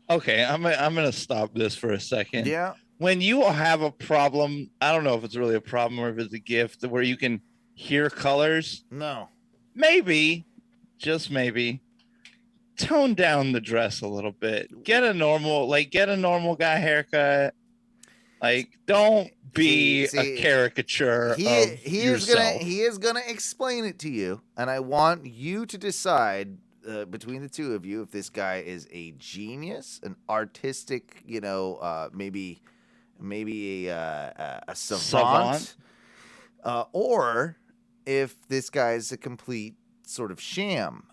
[SPEAKER 8] okay, I'm gonna stop this for a second.
[SPEAKER 6] Yeah.
[SPEAKER 8] When you have a problem, I don't know if it's really a problem or if it's a gift where you can hear colors.
[SPEAKER 6] No.
[SPEAKER 8] Maybe, just maybe, tone down the dress a little bit. Get a normal guy haircut. Like, don't be a caricature of yourself.
[SPEAKER 6] He is gonna explain it to you, and I want you to decide between the two of you if this guy is a genius, an artistic, maybe a savant. Or if this guy is a complete sort of sham.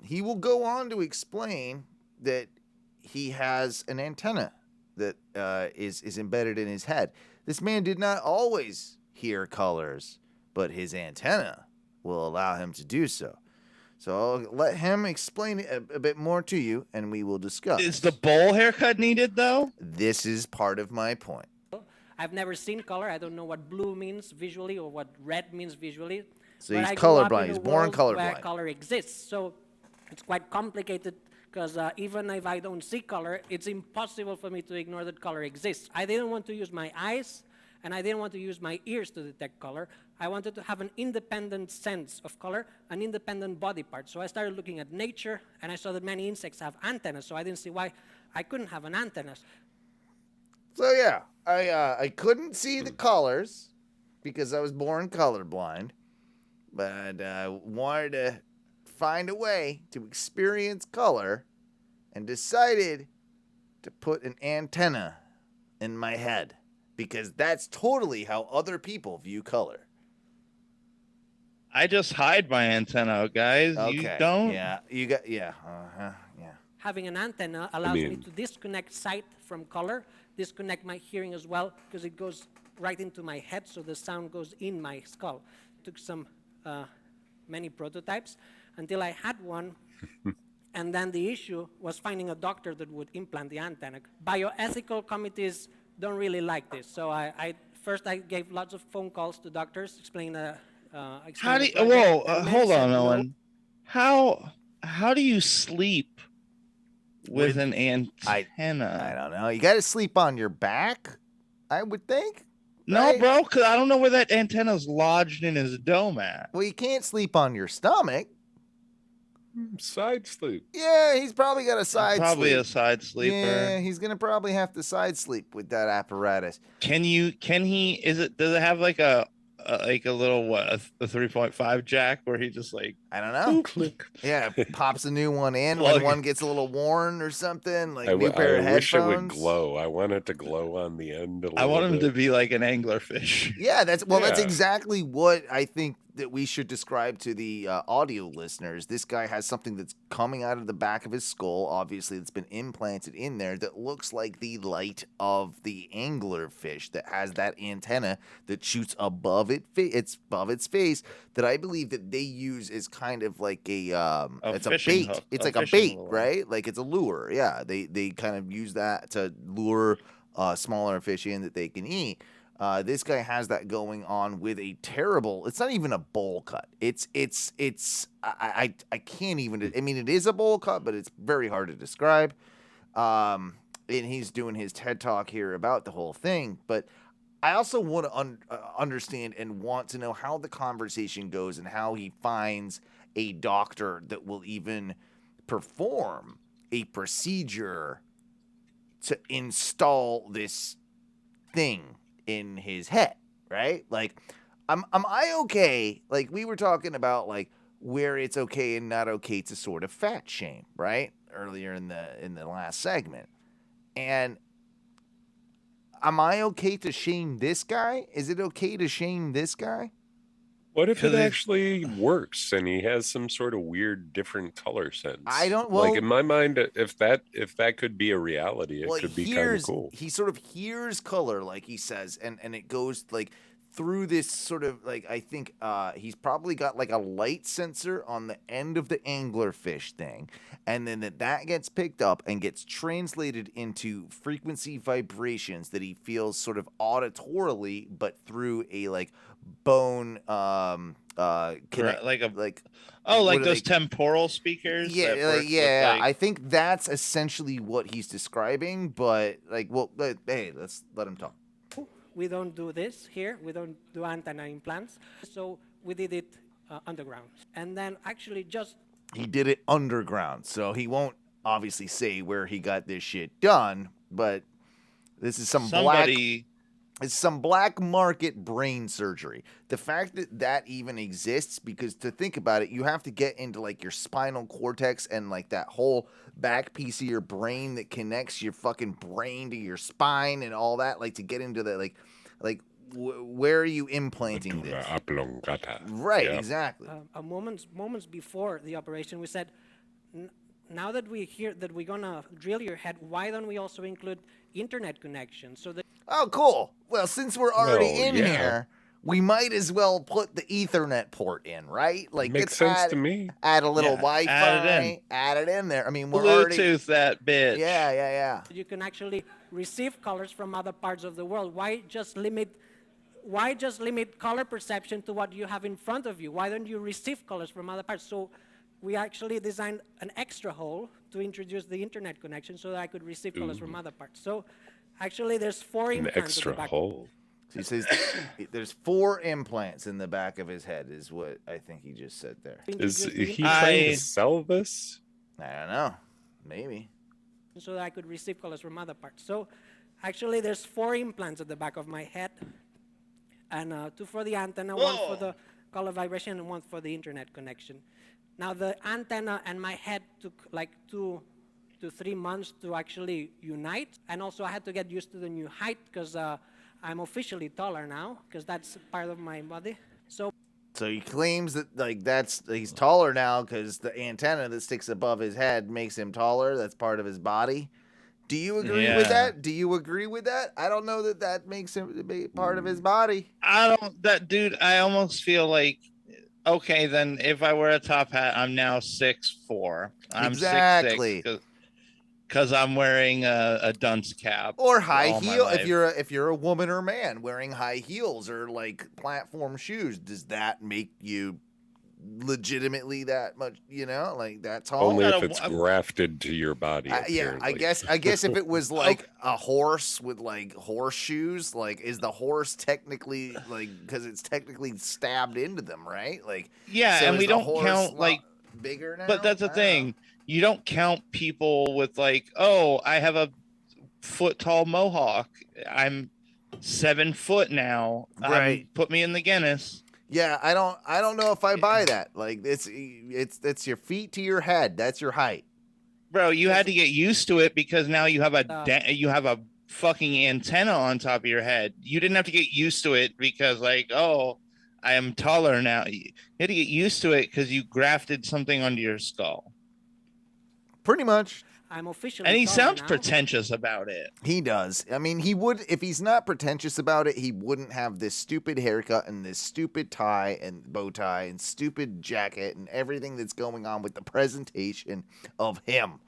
[SPEAKER 6] He will go on to explain that he has an antenna that is embedded in his head. This man did not always hear colors, but his antenna will allow him to do so. So I'll let him explain it a bit more to you, and we will discuss.
[SPEAKER 8] Is the bowl haircut needed, though?
[SPEAKER 6] This is part of my point.
[SPEAKER 16] I've never seen color. I don't know what blue means visually or what red means visually.
[SPEAKER 6] So he's colorblind. He's born colorblind.
[SPEAKER 16] Where color exists. So it's quite complicated because even if I don't see color, it's impossible for me to ignore that color exists. I didn't want to use my eyes, and I didn't want to use my ears to detect color. I wanted to have an independent sense of color, an independent body part. So I started looking at nature, and I saw that many insects have antennas, so I didn't see why I couldn't have an antenna.
[SPEAKER 6] So yeah, I couldn't see the colors because I was born colorblind, but I wanted to find a way to experience color and decided to put an antenna in my head because that's totally how other people view color.
[SPEAKER 8] I just hide my antenna, guys.
[SPEAKER 6] Okay.
[SPEAKER 8] You don't?
[SPEAKER 6] Yeah, you got, yeah. Yeah.
[SPEAKER 16] Having an antenna allows me to disconnect sight from color, disconnect my hearing as well, because it goes right into my head, so the sound goes in my skull. Took many prototypes until I had one And then the issue was finding a doctor that would implant the antenna. Bioethical committees don't really like this. So I gave lots of phone calls to doctors explaining the
[SPEAKER 8] How do
[SPEAKER 16] the
[SPEAKER 8] you,
[SPEAKER 16] project,
[SPEAKER 8] whoa,
[SPEAKER 16] and many
[SPEAKER 8] hold
[SPEAKER 16] said
[SPEAKER 8] on,
[SPEAKER 16] no.
[SPEAKER 8] Owen. How do you sleep with an antenna?
[SPEAKER 6] I don't know. You got to sleep on your back, I would think.
[SPEAKER 8] No,
[SPEAKER 6] right?
[SPEAKER 8] bro, because I don't know where that antenna's lodged in his dome at.
[SPEAKER 6] Well, you can't sleep on your stomach.
[SPEAKER 7] Side sleep.
[SPEAKER 6] Yeah, he's probably got a side
[SPEAKER 8] Probably
[SPEAKER 6] sleep.
[SPEAKER 8] a side sleeper.
[SPEAKER 6] Yeah, he's gonna probably have to side sleep with that apparatus.
[SPEAKER 8] Can he? Does it have like a little what, a 3.5 jack where he just like,
[SPEAKER 6] I don't know.
[SPEAKER 7] Click.
[SPEAKER 6] Yeah, pops a new one in
[SPEAKER 8] Plug.
[SPEAKER 6] when one gets a little worn or something, like
[SPEAKER 7] I
[SPEAKER 6] new pair of
[SPEAKER 7] wish it would
[SPEAKER 6] headphones.
[SPEAKER 7] glow. I want it to glow on the end a little
[SPEAKER 8] I want him
[SPEAKER 7] bit.
[SPEAKER 8] to be like an anglerfish.
[SPEAKER 6] Yeah, that's
[SPEAKER 7] Yeah.
[SPEAKER 6] exactly what I think that we should describe to the audio listeners. This guy has something that's coming out of the back of his skull, obviously, that's been implanted in there that looks like the light of the anglerfish that has that antenna that shoots above its face. That I believe that they use as kind of like it's a
[SPEAKER 8] fishing
[SPEAKER 6] bait.
[SPEAKER 8] hook,
[SPEAKER 6] It's
[SPEAKER 8] a
[SPEAKER 6] like a
[SPEAKER 8] fishing
[SPEAKER 6] bait,
[SPEAKER 8] lure.
[SPEAKER 6] right? Like it's a lure. Yeah, they kind of use that to lure smaller fish in that they can eat. This guy has that going on with a terrible. It's not even a bowl cut. I can't even. I mean, it is a bowl cut, but it's very hard to describe. And he's doing his TED talk here about the whole thing. But I also want to understand and want to know how the conversation goes and how he finds a doctor that will even perform a procedure to install this thing in his head, right? Like, am I okay? Like, we were talking about like where it's okay and not okay to sort of fat shame, right? Earlier in the last segment. And am I okay to shame this guy? Is it okay to shame this guy?
[SPEAKER 7] What if it actually works and he has some sort of weird different color sense?
[SPEAKER 6] I don't
[SPEAKER 7] like in my mind, if that could be a reality, it
[SPEAKER 6] Well,
[SPEAKER 7] could be kind of cool.
[SPEAKER 6] He sort of hears color, like he says, and it goes like through this sort of like I think he's probably got like a light sensor on the end of the anglerfish thing, and then that gets picked up and gets translated into frequency vibrations that he feels sort of auditorily, but through a like bone
[SPEAKER 8] like those temporal speakers.
[SPEAKER 6] Yeah,
[SPEAKER 8] that work with,
[SPEAKER 6] yeah.
[SPEAKER 8] like-
[SPEAKER 6] I think that's essentially what he's describing. But hey, let's let him talk.
[SPEAKER 16] We don't do this here. We don't do antenna implants. So we did it underground. And then actually
[SPEAKER 6] He did it underground, so he won't obviously say where he got this shit done. But this is some black market brain surgery. The fact that even exists, because to think about it, you have to get into like your spinal cortex and like that whole back piece of your brain that connects your fucking brain to your spine and all that, like to get into the where are you implanting this? Right,
[SPEAKER 7] Yeah.
[SPEAKER 6] exactly.
[SPEAKER 16] moments before the operation, we said, now that we hear that we're gonna drill your head, why don't we also include internet connection? So that
[SPEAKER 6] Oh, cool. Well, since we're already
[SPEAKER 7] Well,
[SPEAKER 6] in
[SPEAKER 7] yeah.
[SPEAKER 6] here, we might as well put the Ethernet port in, right? Like,
[SPEAKER 7] Makes
[SPEAKER 6] let's
[SPEAKER 7] sense to me.
[SPEAKER 6] Add a little
[SPEAKER 8] Yeah,
[SPEAKER 6] Wi-Fi.
[SPEAKER 8] add it in.
[SPEAKER 6] Add it in there. I mean, we're already.
[SPEAKER 8] Bluetooth that bitch.
[SPEAKER 6] Yeah.
[SPEAKER 16] you can actually receive colors from other parts of the world. Why just limit color perception to what you have in front of you? Why don't you receive colors from other parts? So we actually designed an extra hole to introduce the internet connection so that I could receive colors from other parts. So actually there's 4
[SPEAKER 7] An
[SPEAKER 16] implants at
[SPEAKER 7] extra
[SPEAKER 16] the back.
[SPEAKER 7] hole.
[SPEAKER 6] So he says there's 4 implants in the back of his head, is what I think he just said there.
[SPEAKER 7] Is he trying to sell this?
[SPEAKER 6] I don't know. Maybe.
[SPEAKER 16] So that I could receive colors from other parts. So actually there's 4 implants at the back of my head, and 2 for the antenna, 1 for the color vibration, and 1 for the internet connection. Now the antenna and my head took like 2 to 3 months to actually unite, and also I had to get used to the new height because I'm officially taller now because that's part of my body. So
[SPEAKER 6] he claims that he's taller now because the antenna that sticks above his head makes him taller. That's part of his body. Do you agree with that? Do you agree with that? I don't know that makes him part of his body.
[SPEAKER 8] I almost feel like Okay, then if I wear a top hat, I'm now 6'4". I'm
[SPEAKER 6] Exactly.
[SPEAKER 8] 6'6" because I'm wearing a dunce cap.
[SPEAKER 6] Or high
[SPEAKER 8] all my
[SPEAKER 6] heel
[SPEAKER 8] life.
[SPEAKER 6] if you're a woman or man wearing high heels or like platform shoes, does that make you legitimately that much, like that's tall?
[SPEAKER 7] Only if it's grafted to your body.
[SPEAKER 6] Yeah, I guess if it was like a horse with like horseshoes, like is the horse technically like because it's technically stabbed into them, right? Like
[SPEAKER 8] Yeah,
[SPEAKER 6] so
[SPEAKER 8] and
[SPEAKER 6] is
[SPEAKER 8] we
[SPEAKER 6] the
[SPEAKER 8] don't
[SPEAKER 6] horse
[SPEAKER 8] count like
[SPEAKER 6] bigger now.
[SPEAKER 8] But that's the thing. You don't count people with like, oh, I have a foot tall mohawk. I'm 7 foot now.
[SPEAKER 6] Right.
[SPEAKER 8] Put me in the Guinness.
[SPEAKER 6] Yeah, I don't know if I buy that. Like it's your feet to your head. That's your height.
[SPEAKER 8] Bro, you had to get used to it because now you have a fucking antenna on top of your head. You didn't have to get used to it because like, oh, I am taller now. You had to get used to it because you grafted something onto your skull.
[SPEAKER 6] Pretty much.
[SPEAKER 16] I'm officially.
[SPEAKER 8] And he sounds
[SPEAKER 16] now.
[SPEAKER 8] pretentious about it.
[SPEAKER 6] He does. I mean, he would, if he's not pretentious about it, he wouldn't have this stupid haircut and this stupid tie and bow tie and stupid jacket and everything that's going on with the presentation of him.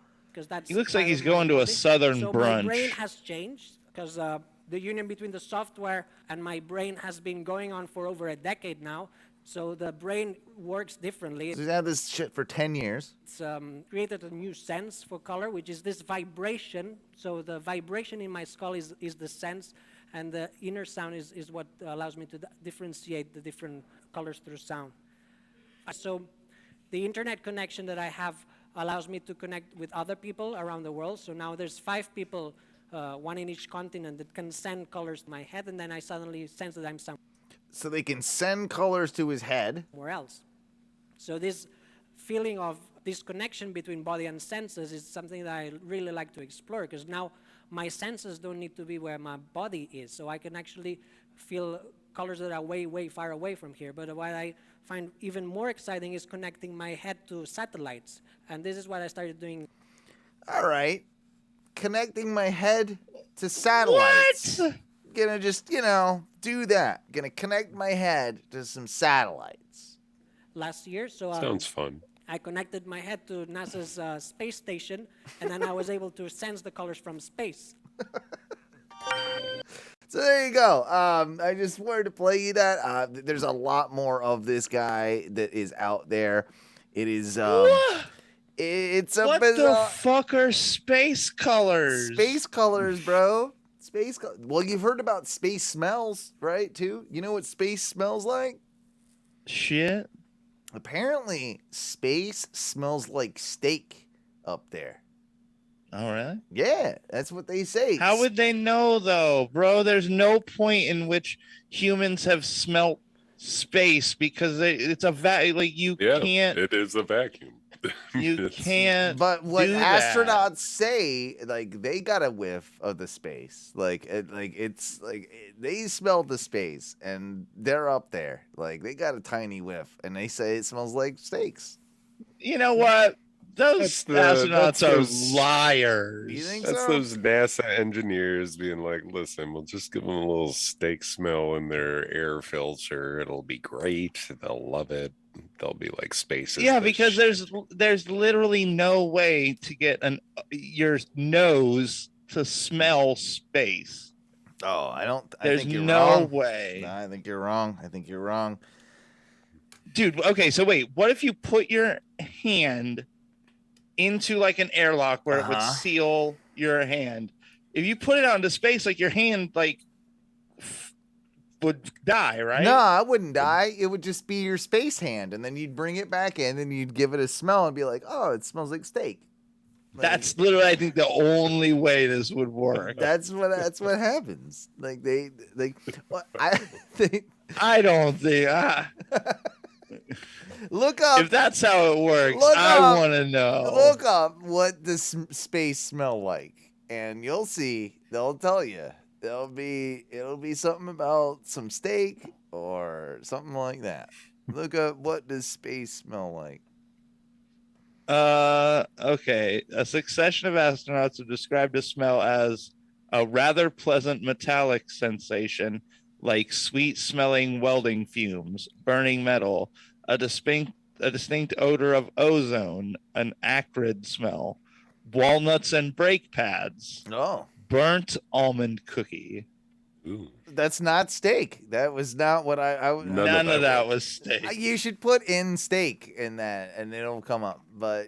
[SPEAKER 8] He looks like he's going to a southern brunch.
[SPEAKER 16] My brain has changed because the union between the software and my brain has been going on for over a decade now. So the brain works differently.
[SPEAKER 6] So he's had this shit for 10 years.
[SPEAKER 16] It's created a new sense for color, which is this vibration. So the vibration in my skull is the sense, and the inner sound is what allows me to differentiate the different colors through sound. So the internet connection that I have allows me to connect with other people around the world. So now there's 5 people, one in each continent, that can send colors to my head, and then I suddenly sense that I'm somewhere.
[SPEAKER 6] So they can send colors to his head.
[SPEAKER 16] Somewhere else. So this feeling of this connection between body and senses is something that I really like to explore, because now my senses don't need to be where my body is. So I can actually feel colors that are way, way far away from here. But what I find even more exciting is connecting my head to satellites. And this is what I started doing.
[SPEAKER 6] All right. Connecting my head to satellites.
[SPEAKER 8] What?
[SPEAKER 6] Gonna just, do that. Gonna connect my head to some satellites.
[SPEAKER 16] Last year, so
[SPEAKER 7] sounds fun.
[SPEAKER 16] I connected my head to NASA's space station, and then I was able to sense the colors from space.
[SPEAKER 6] So there you go. I just wanted to play you that. There's a lot more of this guy that is out there. It is. It's a
[SPEAKER 8] what
[SPEAKER 6] bizarre...
[SPEAKER 8] the fuck are space colors?
[SPEAKER 6] Space colors, bro. Well, you've heard about space smells, right? Too. You know what space smells like?
[SPEAKER 8] Shit.
[SPEAKER 6] Apparently, space smells like steak up there.
[SPEAKER 8] Oh, really?
[SPEAKER 6] Yeah, that's what they say.
[SPEAKER 8] How would they know, though, bro? There's no point in which humans have smelt space because it's a you can't.
[SPEAKER 7] It is a vacuum.
[SPEAKER 8] You can't.
[SPEAKER 6] But what
[SPEAKER 8] do
[SPEAKER 6] astronauts
[SPEAKER 8] that.
[SPEAKER 6] say, like they got a whiff of the space, they smell the space and they're up there, like they got a tiny whiff, and they say it smells like steaks.
[SPEAKER 8] You know what? Those astronauts are liars.
[SPEAKER 6] You think
[SPEAKER 7] that's
[SPEAKER 6] so?
[SPEAKER 7] Those NASA engineers being like, listen, we'll just give them a little steak smell in their air filter. It'll be great. They'll love it. They'll be like spaces.
[SPEAKER 8] Yeah, because there's literally no way to get your nose to smell space.
[SPEAKER 6] Oh, I
[SPEAKER 8] There's
[SPEAKER 6] think you're
[SPEAKER 8] no
[SPEAKER 6] wrong.
[SPEAKER 8] way.
[SPEAKER 6] No, I think you're wrong.
[SPEAKER 8] Dude, okay, so wait, what if you put your hand into like an airlock where it would seal your hand? If you put it out into space, like your hand would die, right?
[SPEAKER 6] No, I wouldn't die. It would just be your space hand, and then you'd bring it back in, and you'd give it a smell, and be like, "Oh, it smells like steak."
[SPEAKER 8] That's literally, I think, the only way this would work.
[SPEAKER 6] That's what happens. Like
[SPEAKER 8] I don't think.
[SPEAKER 6] Look up.
[SPEAKER 8] If that's how it works, I want to know.
[SPEAKER 6] Look up what does space smell like, and you'll see. They'll tell you. It'll be something about some steak or something like that. Look up what does space smell like.
[SPEAKER 8] Okay. A succession of astronauts have described a smell as a rather pleasant metallic sensation, like sweet-smelling welding fumes, burning metal, a distinct odor of ozone, an acrid smell, walnuts and brake pads.
[SPEAKER 6] Oh.
[SPEAKER 8] Burnt almond cookie.
[SPEAKER 7] Ooh.
[SPEAKER 6] That's not steak. That was not what I
[SPEAKER 8] None of that was steak.
[SPEAKER 6] You should put in steak in that, and it'll come up. But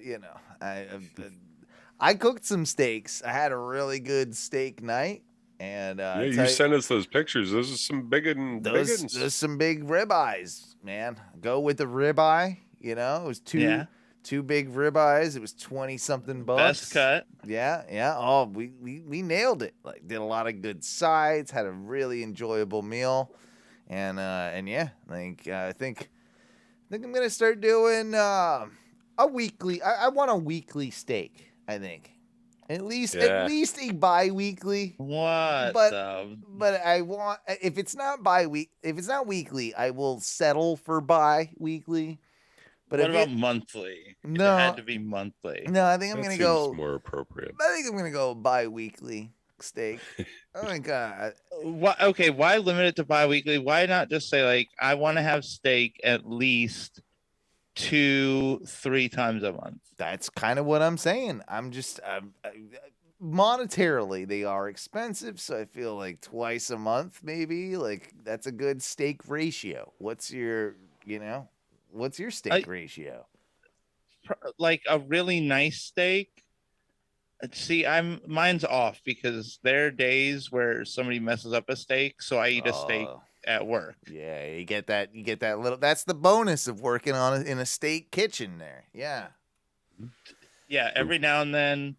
[SPEAKER 6] I cooked some steaks. I had a really good steak night, and
[SPEAKER 7] Yeah, you sent us those pictures. Those are some big
[SPEAKER 6] those some big ribeyes, man. Go with the ribeye. It was two big ribeyes. It was 20-something bucks.
[SPEAKER 8] Best cut.
[SPEAKER 6] Yeah. Oh, we nailed it. Like, did a lot of good sides. Had a really enjoyable meal, and yeah, I think I'm gonna start doing a weekly. I want a weekly steak. I think at least a bi-weekly.
[SPEAKER 8] What?
[SPEAKER 6] But I want, if it's not weekly, I will settle for bi-weekly. But
[SPEAKER 8] what about monthly?
[SPEAKER 6] No,
[SPEAKER 8] it had to be monthly.
[SPEAKER 6] No, I think I'm gonna go
[SPEAKER 7] more appropriate.
[SPEAKER 6] I think I'm gonna go bi-weekly steak. Oh my god.
[SPEAKER 8] Okay, why limit it to bi-weekly? Why not just say, like, I want to have steak at least 2-3 times a month?
[SPEAKER 6] That's kind of what I'm saying. I'm just monetarily they are expensive, so I feel like twice a month maybe, like, that's a good steak ratio. What's your steak ratio?
[SPEAKER 8] Like a really nice steak. See, mine's off because there are days where somebody messes up a steak, so I eat a steak at work.
[SPEAKER 6] Yeah, you get that little, that's the bonus of working in a steak kitchen there. Yeah.
[SPEAKER 8] Yeah, every now and then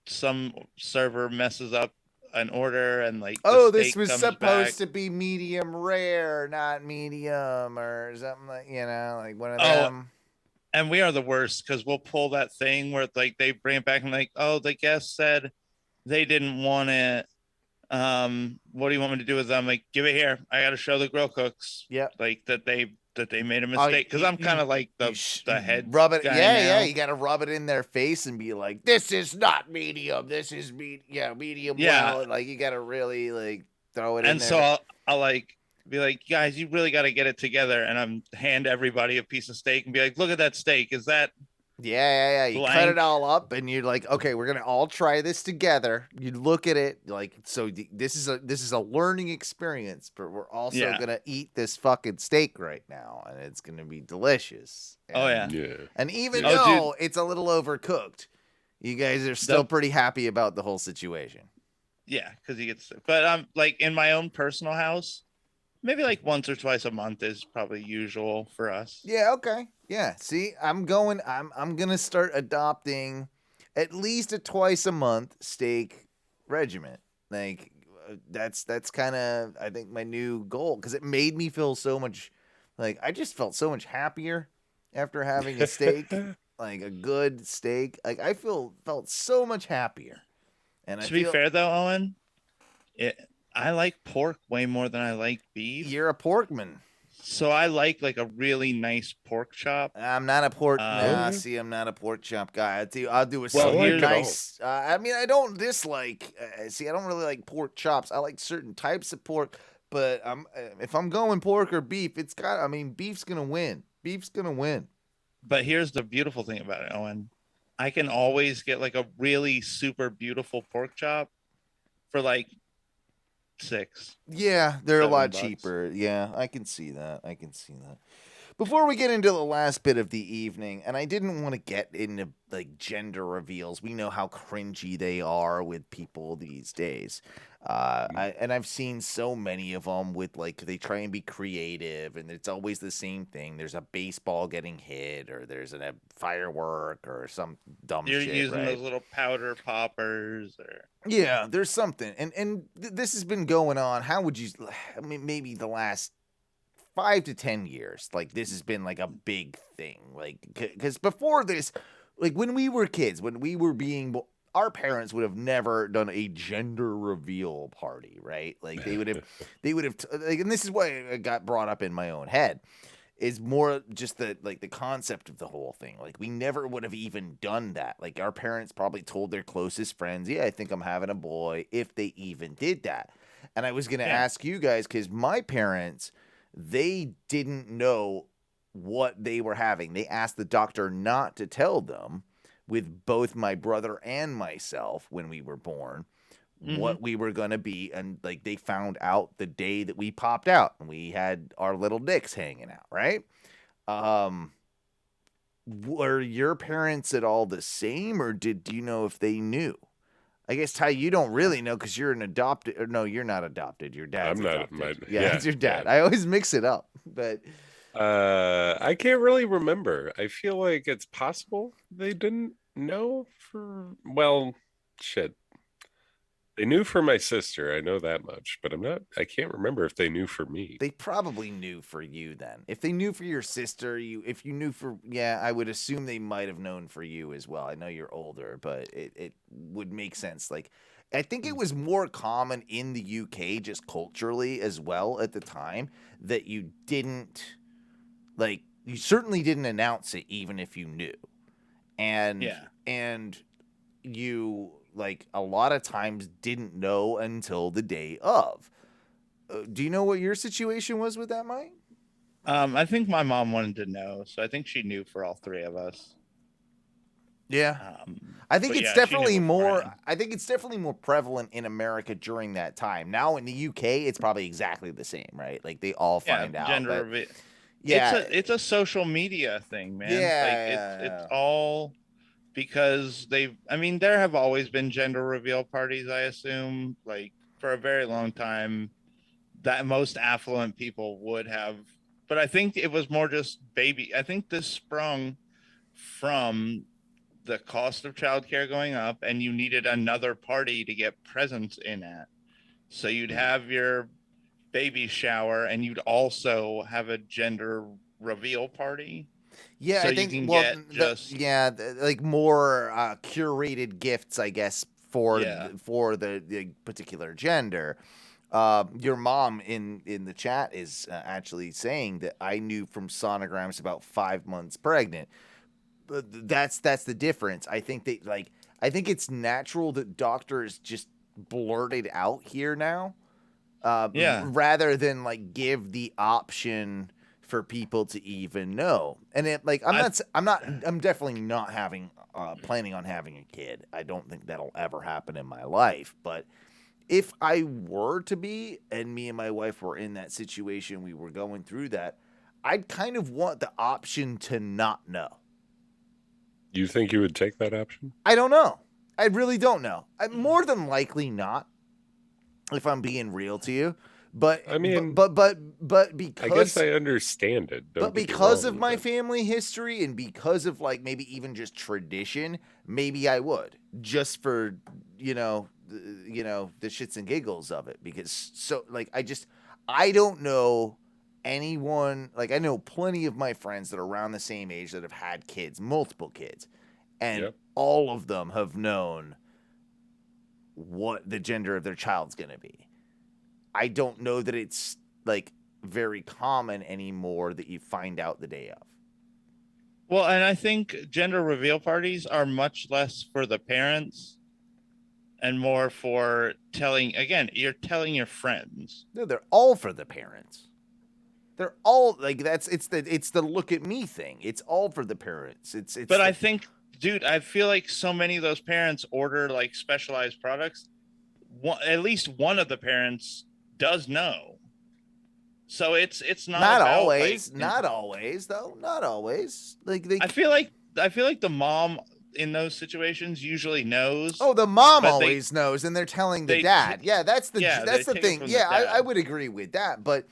[SPEAKER 8] some server messes up an order and, like,
[SPEAKER 6] this was supposed to be medium rare, not medium, or something, like one of them.
[SPEAKER 8] And we are the worst because we'll pull that thing where, like, they bring it back and, like, oh, the guest said they didn't want it. What do you want me to do with them? Like, give it here. I got to show the grill cooks.
[SPEAKER 6] Yep.
[SPEAKER 8] Like that they made a mistake, because I'm kind of like the head
[SPEAKER 6] rub it.
[SPEAKER 8] guy
[SPEAKER 6] Yeah.
[SPEAKER 8] now.
[SPEAKER 6] You got to rub it in their face and be like, "This is not medium. This is medium well." Like, you got to really, like, throw it in there.
[SPEAKER 8] And so I'll like be like, guys, you really got to get it together, and I'm hand everybody a piece of steak and be like, look at that steak. Is that?
[SPEAKER 6] Yeah. You cut it all up, and you're like, okay, we're gonna all try this together. You look at it like, so this is a learning experience, but we're also gonna eat this fucking steak right now, and it's gonna be delicious. And even though it's a little overcooked, you guys are still pretty happy about the whole situation.
[SPEAKER 8] Yeah, because you get sick. But like, in my own personal house, maybe like once or twice a month is probably usual for us.
[SPEAKER 6] Yeah, okay. Yeah, see, I'm going to start adopting at least a twice a month steak regiment. Like, that's kind of, I think, my new goal, cuz it made me feel so much, like, I just felt so much happier after having a steak, like a good steak. Like, I felt so much happier. And
[SPEAKER 8] to be fair though, Owen, I like pork way more than I like beef.
[SPEAKER 6] You're a porkman.
[SPEAKER 8] So I like a really nice pork chop.
[SPEAKER 6] I'm not a pork. I'm not a pork chop guy. I'll do a super nice. I mean, I don't dislike. I don't really like pork chops. I like certain types of pork, but if I'm going pork or beef, beef's gonna win. Beef's gonna win.
[SPEAKER 8] But here's the beautiful thing about it, Owen. I can always get like a really super beautiful pork chop for like $6.
[SPEAKER 6] Yeah, they're a lot
[SPEAKER 8] $7.
[SPEAKER 6] cheaper. Yeah, I can see that. Before we get into the last bit of the evening, and I didn't want to get into, like, gender reveals. We know how cringy they are with people these days. I've seen so many of them with, like, they try and be creative, and it's always the same thing. There's a baseball getting hit, or there's a firework, or some dumb shit.
[SPEAKER 8] You're using those little powder poppers, or
[SPEAKER 6] yeah, there's something, and this has been going on. How would you? I mean, maybe the last 5 to 10 years, like, this has been like a big thing, like, because before this, like, when we were kids, when we were our parents would have never done a gender reveal party, right? Like, they would have, like, and this is why it got brought up in my own head, is more just the concept of the whole thing. Like, we never would have even done that. Like, our parents probably told their closest friends, yeah, I think I'm having a boy, if they even did that. And I was going to ask you guys, because my parents, they didn't know what they were having. They asked the doctor not to tell them, with both my brother and myself when we were born, what we were going to be. And like they found out the day that we popped out and we had our little dicks hanging out, right? Were your parents at all the same, or do you know if they knew? I guess, Ty, you don't really know because you're an adopted. Or no, you're not adopted. Your dad's adopted. Yeah, it's your dad. Yeah. I always mix it up, but
[SPEAKER 7] I can't really remember. I feel like it's possible they didn't know for, well, shit. They knew for my sister, I know that much, but I can't remember if they knew for me.
[SPEAKER 6] They probably knew for you then. If they knew for your sister, if you knew for, yeah, I would assume they might have known for you as well. I know you're older, but it would make sense. Like, I think it was more common in the UK, just culturally as well at the time, that you didn't, like, you certainly didn't announce it even if you knew. And you, like, a lot of times didn't know until the day of. Do you know what your situation was with that, Mike?
[SPEAKER 8] I think my mom wanted to know, so I think she knew for all three of us.
[SPEAKER 6] Yeah. I think it's definitely more. I think it's definitely more prevalent in America during that time. Now in the UK, it's probably exactly the same, right? Like they all find out.
[SPEAKER 8] Gender reveal. Yeah, it's a social media thing, man. It's all because there have always been gender reveal parties, I assume, like for a very long time that most affluent people would have, but I think it was more just baby. I think this sprung from the cost of childcare going up and you needed another party to get presents in at. So you'd have your baby shower and you'd also have a gender reveal party.
[SPEAKER 6] Yeah,
[SPEAKER 8] so
[SPEAKER 6] I think like more curated gifts, I guess, for the particular gender. Your mom in the chat is actually saying that I knew from sonograms about 5 months pregnant. That's the difference. I think it's natural that doctors just blurt it out here now. Rather than like give the option for people to even know. And it like I'm definitely not planning on having a kid. I don't think that'll ever happen in my life. But if I were to be, and me and my wife were in that situation, we were going through that, I'd kind of want the option to not know.
[SPEAKER 7] You think you would take that option?
[SPEAKER 6] I don't know. I really don't know. More than likely not, if I'm being real to you. But I mean, but because
[SPEAKER 7] I guess I understand it.
[SPEAKER 6] But because of my family history and because of like maybe even just tradition, maybe I would, just for the shits and giggles of it. Because so like I don't know anyone, like I know plenty of my friends that are around the same age that have had kids, multiple kids, and all of them have known what the gender of their child's gonna be. I don't know that it's like very common anymore that you find out the day of.
[SPEAKER 8] Well, and I think gender reveal parties are much less for the parents and more for you're telling your friends.
[SPEAKER 6] No, they're all for the parents. They're all like it's the look at me thing. It's all for the parents. But
[SPEAKER 8] I think, dude, I feel like so many of those parents order like specialized products. At least one of the parents does know. So it's not
[SPEAKER 6] always, like, not always though. Not always. Like I
[SPEAKER 8] feel like the mom in those situations usually knows.
[SPEAKER 6] Oh, the mom always knows, and they're telling the dad. That's the thing. Yeah, I would agree with that. But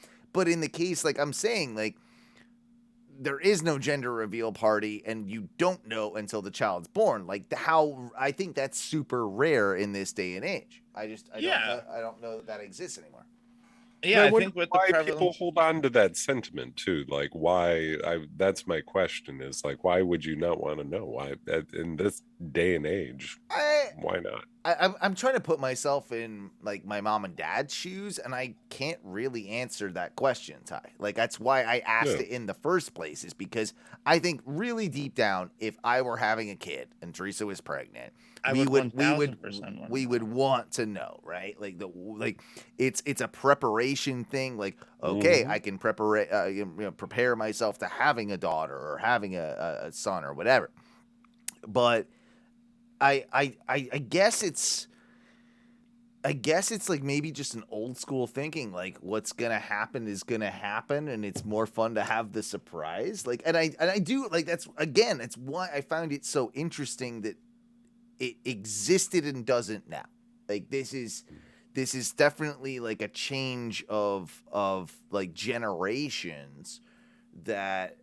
[SPEAKER 6] in the case, like I'm saying, like there is no gender reveal party, and you don't know until the child's born. Like I think that's super rare in this day and age. I don't know that exists anymore.
[SPEAKER 8] Yeah, I think with
[SPEAKER 7] why people hold on to that sentiment too. Like that's my question is like, why would you not want to know? Why in this day and age? why not?
[SPEAKER 6] I'm trying to put myself in like my mom and dad's shoes, and I can't really answer that question, Ty. Like that's why I asked it in the first place, is because I think really deep down, if I were having a kid and Teresa was pregnant, we would want to know, right? Like it's a preparation thing. Like okay, I can prepare myself to having a daughter or having a son or whatever, but. I guess it's like maybe just an old school thinking, like what's gonna happen is gonna happen, and it's more fun to have the surprise. Like, and I do like that's why I found it so interesting that it existed and doesn't now. Like this is definitely like a change of like generations that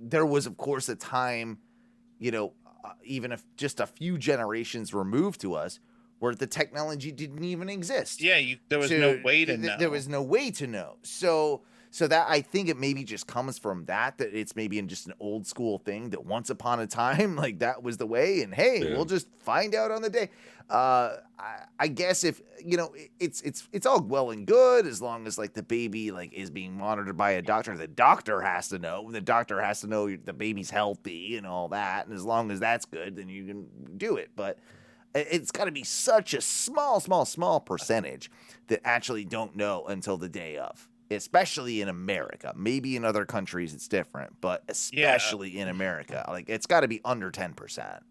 [SPEAKER 6] there was of course a time, even if just a few generations removed to us, where the technology didn't even exist.
[SPEAKER 8] Yeah, there was no way to know.
[SPEAKER 6] There was no way to know. So that I think it maybe just comes from that it's maybe in just an old school thing that once upon a time, like that was the way, and hey, we'll just find out on the day. I guess if it's all well and good as long as like the baby like is being monitored by a doctor. The doctor has to know. The doctor has to know the baby's healthy and all that. And as long as that's good, then you can do it. But it's got to be such a small percentage that actually don't know until the day of. Especially in America. Maybe in other countries it's different, but especially in America, like it's got to be under 10%.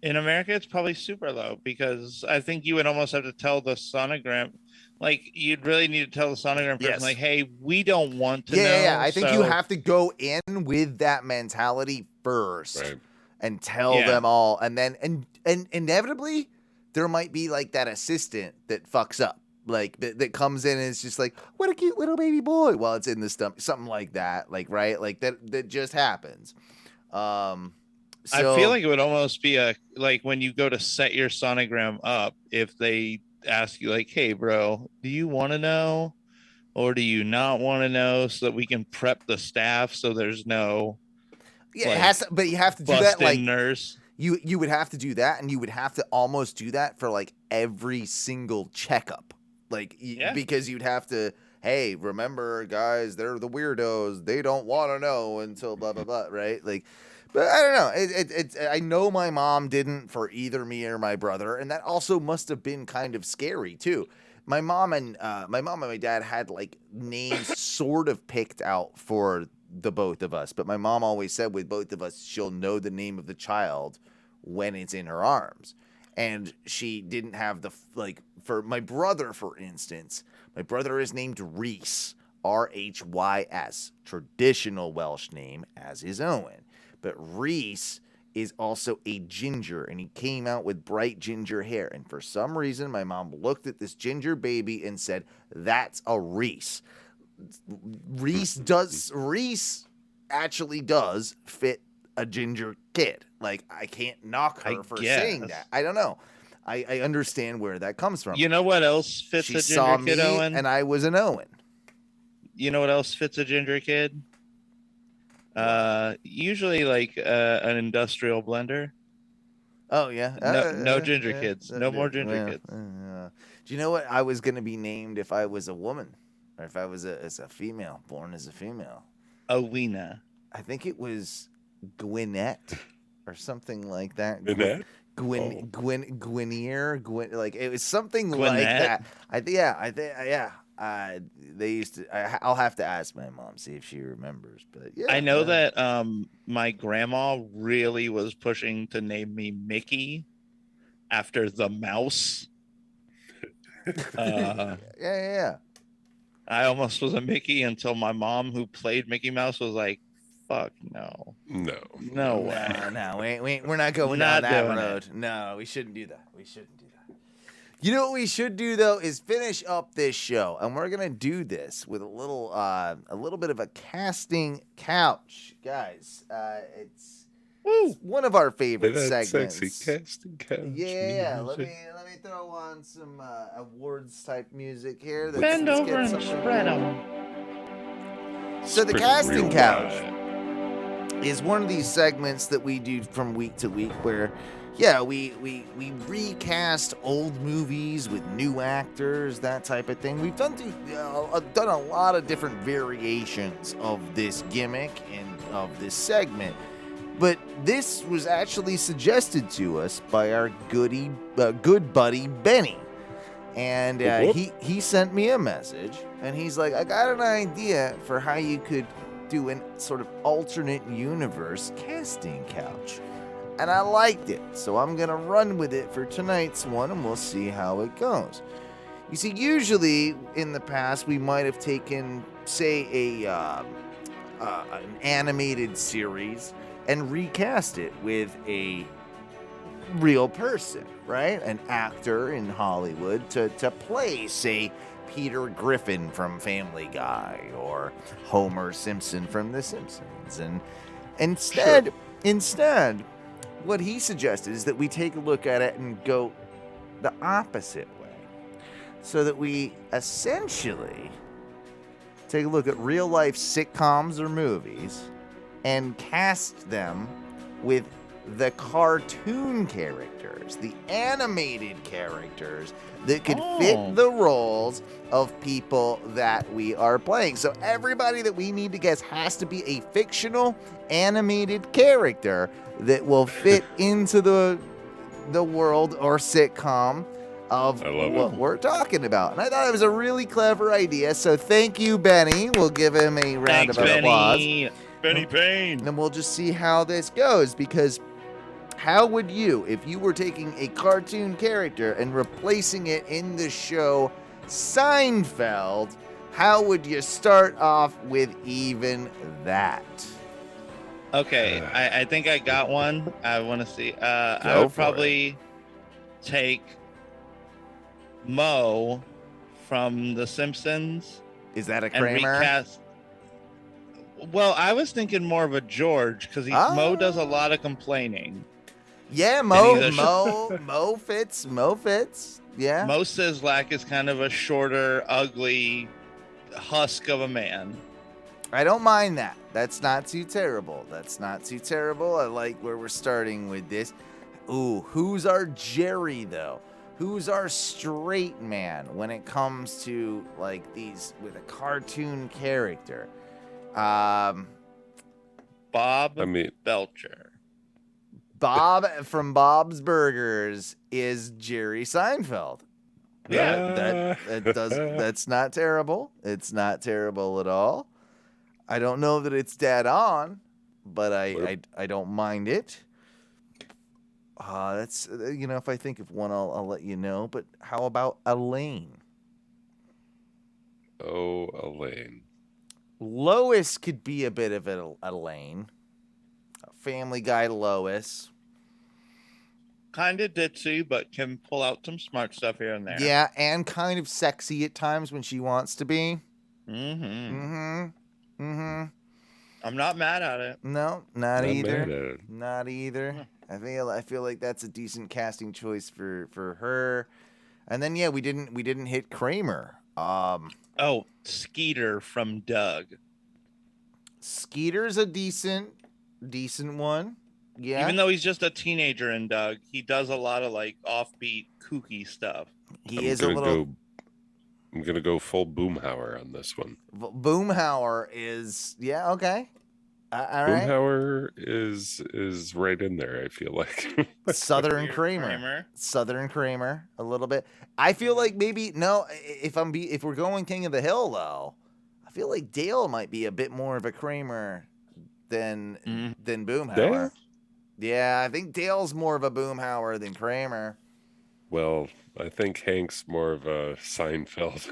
[SPEAKER 8] In America, it's probably super low because I think you would almost have to tell the sonogram, like you'd really need to tell the sonogram person, like, hey, we don't want to know.
[SPEAKER 6] Yeah. I think you have to go in with that mentality first and tell them all. And then, and inevitably, there might be like that assistant that fucks up. Like that comes in and it's just like, what a cute little baby boy while it's in the stomach, something like that, like right, like that just happens.
[SPEAKER 8] I feel like it would almost be like when you go to set your sonogram up, if they ask you like, hey bro, do you want to know or do you not want to know, so that we can prep the staff so there's no
[SPEAKER 6] it has to, but you have to do that like
[SPEAKER 8] nurse.
[SPEAKER 6] You would have to do that, and you would have to almost do that for like every single checkup. Like, because you'd have to, hey, remember, guys, they're the weirdos. They don't want to know until blah, blah, blah, right? Like, but I don't know. I know my mom didn't for either me or my brother, and that also must have been kind of scary, too. My mom and my dad had, like, names sort of picked out for the both of us, but my mom always said with both of us, she'll know the name of the child when it's in her arms. And she didn't have for my brother, for instance, my brother is named Rhys, R-H-Y-S, traditional Welsh name, as is Owen. But Rhys is also a ginger, and he came out with bright ginger hair. And for some reason, my mom looked at this ginger baby and said, that's a Rhys. Rhys actually does fit a ginger kid. Like, I can't knock her for saying that. I don't know. I understand where that comes from.
[SPEAKER 8] You know what else fits a ginger kid, Owen?
[SPEAKER 6] And I was an Owen.
[SPEAKER 8] You know what else fits a ginger kid? Usually like an industrial blender.
[SPEAKER 6] Oh, yeah.
[SPEAKER 8] No ginger kids. No more ginger kids.
[SPEAKER 6] Do you know what I was going to be named if I was a woman? Or if I was as a female, born as a female?
[SPEAKER 8] Owena.
[SPEAKER 6] I think it was Gwynette or something like that.
[SPEAKER 7] Gwynette?
[SPEAKER 6] Gwynnier, like it was something
[SPEAKER 8] Gwynette?
[SPEAKER 6] like that. I think they used to. I'll have to ask my mom, see if she remembers. But yeah,
[SPEAKER 8] I know that my grandma really was pushing to name me Mickey after the mouse.
[SPEAKER 6] Yeah.
[SPEAKER 8] I almost was a Mickey until my mom, who played Mickey Mouse, was like, fuck no. No way.
[SPEAKER 6] No, we're not going down that road. No, we shouldn't do that. You know what we should do, though, is finish up this show. And we're going to do this with a little bit of a casting couch. Guys, it's one of our favorite segments.
[SPEAKER 7] Sexy casting couch.
[SPEAKER 6] Yeah. Let me throw on some awards type music here.
[SPEAKER 8] Bend over and spread them.
[SPEAKER 6] So the casting couch is one of these segments that we do from week to week where yeah, we recast old movies with new actors, that type of thing. We've done a lot of different variations of this gimmick and of this segment. But this was actually suggested to us by our good buddy Benny. And he sent me a message, and he's like, I got an idea for how you could do an sort of alternate universe casting couch. And I liked it, so I'm going to run with it for tonight's one, and we'll see how it goes. You see, usually in the past, we might have taken, say, an animated series and recast it with a real person, right? An actor in Hollywood to play, say, Peter Griffin from Family Guy or Homer Simpson from The Simpsons. And instead, what he suggested is that we take a look at it and go the opposite way. So that we essentially take a look at real life sitcoms or movies and cast them with the cartoon characters, the animated characters that could fit the roles of people that we are playing. So everybody that we need to guess has to be a fictional animated character that will fit into the world or sitcom of what we're talking about. And I thought it was a really clever idea. So thank you, Benny. We'll give him a round of applause.
[SPEAKER 8] Benny Payne.
[SPEAKER 6] And we'll just see how this goes, because how would you, if you were taking a cartoon character and replacing it in the show Seinfeld, how would you start off with even that?
[SPEAKER 8] Okay, I think I got one. I want to see. I would probably take Moe from The Simpsons.
[SPEAKER 6] Is that a
[SPEAKER 8] and
[SPEAKER 6] Kramer?
[SPEAKER 8] Recast. Well, I was thinking more of a George, because Moe does a lot of complaining.
[SPEAKER 6] Yeah, Moe fits. Moe fits. Yeah.
[SPEAKER 8] Moe Sislak is kind of a shorter, ugly husk of a man.
[SPEAKER 6] I don't mind that. That's not too terrible. I like where we're starting with this. Ooh, who's our Jerry, though? Who's our straight man when it comes to, like, these with a cartoon character?
[SPEAKER 8] Bob Belcher.
[SPEAKER 6] Bob from Bob's Burgers is Jerry Seinfeld.
[SPEAKER 8] Yeah,
[SPEAKER 6] that's not terrible. It's not terrible at all. I don't know that it's dead on, but I don't mind it. That's if I think of one, I'll let you know. But how about Elaine?
[SPEAKER 7] Oh, Elaine.
[SPEAKER 6] Lois could be a bit of a Elaine. Family Guy Lois.
[SPEAKER 8] Kind of ditzy, but can pull out some smart stuff here and there.
[SPEAKER 6] Yeah, and kind of sexy at times when she wants to be.
[SPEAKER 8] I'm not mad at it.
[SPEAKER 6] No, not either.
[SPEAKER 7] Mad
[SPEAKER 6] Not either. I feel like that's a decent casting choice for her. And then we didn't hit Kramer.
[SPEAKER 8] Skeeter from Doug.
[SPEAKER 6] Skeeter's a decent one. Yeah.
[SPEAKER 8] Even though he's just a teenager in Doug, he does a lot of like offbeat, kooky stuff.
[SPEAKER 7] I'm gonna go full Boomhauer on this one.
[SPEAKER 6] Boomhauer is okay. All right.
[SPEAKER 7] Boomhauer is right in there. I feel like
[SPEAKER 6] Southern Kramer, a little bit. I feel like maybe if we're going King of the Hill though, I feel like Dale might be a bit more of a Kramer than Boomhauer.
[SPEAKER 7] Dale?
[SPEAKER 6] Yeah, I think Dale's more of a Boomhauer than Kramer.
[SPEAKER 7] Well, I think Hank's more of a Seinfeld.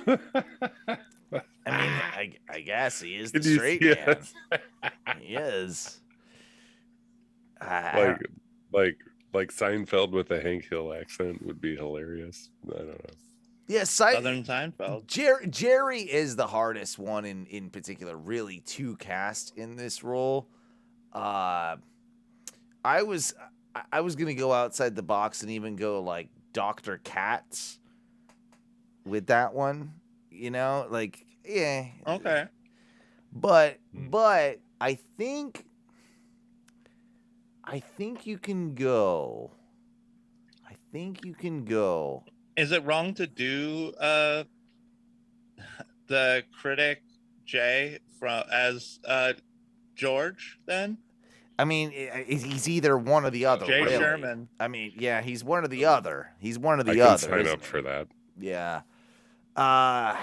[SPEAKER 6] I mean, I guess he is the straight man. He is.
[SPEAKER 7] Like Seinfeld with a Hank Hill accent would be hilarious. I don't know.
[SPEAKER 6] Yeah,
[SPEAKER 8] Southern Seinfeld.
[SPEAKER 6] Jerry is the hardest one in particular, really, to cast in this role. I was gonna go outside the box and even go like Dr. Katz with that one.
[SPEAKER 8] Okay.
[SPEAKER 6] But I think you can go think you can go.
[SPEAKER 8] Is it wrong to do the critic Jay as George then?
[SPEAKER 6] I mean, he's either one or the other.
[SPEAKER 8] Jay
[SPEAKER 6] really.
[SPEAKER 8] Sherman.
[SPEAKER 6] I mean, yeah, he's one or the other. He's one or the
[SPEAKER 7] I
[SPEAKER 6] other.
[SPEAKER 7] can sign
[SPEAKER 6] isn't
[SPEAKER 7] up for that.
[SPEAKER 6] Yeah. I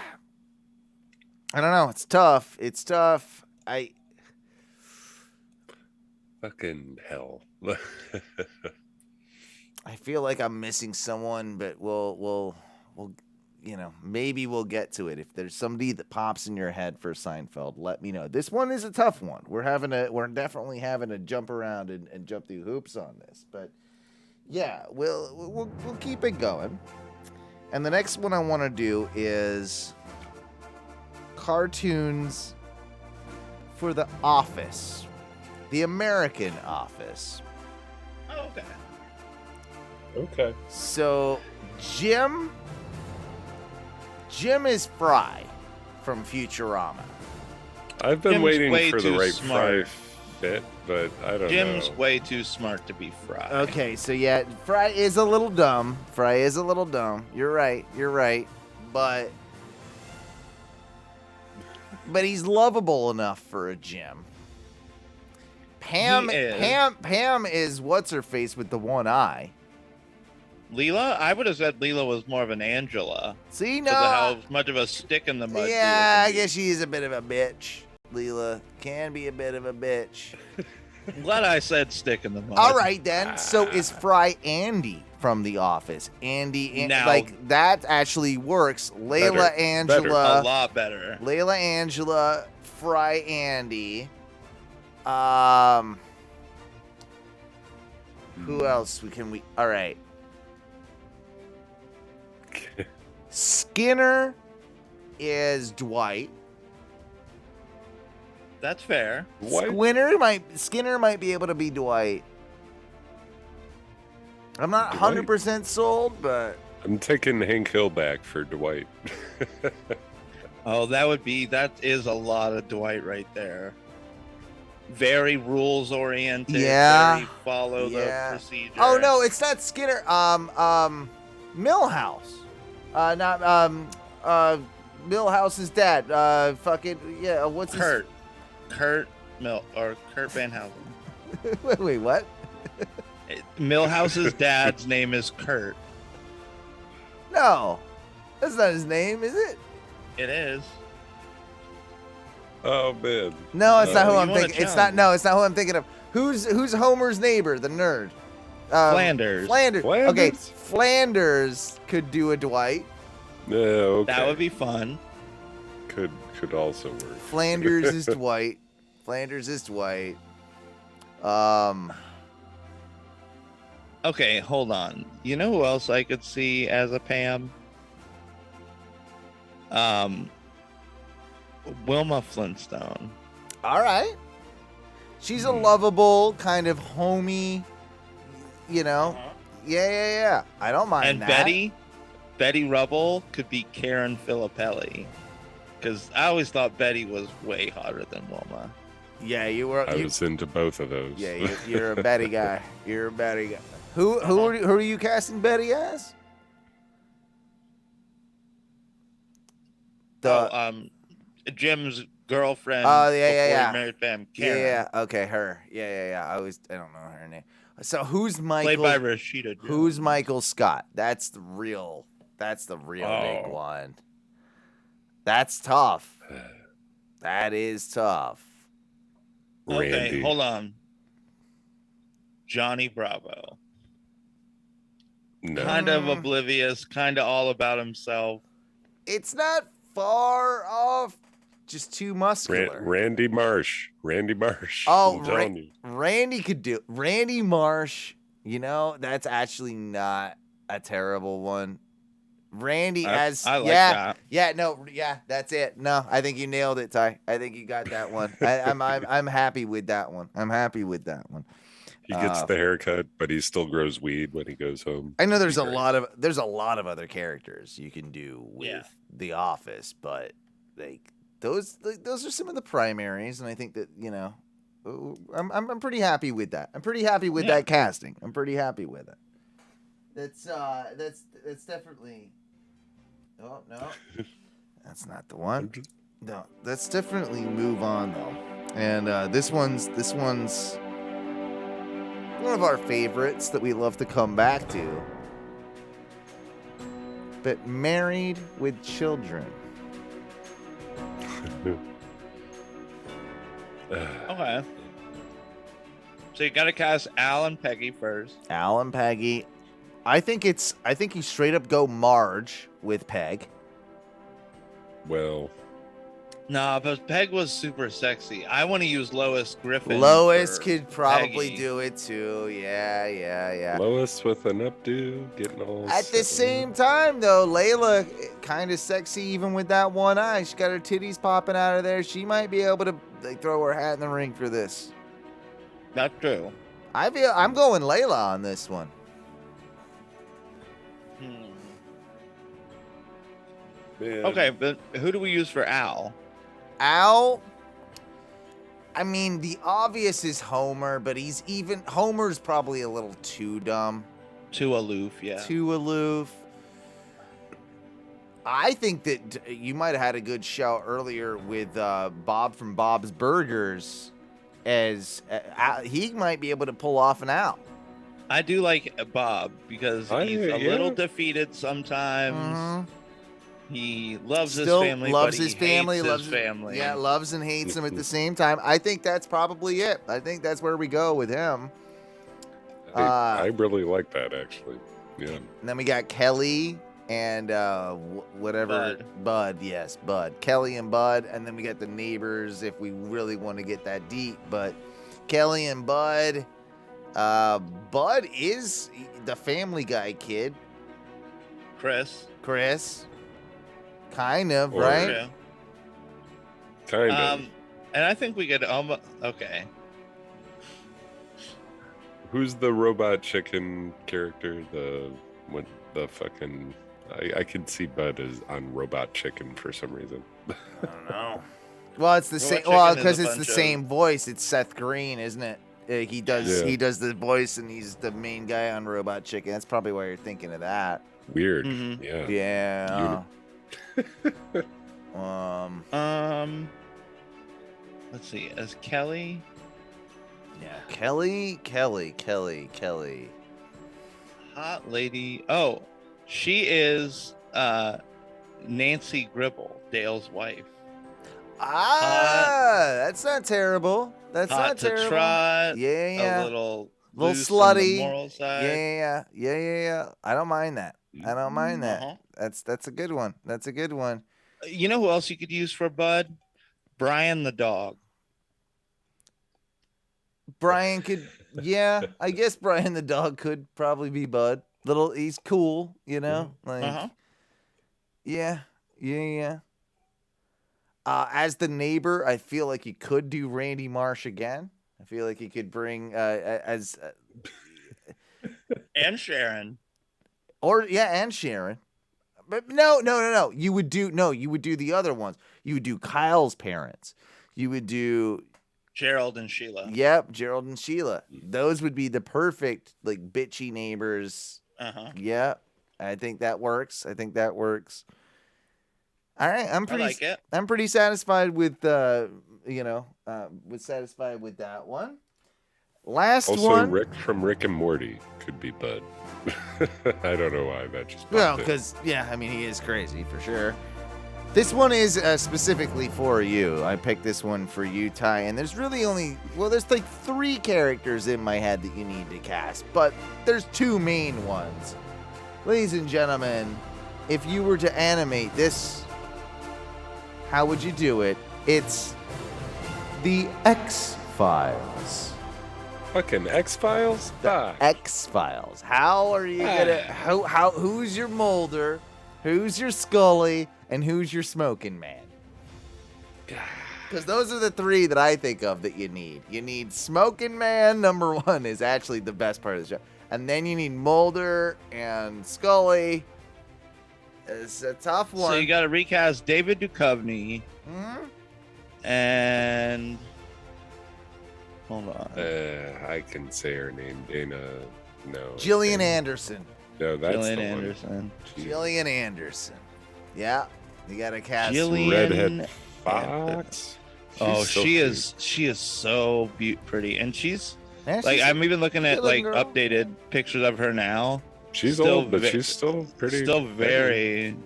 [SPEAKER 6] don't know. It's tough. It's tough.
[SPEAKER 7] Fucking hell.
[SPEAKER 6] I feel like I'm missing someone, but we'll maybe we'll get to it. If there's somebody that pops in your head for Seinfeld, let me know. This one is a tough one. We're definitely having to jump around and jump through hoops on this. But yeah, we'll keep it going. And the next one I want to do is cartoons for The Office, the American Office.
[SPEAKER 8] Oh, okay.
[SPEAKER 7] Okay.
[SPEAKER 6] So Jim is Fry from Futurama.
[SPEAKER 7] I've been
[SPEAKER 8] Jim's
[SPEAKER 7] waiting
[SPEAKER 8] way
[SPEAKER 7] for the
[SPEAKER 8] too
[SPEAKER 7] right
[SPEAKER 8] smart.
[SPEAKER 7] Fry fit, but I don't know.
[SPEAKER 8] Jim's way too smart to be Fry.
[SPEAKER 6] Okay, so yeah, Fry is a little dumb. You're right. But he's lovable enough for a Jim. Pam is what's her face with the one eye.
[SPEAKER 8] Leela? I would have said Leela was more of an Angela.
[SPEAKER 6] See,
[SPEAKER 8] Because of
[SPEAKER 6] no.
[SPEAKER 8] how much of a stick in the mud.
[SPEAKER 6] Yeah, I guess she is a bit of a bitch. Leela can be a bit of a bitch.
[SPEAKER 8] I'm glad I said stick in the mud.
[SPEAKER 6] All right, then. So is Fry Andy from The Office? Andy,
[SPEAKER 8] Now-
[SPEAKER 6] like, that actually works. Layla
[SPEAKER 8] Better.
[SPEAKER 6] Angela.
[SPEAKER 8] A lot better.
[SPEAKER 6] Layla Angela, Fry Andy. Who else can we? All right. Skinner is Dwight.
[SPEAKER 8] That's fair.
[SPEAKER 6] Skinner might be able to be Dwight. I'm not 100% sold, but
[SPEAKER 7] I'm taking Hank Hill back for Dwight.
[SPEAKER 8] Oh, that is a lot of Dwight right there. Very rules oriented.
[SPEAKER 6] Yeah.
[SPEAKER 8] Very follow the procedure.
[SPEAKER 6] Oh no, it's not Skinner. Millhouse. Millhouse's dad. What's
[SPEAKER 8] Kurt Van Houten.
[SPEAKER 6] Wait, what?
[SPEAKER 8] Millhouse's dad's name is Kurt.
[SPEAKER 6] No, that's not his name, is it?
[SPEAKER 8] It is.
[SPEAKER 7] Oh man.
[SPEAKER 6] No, it's not who
[SPEAKER 8] You
[SPEAKER 6] I'm
[SPEAKER 8] wanna
[SPEAKER 6] thinking. It's
[SPEAKER 8] challenge
[SPEAKER 6] not. No, it's not who I'm thinking of. Who's Homer's neighbor, the nerd?
[SPEAKER 8] Flanders.
[SPEAKER 6] Okay, Flanders could do a Dwight.
[SPEAKER 7] No, okay.
[SPEAKER 8] That would be fun.
[SPEAKER 7] Could also work.
[SPEAKER 6] Flanders is Dwight.
[SPEAKER 8] Okay, hold on. You know who else I could see as a Pam? Wilma Flintstone.
[SPEAKER 6] All right. She's a lovable kind of homey, you know. Yeah. I don't mind
[SPEAKER 8] And
[SPEAKER 6] that.
[SPEAKER 8] Betty Rubble could be Karen Filippelli. Because I always thought Betty was way hotter than Wilma.
[SPEAKER 6] Yeah, you were.
[SPEAKER 7] I was into both of those.
[SPEAKER 6] Yeah, you're a Betty guy. You're a Betty guy. Who are you casting Betty as?
[SPEAKER 8] Jim's girlfriend.
[SPEAKER 6] Oh,
[SPEAKER 8] before
[SPEAKER 6] yeah.
[SPEAKER 8] he married Pam. Karen.
[SPEAKER 6] Yeah. Okay, her. Yeah. I don't know her name. So who's Michael?
[SPEAKER 8] Played by Rashida Jones.
[SPEAKER 6] Who's Michael Scott? That's the real big
[SPEAKER 8] Oh.
[SPEAKER 6] one. That's tough. That is tough.
[SPEAKER 8] Okay,
[SPEAKER 7] Randy.
[SPEAKER 8] hold on. Johnny Bravo.
[SPEAKER 7] No.
[SPEAKER 8] Kind of oblivious, kind of all about himself.
[SPEAKER 6] It's not far off. Just too muscular.
[SPEAKER 7] Randy Marsh.
[SPEAKER 6] Oh,
[SPEAKER 7] I'm telling you.
[SPEAKER 6] Randy could do Randy Marsh. You know, that's actually not a terrible one. Randy
[SPEAKER 8] I like that.
[SPEAKER 6] That's it. No, I think you nailed it, Ty. I think you got that one. I'm happy with that one.
[SPEAKER 7] He gets the haircut, but he still grows weed when he goes home.
[SPEAKER 6] I know there's a lot of other characters you can do with The Office, but like those are some of the primaries, and I think that, you know, I'm pretty happy with that. I'm pretty happy with that casting. I'm pretty happy with it. That's definitely. Oh no, that's not the one. No, let's definitely move on though. And this one's one of our favorites that we love to come back to. But married with children.
[SPEAKER 8] Okay. So you gotta cast Al and Peggy first.
[SPEAKER 6] Al and Peggy. I think you straight up go Marge with Peg.
[SPEAKER 7] Well,
[SPEAKER 8] Nah, but Peg was super sexy. I want to use Lois Griffin.
[SPEAKER 6] Lois
[SPEAKER 8] for
[SPEAKER 6] could probably
[SPEAKER 8] Peggy.
[SPEAKER 6] do it too. Yeah.
[SPEAKER 7] Lois with an updo, getting all.
[SPEAKER 6] At the same time, though, Layla kind of sexy even with that one eye. She got her titties popping out of there. She might be able to throw her hat in the ring for this.
[SPEAKER 8] That's true.
[SPEAKER 6] I'm going Layla on this one.
[SPEAKER 7] Man.
[SPEAKER 8] Okay, but who do we use for Al?
[SPEAKER 6] Al, I mean, the obvious is Homer, but Homer's probably a little too dumb.
[SPEAKER 8] Too aloof, yeah.
[SPEAKER 6] Too aloof. I think that you might have had a good shout earlier with Bob from Bob's Burgers, as he might be able to pull off an Al.
[SPEAKER 8] I do like Bob because he's a little defeated sometimes.
[SPEAKER 6] Mm-hmm.
[SPEAKER 8] He loves
[SPEAKER 6] Still
[SPEAKER 8] his family,
[SPEAKER 6] loves
[SPEAKER 8] but
[SPEAKER 6] his
[SPEAKER 8] he
[SPEAKER 6] family,
[SPEAKER 8] hates
[SPEAKER 6] loves
[SPEAKER 8] his family.
[SPEAKER 6] Yeah, loves and hates him at the same time. I think that's probably it. I think that's where we go with him.
[SPEAKER 7] I really like that, actually. Yeah.
[SPEAKER 6] And then we got Kelly and Bud. Yes, Bud. Kelly and Bud. And then we got the neighbors if we really want to get that deep. But Kelly and Bud. Bud is the Family Guy kid.
[SPEAKER 8] Chris.
[SPEAKER 6] Kind of, right?
[SPEAKER 8] Yeah.
[SPEAKER 7] Kind of.
[SPEAKER 8] And I think we could okay.
[SPEAKER 7] Who's the robot chicken character? I could see Bud as on Robot Chicken for some reason.
[SPEAKER 6] I don't know. Well, it's the same. Well, because it's the same voice. It's Seth Green, isn't it? He does the voice, and he's the main guy on Robot Chicken. That's probably why you're thinking of that.
[SPEAKER 7] Weird.
[SPEAKER 8] Mm-hmm.
[SPEAKER 6] Yeah.
[SPEAKER 8] Let's see. As Kelly.
[SPEAKER 6] Yeah. Kelly.
[SPEAKER 8] Hot lady. Oh, she is Nancy Gribble, Dale's wife.
[SPEAKER 6] That's not terrible. That's
[SPEAKER 8] hot
[SPEAKER 6] not
[SPEAKER 8] to
[SPEAKER 6] terrible.
[SPEAKER 8] Trot,
[SPEAKER 6] Yeah.
[SPEAKER 8] A little loose
[SPEAKER 6] slutty.
[SPEAKER 8] on the moral side.
[SPEAKER 6] Yeah. I don't mind that. That's a good one.
[SPEAKER 8] You know who else you could use for Bud? Brian the dog.
[SPEAKER 6] Brian could, I guess Brian the dog could probably be Bud. He's cool, you know? Yeah. As the neighbor, I feel like you could do Randy Marsh again. I feel like you could bring and
[SPEAKER 8] Sharon.
[SPEAKER 6] And Sharon. But no. You would do the other ones. You would do Kyle's parents. You would do
[SPEAKER 8] Gerald and Sheila.
[SPEAKER 6] Yep, Gerald and Sheila. Those would be the perfect bitchy neighbors. Yep. I think that works. All right, I'm pretty satisfied with satisfied with that one. Last
[SPEAKER 7] also,
[SPEAKER 6] one.
[SPEAKER 7] Rick from Rick and Morty could be Bud. I don't know why that just.
[SPEAKER 6] Well, because he is crazy for sure. This one is specifically for you. I picked this one for you, Ty, and there's really there's 3 characters in my head that you need to cast, but there's 2 main ones. Ladies and gentlemen, if you were to animate this, how would you do it? It's the X-Files.
[SPEAKER 7] Fucking X-Files?
[SPEAKER 6] X-Files. How are you gonna? Who's your Mulder? Who's your Scully? And who's your Smoking Man? Because those are the 3 that I think of that you need. You need Smoking Man. Number 1 is actually the best part of the show. And then you need Mulder and Scully. It's a tough one.
[SPEAKER 8] So you got to recast David Duchovny. And hold on.
[SPEAKER 7] I can say her name. Dana. No.
[SPEAKER 6] Gillian Anderson.
[SPEAKER 7] No, that's
[SPEAKER 8] Gillian
[SPEAKER 7] the one.
[SPEAKER 8] Anderson.
[SPEAKER 6] Gillian Anderson. Yeah, you gotta cast
[SPEAKER 8] Gillian
[SPEAKER 7] Redhead Fox.
[SPEAKER 8] Oh,
[SPEAKER 7] She's so
[SPEAKER 8] she is so pretty, and she's
[SPEAKER 6] Yeah,
[SPEAKER 8] like
[SPEAKER 6] she's
[SPEAKER 8] I'm even looking at
[SPEAKER 6] good-looking
[SPEAKER 8] like
[SPEAKER 6] girl.
[SPEAKER 8] updated pictures of her now.
[SPEAKER 7] She's old, but she's still pretty.
[SPEAKER 8] Still very.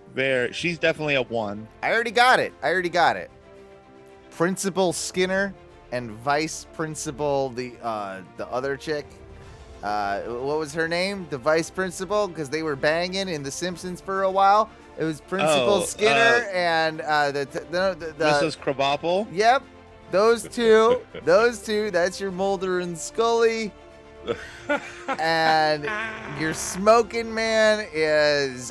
[SPEAKER 8] She's definitely a 1.
[SPEAKER 6] I already got it. Principal Skinner and Vice Principal the other chick. What was her name? The vice principal, because they were banging in The Simpsons for a while. It was Principal Skinner and the
[SPEAKER 8] Mrs. Krabappel.
[SPEAKER 6] Yep, those two. That's your Mulder and Scully. And your smoking man is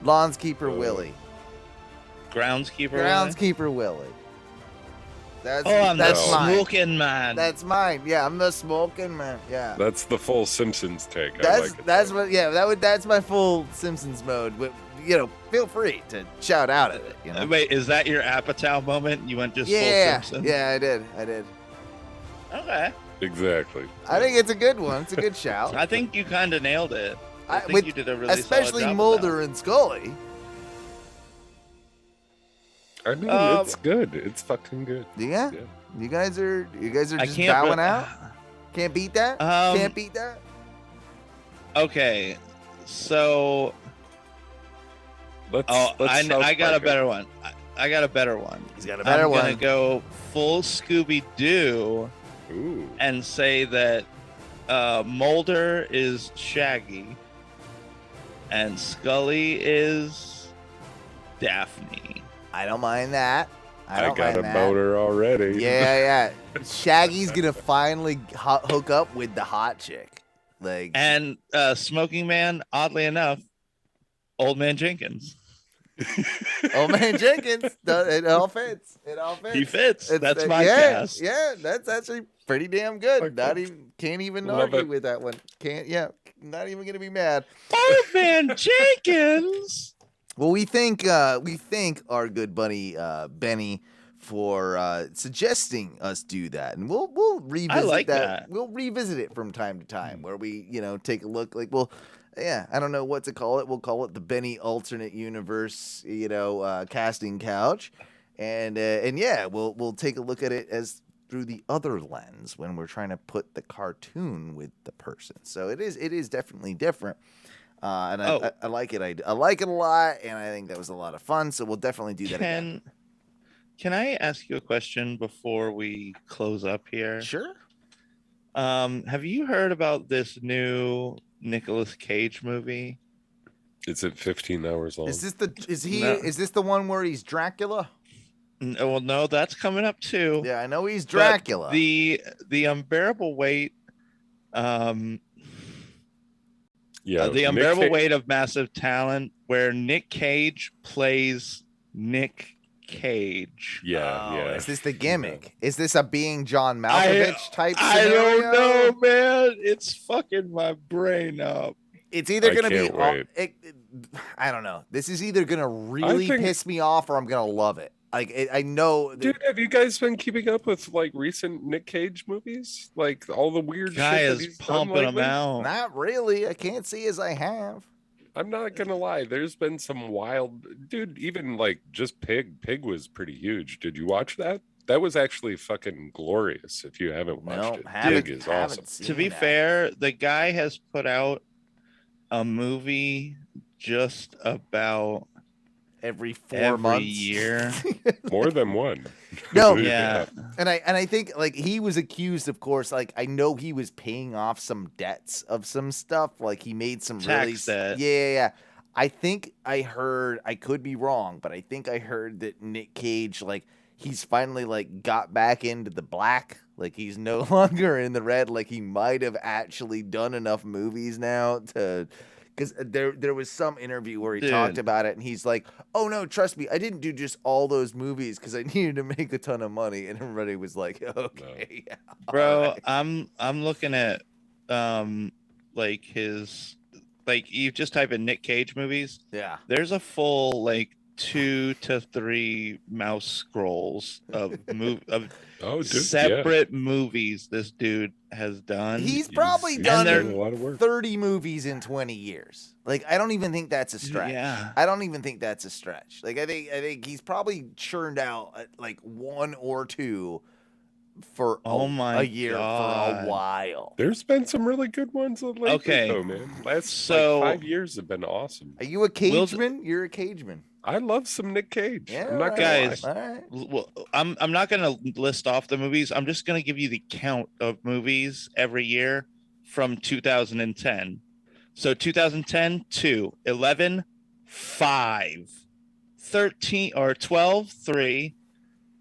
[SPEAKER 6] Lawnskeeper Willie.
[SPEAKER 8] Groundskeeper
[SPEAKER 6] Willie. That's
[SPEAKER 8] I'm
[SPEAKER 6] that's
[SPEAKER 8] the
[SPEAKER 6] mine.
[SPEAKER 8] smoking man.
[SPEAKER 6] That's mine. Yeah, I'm the smoking man. Yeah.
[SPEAKER 7] That's the full Simpsons take.
[SPEAKER 6] That's my full Simpsons mode. But, feel free to shout out at it.
[SPEAKER 8] Wait, is that your Apatow moment? You went just full Simpsons?
[SPEAKER 6] Yeah, I did.
[SPEAKER 8] Okay.
[SPEAKER 7] Exactly.
[SPEAKER 6] I think it's a good one. It's a good shout.
[SPEAKER 8] I think you kind of nailed it. I think you did a really
[SPEAKER 6] especially
[SPEAKER 8] solid job
[SPEAKER 6] Mulder and Scully.
[SPEAKER 7] I mean, it's good. It's fucking good.
[SPEAKER 6] Yeah. You guys are just
[SPEAKER 8] can't
[SPEAKER 6] bowing out. Can't beat that. Can't beat that.
[SPEAKER 8] Okay, so I got a better one. I got a better one.
[SPEAKER 6] He's got a better one.
[SPEAKER 8] I'm gonna go full Scooby Doo and say that Mulder is Shaggy and Scully is Daphne.
[SPEAKER 6] I don't mind that.
[SPEAKER 7] I got a boner already.
[SPEAKER 6] Yeah. Shaggy's gonna finally hook up with the hot chick.
[SPEAKER 8] And Smoking Man, oddly enough, Old Man Jenkins.
[SPEAKER 6] Old Man Jenkins. It all fits.
[SPEAKER 8] He fits. That's my cast.
[SPEAKER 6] Yeah, that's actually pretty damn good. Can't even argue with that one. Not even gonna be mad.
[SPEAKER 8] Old Man Jenkins.
[SPEAKER 6] Well, we thank our good buddy Benny for suggesting us do that, and we'll revisit that. We'll revisit it from time to time, where we take a look. I don't know what to call it. We'll call it the Benny Alternate Universe, casting couch, and we'll take a look at it as through the other lens when we're trying to put the cartoon with the person. So it is definitely different. I like it. I like it a lot, and I think that was a lot of fun. So we'll definitely do that again.
[SPEAKER 8] Can I ask you a question before we close up here?
[SPEAKER 6] Sure.
[SPEAKER 8] Have you heard about this new Nicolas Cage movie?
[SPEAKER 7] Is it 15 hours long?
[SPEAKER 6] Is this the one where he's Dracula?
[SPEAKER 8] Well, no, that's coming up too.
[SPEAKER 6] Yeah, I know he's Dracula.
[SPEAKER 8] But the unbearable weight. The unbearable weight of massive talent, where Nick Cage plays Nick Cage.
[SPEAKER 7] Yeah.
[SPEAKER 6] Is this the gimmick? Is this a being John Malkovich type scenario?
[SPEAKER 8] I don't know, man. It's fucking my brain up.
[SPEAKER 6] It's either going to be... I don't know. This is either going to really piss me off or I'm going to love it. I know...
[SPEAKER 7] Dude, have you guys been keeping up with, recent Nick Cage movies? All the weird shit that he's
[SPEAKER 8] pumping them out.
[SPEAKER 6] Not really. I can't see as I have.
[SPEAKER 7] I'm not gonna lie. There's been some wild... Dude, even, just Pig. Pig was pretty huge. Did you watch that? That was actually fucking glorious if you haven't watched it. Pig is awesome.
[SPEAKER 8] To be fair, the guy has put out a movie just about...
[SPEAKER 6] every 4 months,
[SPEAKER 8] year,
[SPEAKER 7] more than one.
[SPEAKER 6] No,
[SPEAKER 8] yeah,
[SPEAKER 6] and I think he was accused, of course. I know he was paying off some debts of some stuff. He made some
[SPEAKER 8] tax debt.
[SPEAKER 6] Yeah. I think I heard. I could be wrong, but I think I heard that Nick Cage, he's finally got back into the black. He's no longer in the red. He might have actually done enough movies now to. Because there was some interview where he talked about it, and he's like, "Oh no, trust me, I didn't do just all those movies because I needed to make a ton of money." And everybody was like, "Okay, yeah,
[SPEAKER 8] bro."
[SPEAKER 6] right.
[SPEAKER 8] I'm looking at his you just type in Nick Cage movies.
[SPEAKER 6] Yeah,
[SPEAKER 8] there's a full 2 to 3 mouse scrolls of
[SPEAKER 7] dude,
[SPEAKER 8] separate movies this dude has done.
[SPEAKER 6] He's probably done
[SPEAKER 7] a lot of work.
[SPEAKER 6] 30 movies in 20 years. Like, I don't even think that's a stretch.
[SPEAKER 8] Yeah.
[SPEAKER 6] I don't even think that's a stretch. Like, I think he's probably churned out like 1 or 2 for a year for a while.
[SPEAKER 7] There's been some really good ones lately, though, man. Last 5 years have been awesome.
[SPEAKER 6] Are you a Cageman? You're a Cageman.
[SPEAKER 7] I love some Nick Cage.
[SPEAKER 6] Yeah,
[SPEAKER 7] I'm not
[SPEAKER 8] guys.
[SPEAKER 7] gonna lie.
[SPEAKER 8] Well, I'm not gonna list off the movies. I'm just gonna give you the count of movies every year from 2010. So 2010, 2, 11, 5, 13 or 12, 3,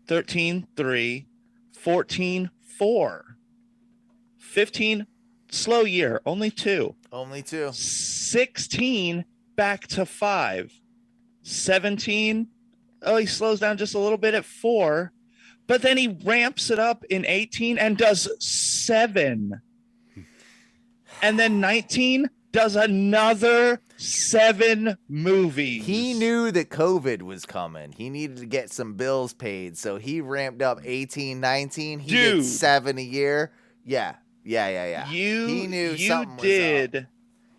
[SPEAKER 8] 13, 3, 14, 4, 15, slow year, only 2.
[SPEAKER 6] Only 2.
[SPEAKER 8] 16, back to 5. 17, he slows down just a little bit at 4, but then he ramps it up in 18 and does 7. And then 19 does another 7 movies.
[SPEAKER 6] He knew that COVID was coming. He needed to get some bills paid, so he ramped up 18, 19. He did 7 a year. Yeah. He knew something was up.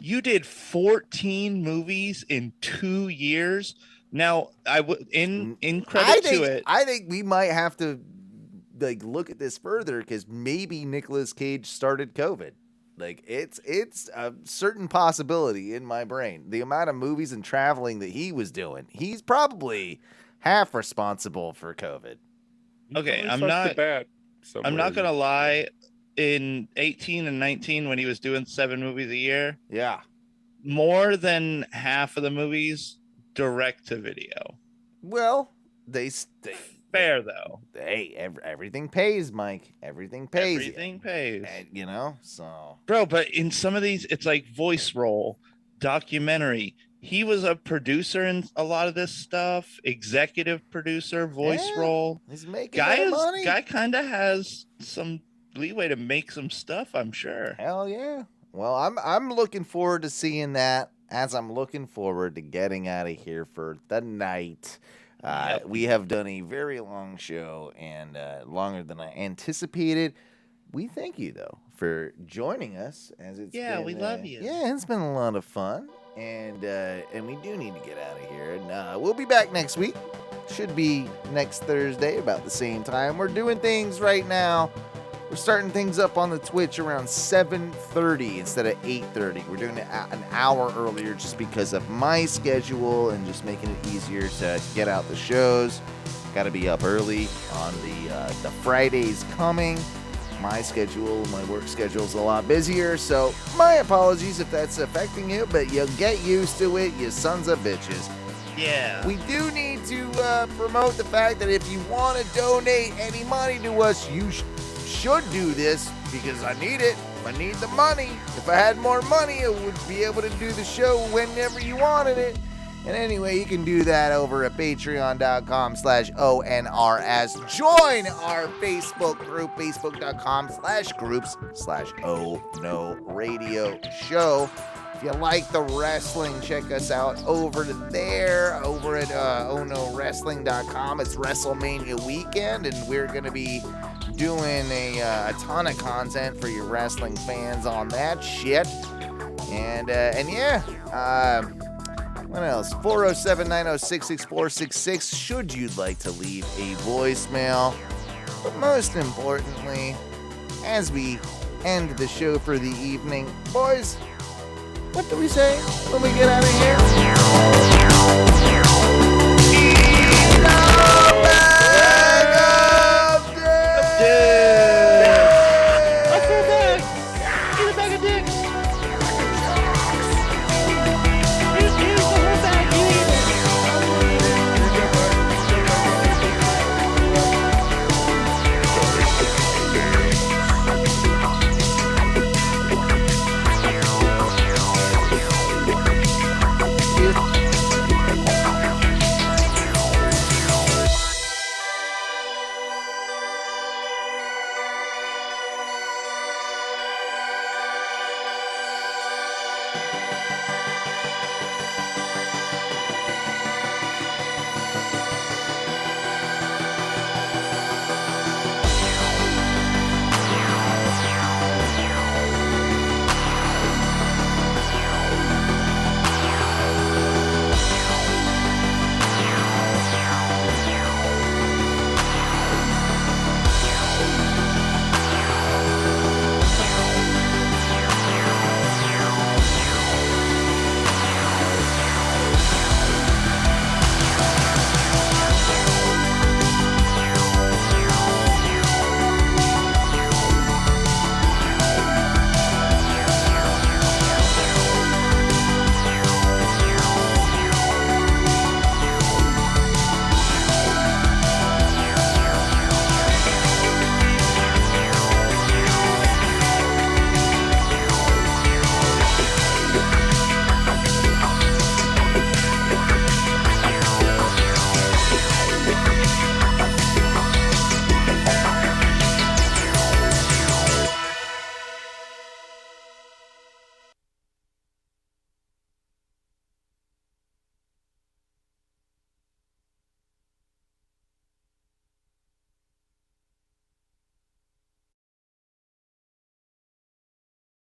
[SPEAKER 8] You did 14 movies in 2 years. Now, in credit to it,
[SPEAKER 6] I think we might have to like look at this further because maybe Nicolas Cage started COVID. Like it's a certain possibility in my brain. The amount of movies and traveling that he was doing, he's probably half responsible for COVID.
[SPEAKER 8] Okay, I'm not gonna lie. In 18 and 19, when he was doing 7 movies a year, more than half of the movies direct to video.
[SPEAKER 6] Well,
[SPEAKER 8] fair though.
[SPEAKER 6] Hey, everything pays, Mike. Everything pays.
[SPEAKER 8] Everything pays.
[SPEAKER 6] And, so.
[SPEAKER 8] Bro, but in some of these, it's like voice role, documentary. He was a producer in a lot of this stuff, executive producer, voice role.
[SPEAKER 6] He's making money.
[SPEAKER 8] Guy kind of has some leeway to make some stuff, I'm sure.
[SPEAKER 6] Hell yeah. Well, I'm looking forward to seeing that, as I'm looking forward to getting out of here for the night. We have done a very long show and longer than I anticipated. We thank you though for joining us, as it's been,
[SPEAKER 8] we love you.
[SPEAKER 6] Yeah, it's been a lot of fun, and we do need to get out of here. And we'll be back next week. Should be next Thursday about the same time. We're doing things right now. We're starting things up on the Twitch around 7:30 instead of 8:30. We're doing it an hour earlier just because of my schedule and just making it easier to get out the shows. Got to be up early on the Fridays coming. My work schedule is a lot busier, so my apologies if that's affecting you, but you'll get used to it, you sons of bitches.
[SPEAKER 8] Yeah.
[SPEAKER 6] We do need to promote the fact that if you want to donate any money to us, you should do this because I need it. I need the money. If I had more money, I would be able to do the show whenever you wanted it. And anyway, you can do that over at patreon.com/ONRS. Join our Facebook group, facebook.com/groups/Oh No Radio Show. If you like the wrestling, check us out over there, over at OhNoWrestling.com. It's WrestleMania weekend, and we're going to be doing a ton of content for your wrestling fans on that shit. And yeah, what else? 407-906-6466 should you like to leave a voicemail. But most importantly, as we end the show for the evening, boys, what do we say when we get out of here?